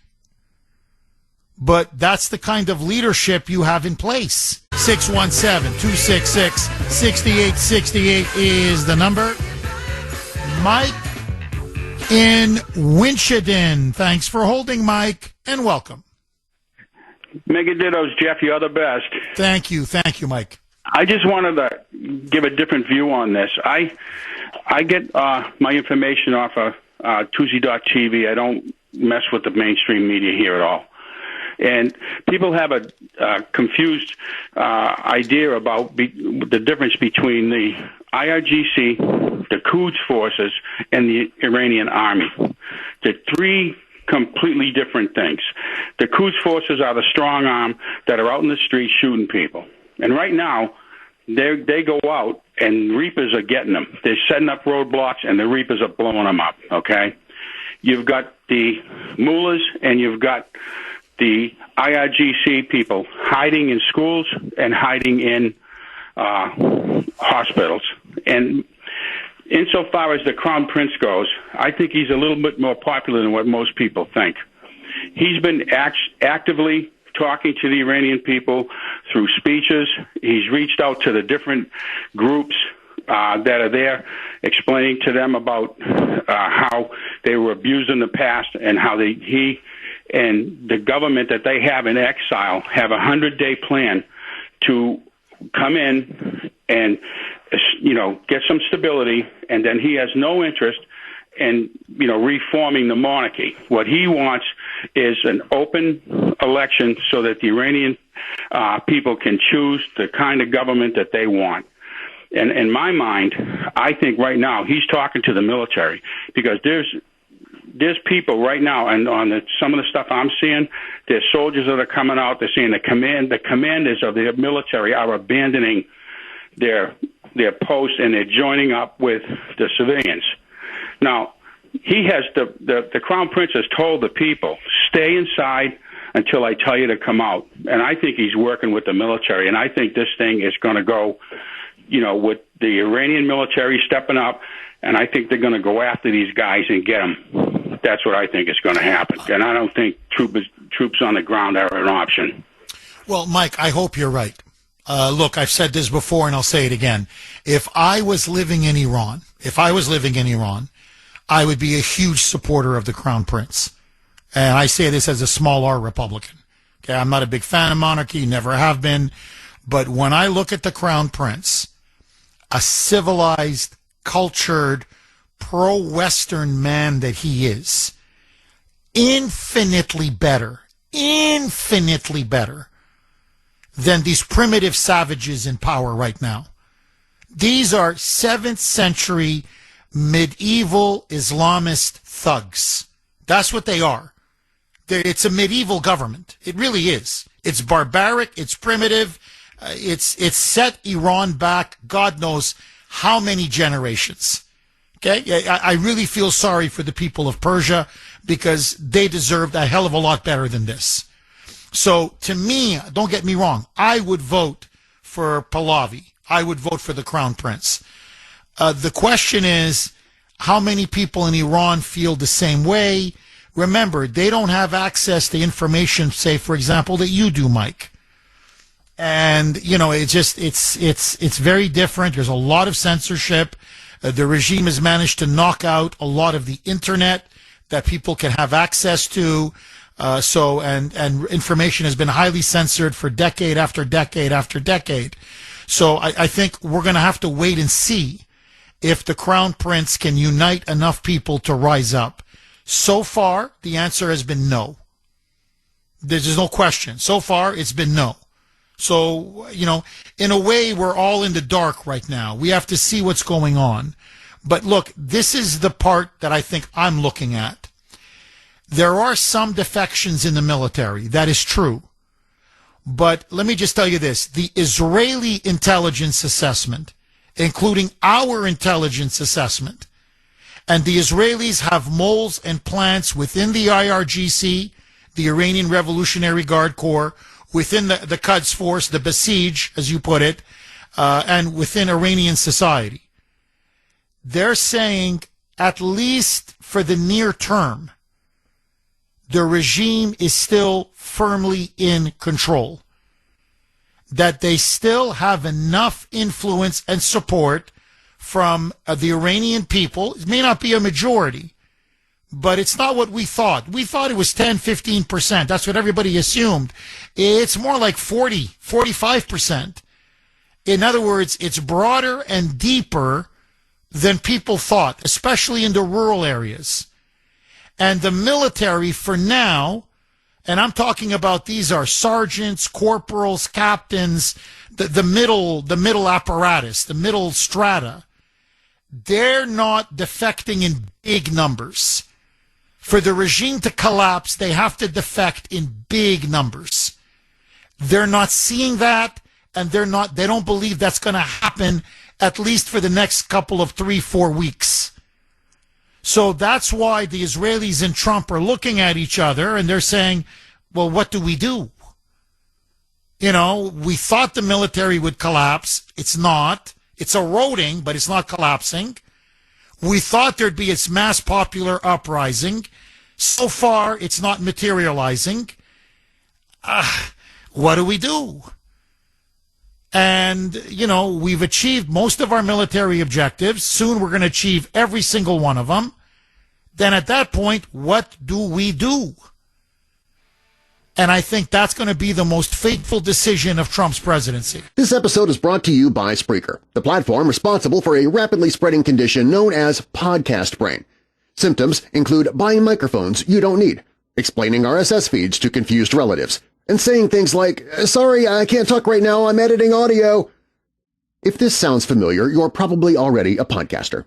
S1: But that's the kind of leadership you have in place. 617-266-6868 is the number. Mike in Winchendon. Thanks for holding, Mike, and welcome.
S14: Mega dittos, Jeff. You're the best.
S1: Thank you, Mike.
S14: I just wanted to give a different view on this. I get my information off of Tuesday.tv. I don't mess with the mainstream media here at all. And people have a confused idea about the difference between the IRGC, the Quds forces, and the Iranian army. The three completely different things. The Quds forces are the strong arm that are out in the streets shooting people. And right now, they go out and Reapers are getting them. They're setting up roadblocks and the Reapers are blowing them up, okay? You've got the mullahs and you've got the IRGC people hiding in schools and hiding in hospitals. And insofar as the Crown Prince goes, I think he's a little bit more popular than what most people think. He's been actively talking to the Iranian people through speeches. He's reached out to the different groups that are there, explaining to them about how they were abused in the past and how he and the government that they have in exile have a 100-day plan to come in and get some stability, and then he has no interest in, reforming the monarchy. What he wants is an open election so that the Iranian people can choose the kind of government that they want. And in my mind, I think right now he's talking to the military because there's people right now, and on some of the stuff I'm seeing, there's soldiers that are coming out. They're saying the commanders of the military are abandoning their posts and they're joining up with the civilians. Now, he has the Crown Prince has told the people, stay inside until I tell you to come out. And I think he's working with the military, and I think this thing is going to go, with the Iranian military stepping up, and I think they're going to go after these guys and get them. That's what I think is going to happen. And I don't think troops on the ground are an option.
S1: Well, Mike, I hope you're right. Look, I've said this before and I'll say it again. If I was living in Iran, I would be a huge supporter of the Crown Prince. And I say this as a small R Republican. Okay, I'm not a big fan of monarchy, never have been. But when I look at the Crown Prince, a civilized, cultured, pro-Western man that he is, infinitely better than these primitive savages in power right now. These are 7th century medieval Islamist thugs. That's what they are. It's a medieval government. It really is. It's barbaric. It's primitive. It's set Iran back God knows how many generations. Okay? I really feel sorry for the people of Persia because they deserved a hell of a lot better than this. So to me, don't get me wrong, I would vote for Pahlavi. I would vote for the Crown Prince. The question is, how many people in Iran feel the same way? Remember, they don't have access to information, say, for example, that you do, Mike. And, you know, it's very different. There's a lot of censorship. The regime has managed to knock out a lot of the internet that people can have access to. And information has been highly censored for decade after decade after decade. So I think we're going to have to wait and see if the Crown Prince can unite enough people to rise up. So far, the answer has been no. There's no question. So far, it's been no. So, you know, in a way, we're all in the dark right now. We have to see what's going on. But look, this is the part that I think I'm looking at. There are some defections in the military. That is true. But let me just tell you this. The Israeli intelligence assessment, including our intelligence assessment, and the Israelis have moles and plants within the IRGC, the Iranian Revolutionary Guard Corps, within the Quds Force, the Basij, as you put it, and within Iranian society. They're saying, at least for the near term, the regime is still firmly in control. That they still have enough influence and support from the Iranian people. It may not be a majority, but it's not what we thought. We thought it was 10, 15%. That's what everybody assumed. It's more like 40, 45%. In other words, it's broader and deeper than people thought, especially in the rural areas. And the military, for now, and I'm talking about these are sergeants, corporals, captains, the middle apparatus, the middle strata. They're not defecting in big numbers. For the regime to collapse, they have to defect in big numbers. They're not seeing that, and they don't believe that's going to happen, at least for the next couple of 3-4 weeks. So that's why the Israelis and Trump are looking at each other and they're saying, well, what do we do? You know, we thought the military would collapse. It's not. It's eroding, but it's not collapsing. We thought there'd be its mass popular uprising. So far, it's not materializing. What do we do? And, you know, we've achieved most of our military objectives. Soon we're going to achieve every single one of them. Then at that point, what do we do? And I think that's going to be the most fateful decision of Trump's presidency.
S2: This episode is brought to you by Spreaker, the platform responsible for a rapidly spreading condition known as podcast brain. Symptoms include buying microphones you don't need, explaining RSS feeds to confused relatives, and saying things like, "Sorry, I can't talk right now, I'm editing audio." If this sounds familiar, you're probably already a podcaster.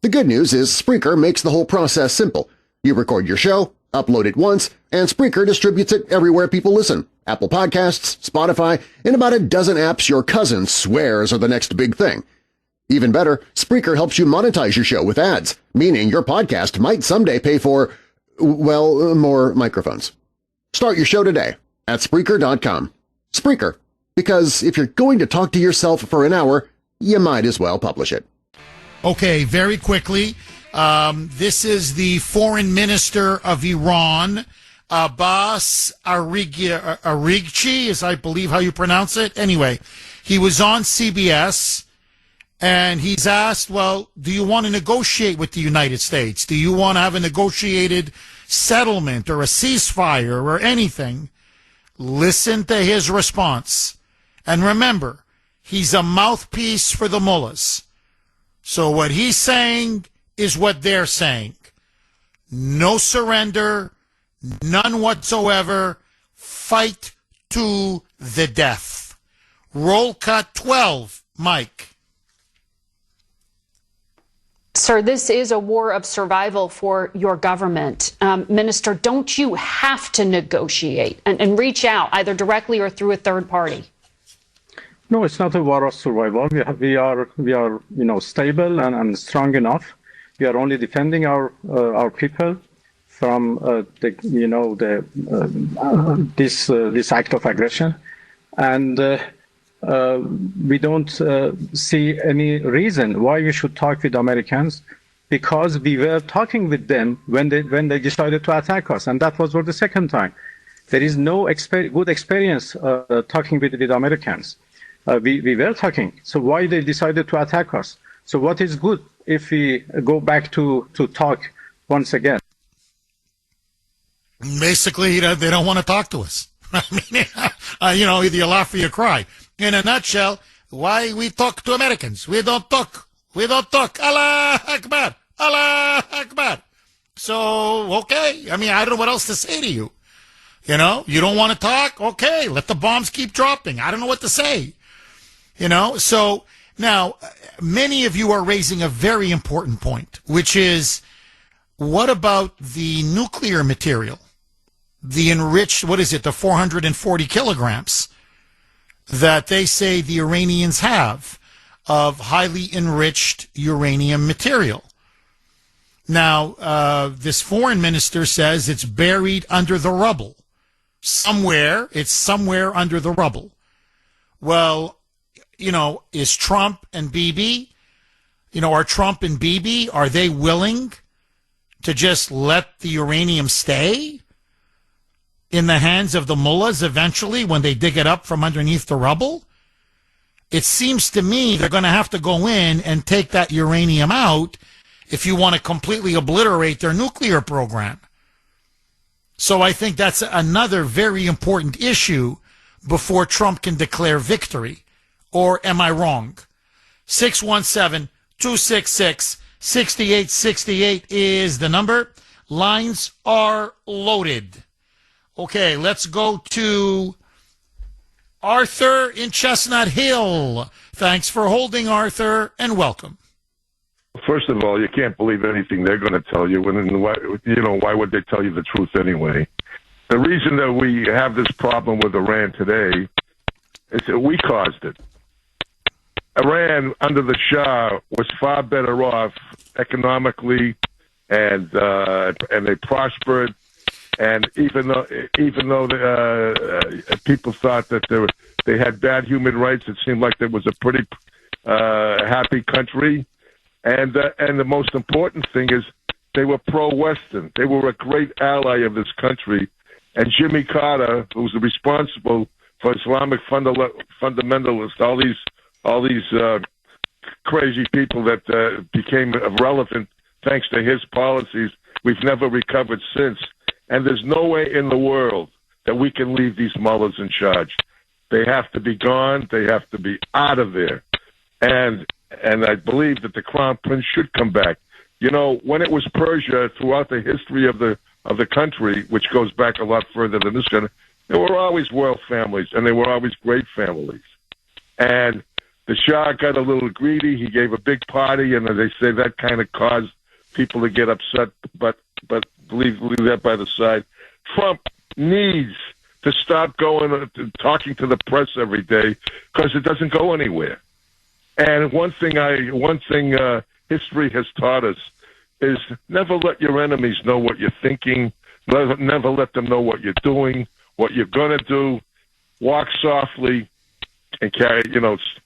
S2: The good news is Spreaker makes the whole process simple. You record your show, upload it once, and Spreaker distributes it everywhere people listen. Apple Podcasts, Spotify, and about a dozen apps your cousin swears are the next big thing. Even better, Spreaker helps you monetize your show with ads, meaning your podcast might someday pay for, well, more microphones. Start your show today at Spreaker.com. Spreaker, because if you're going to talk to yourself for an hour, you might as well publish it.
S1: Okay, very quickly. This is the foreign minister of Iran, Abbas Araghchi, is I believe how you pronounce it. Anyway, he was on CBS, and he's asked, well, do you want to negotiate with the United States? Do you want to have a negotiated settlement or a ceasefire or anything? Listen to his response. And remember, he's a mouthpiece for the mullahs. So what he's saying is what they're saying. No surrender, none whatsoever. Fight to the death. Roll cut 12, Mike.
S15: Sir, this is a war of survival for your government. Minister, don't you have to negotiate and reach out either directly or through a third party?
S16: No, it's not a war of survival. We are stable and strong enough. We are only defending our people from this act of aggression, and we don't see any reason why we should talk with Americans, because we were talking with them when they decided to attack us, and that was for the second time. There is no good experience talking with Americans. We were talking, so why they decided to attack us? So what is good if we go back to talk once again?
S1: Basically, they don't want to talk to us. I mean, either you laugh or you cry. In a nutshell, why we talk to Americans? We don't talk. We don't talk. Allah Akbar. Allah Akbar. So, okay. I mean, I don't know what else to say to you. You don't want to talk? Okay, let the bombs keep dropping. I don't know what to say. So now many of you are raising a very important point, which is, what about the nuclear material? The enriched, the 440 kilograms that they say the Iranians have of highly enriched uranium material. Now, this foreign minister says it's buried under the rubble. It's somewhere under the rubble. Well, is Trump and Bibi, are Trump and Bibi, are they willing to just let the uranium stay in the hands of the mullahs eventually when they dig it up from underneath the rubble? It seems to me they're going to have to go in and take that uranium out if you want to completely obliterate their nuclear program. So I think that's another very important issue before Trump can declare victory. Or am I wrong? 617-266-6868 is the number. Lines are loaded. Okay, let's go to Arthur in Chestnut Hill. Thanks for holding, Arthur, and welcome.
S17: First of all, you can't believe anything they're going to tell you. Why would they tell you the truth anyway? The reason that we have this problem with Iran today is that we caused it. Iran, under the Shah, was far better off economically, and they prospered. And even though people thought that they had bad human rights, it seemed like there was a pretty happy country. And the most important thing is they were pro-Western. They were a great ally of this country. And Jimmy Carter, who was responsible for Islamic fundamentalists, all these crazy people that became irrelevant thanks to his policies, we've never recovered since. And there's no way in the world that we can leave these mullahs in charge. They have to be gone. They have to be out of there. And I believe that the Crown Prince should come back. When it was Persia, throughout the history of the country, which goes back a lot further than this country, there were always royal families, and they were always great families. And the Shah got a little greedy. He gave a big party, and they say that kind of caused people to get upset. But leave that by the side. Trump needs to stop talking to the press every day, because it doesn't go anywhere. And one thing history has taught us is never let your enemies know what you're thinking. Never let them know what you're doing, what you're going to do. Walk softly and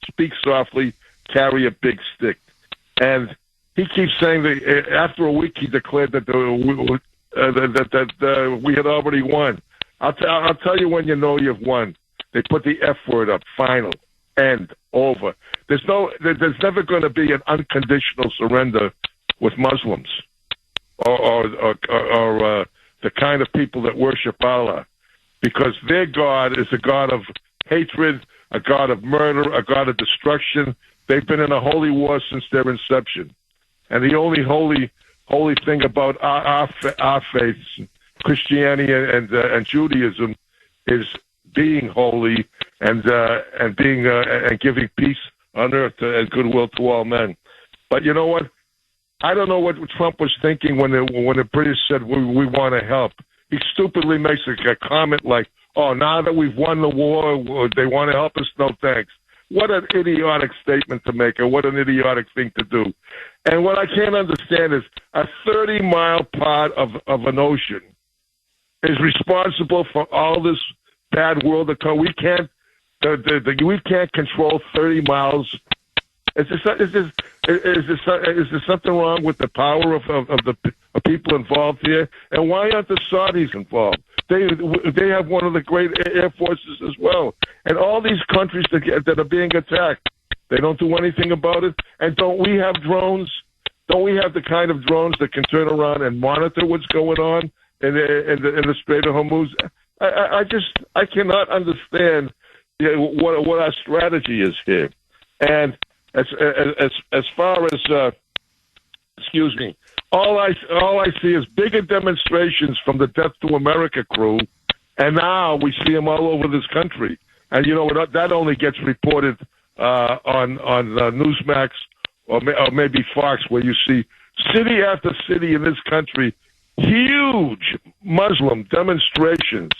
S17: speak softly, carry a big stick. And he keeps saying that after a week he declared that we had already won. I'll tell you when you know you've won. They put the F word up, final, end, over. There's never going to be an unconditional surrender with Muslims or the kind of people that worship Allah. because their God is a God of hatred, a God of murder, a God of destruction. They've been in a holy war since their inception. And the only holy thing about our faiths, Christianity and Judaism, is being holy and being and giving peace on earth and goodwill to all men. But you know what? I don't know what Trump was thinking when the British said we want to help. He stupidly makes a comment like, "Oh, now that we've won the war, they want to help us." No thanks. What an idiotic statement to make, and what an idiotic thing to do. And what I can't understand is a 30-mile part of an ocean is responsible for all this bad world to come. We can't control 30 miles. Is there something wrong with the power of the people involved here? And why aren't the Saudis involved? They have one of the great air forces as well. And all these countries that are being attacked, they don't do anything about it. And don't we have drones? Don't we have the kind of drones that can turn around and monitor what's going on in the Strait of Hormuz? I cannot understand what our strategy is here. And as far as excuse me, all I see is bigger demonstrations from the Death to America crew, and now we see them all over this country. And you know that only gets reported on Newsmax or maybe Fox, where you see city after city in this country, huge Muslim demonstrations,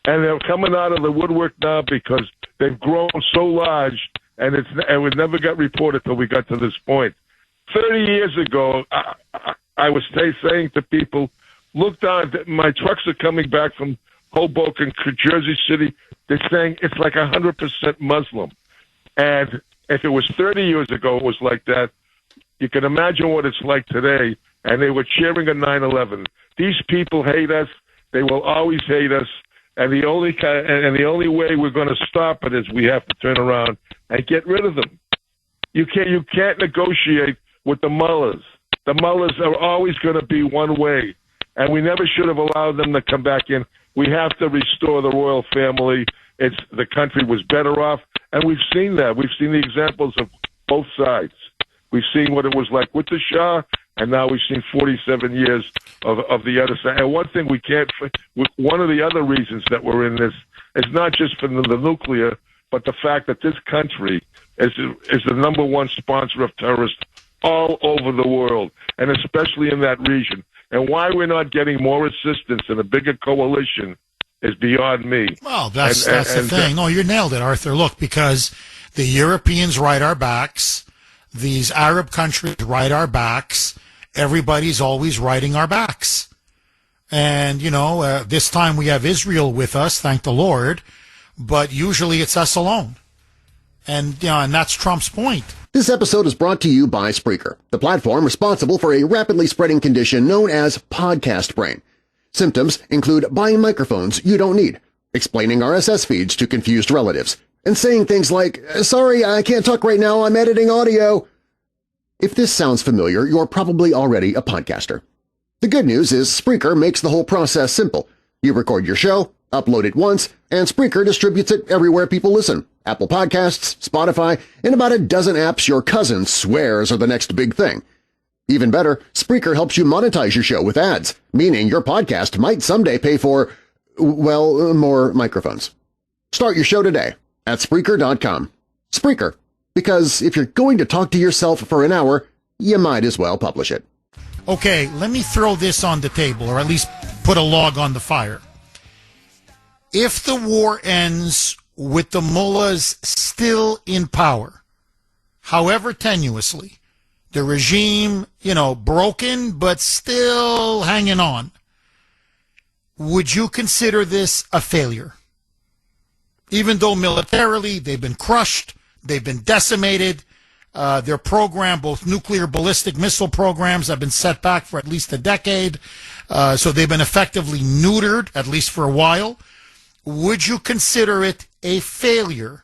S17: and they're coming out of the woodwork now because they've grown so large, and it never got reported till we got to this point. 30 years ago, I was saying to people, look down, my trucks are coming back from Hoboken, Jersey City. They're saying it's like 100% Muslim. And if it was 30 years ago, it was like that. You can imagine what it's like today. And they were cheering on 9/11. These people hate us. They will always hate us. And the only way we're going to stop it is we have to turn around and get rid of them. You can't negotiate with the mullahs. The mullahs are always going to be one way, and we never should have allowed them to come back in. We have to restore the royal family. The country was better off, and we've seen that. We've seen the examples of both sides. We've seen what it was like with the Shah, and now we've seen 47 years of the other side. And one thing one of the other reasons that we're in this is not just for the nuclear, but the fact that this country is the number one sponsor of terrorists all over the world, and especially in that region. And why we're not getting more assistance in a bigger coalition is beyond me.
S1: Well, that's the thing. No, you nailed it, Arthur. Look, because the Europeans ride our backs, these Arab countries ride our backs, everybody's always riding our backs. And, this time we have Israel with us, thank the Lord, but usually it's us alone. And, and that's Trump's point.
S2: This episode is brought to you by Spreaker, the platform responsible for a rapidly spreading condition known as podcast brain. Symptoms include buying microphones you don't need, explaining RSS feeds to confused relatives, and saying things like, "Sorry, I can't talk right now, I'm editing audio." If this sounds familiar, you're probably already a podcaster. The good news is Spreaker makes the whole process simple. You record your show, upload it once, and Spreaker distributes it everywhere people listen. Apple Podcasts, Spotify, and about a dozen apps your cousin swears are the next big thing. Even better, Spreaker helps you monetize your show with ads, meaning your podcast might someday pay for, well, more microphones. Start your show today at Spreaker.com. Spreaker, because if you're going to talk to yourself for an hour, you might as well publish it.
S1: Okay, let me throw this on the table, or at least put a log on the fire. If the war ends with the mullahs still in power, however tenuously, the regime, broken but still hanging on, would you consider this a failure? Even though militarily they've been crushed, they've been decimated, their program, both nuclear ballistic missile programs, have been set back for at least a decade, so they've been effectively neutered, at least for a while. Would you consider it a failure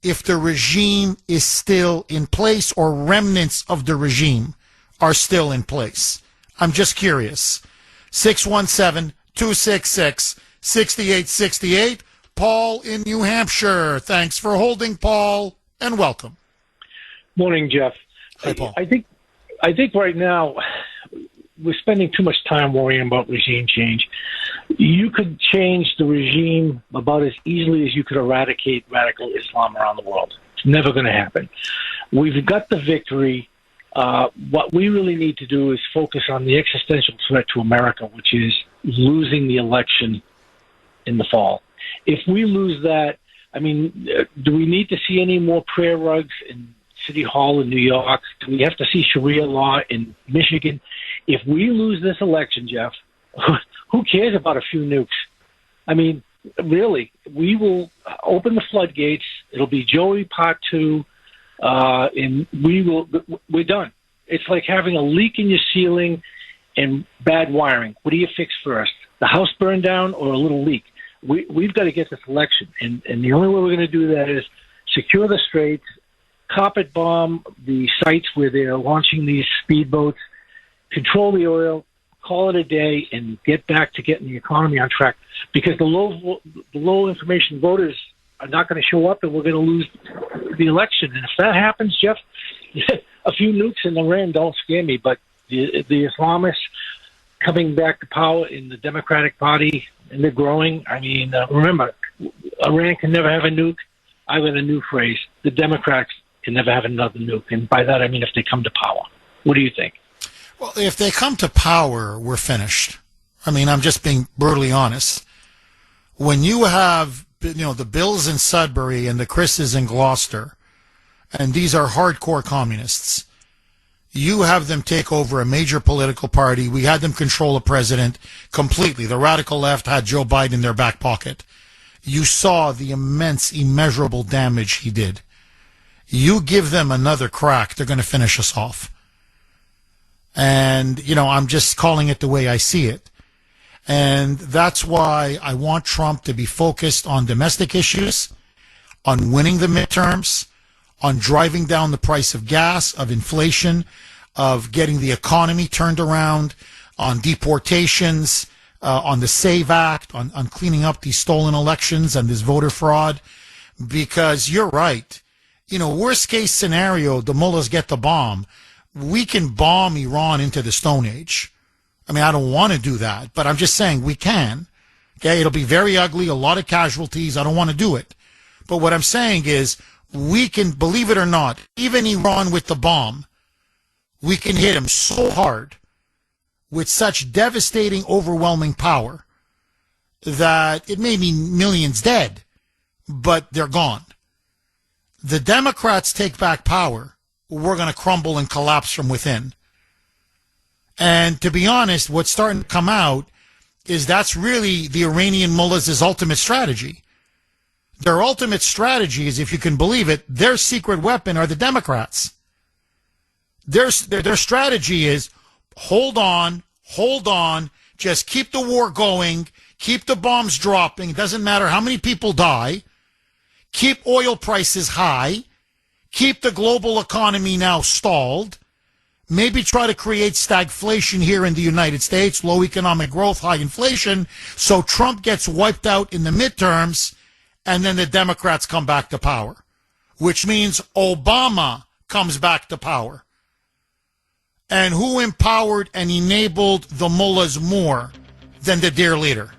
S1: if the regime is still in place or remnants of the regime are still in place? I'm just curious. 617-266 6868. Paul in New Hampshire. Thanks for holding, Paul, and welcome.
S18: Morning, Jeff.
S1: Hi, Paul.
S18: I think right now we're spending too much time worrying about regime change. You could change the regime about as easily as you could eradicate radical Islam around the world. It's never going to happen. We've got the victory. What we really need to do is focus on the existential threat to America, which is losing the election in the fall. If we lose that, I mean, do we need to see any more prayer rugs in City Hall in New York? Do we have to see Sharia law in Michigan? If we lose this election, Jeff, who cares about a few nukes? I mean, really, we will open the floodgates. It'll be Joey Part 2, and we're done. It's like having a leak in your ceiling and bad wiring. What do you fix first? The house burned down or a little leak? We've got to get this election, and the only way we're going to do that is secure the straits, carpet bomb the sites where they're launching these speedboats, control the oil, call it a day, and get back to getting the economy on track. Because the low information voters are not going to show up, and we're going to lose the election. And if that happens, Jeff, a few nukes in Iran don't scare me, but the Islamists coming back to power in the Democratic Party, and they're growing. I mean, remember, Iran can never have a nuke. I've got a new phrase: the Democrats can never have another nuke. And by that, I mean if they come to power. What do you think?
S1: Well, if they come to power, we're finished. I mean, I'm just being brutally honest. When you have, the Bills in Sudbury and the Chris's in Gloucester, and these are hardcore communists, you have them take over a major political party. We had them control a president completely. The radical left had Joe Biden in their back pocket. You saw the immense, immeasurable damage he did. You give them another crack, they're going to finish us off. And, I'm just calling it the way I see it. And that's why I want Trump to be focused on domestic issues, on winning the midterms, on driving down the price of gas, of inflation, of getting the economy turned around, on deportations, on the SAVE Act, on cleaning up these stolen elections and this voter fraud. Because you're right. Worst case scenario, the mullahs get the bomb. We can bomb Iran into the Stone Age. I mean, I don't want to do that, but I'm just saying we can. Okay, it'll be very ugly, a lot of casualties. I don't want to do it. But what I'm saying is we can, believe it or not, even Iran with the bomb, we can hit them so hard with such devastating, overwhelming power that it may mean millions dead, but they're gone. The Democrats take back power, we're going to crumble and collapse from within. And to be honest, what's starting to come out is that's really the Iranian mullahs' ultimate strategy. Their ultimate strategy is, if you can believe it, their secret weapon are the Democrats. Their strategy is hold on, just keep the war going, keep the bombs dropping, it doesn't matter how many people die, keep oil prices high, keep the global economy now stalled, maybe try to create stagflation here in the United States, low economic growth, high inflation, so Trump gets wiped out in the midterms, and then the Democrats come back to power, which means Obama comes back to power. And who empowered and enabled the mullahs more than the dear leader?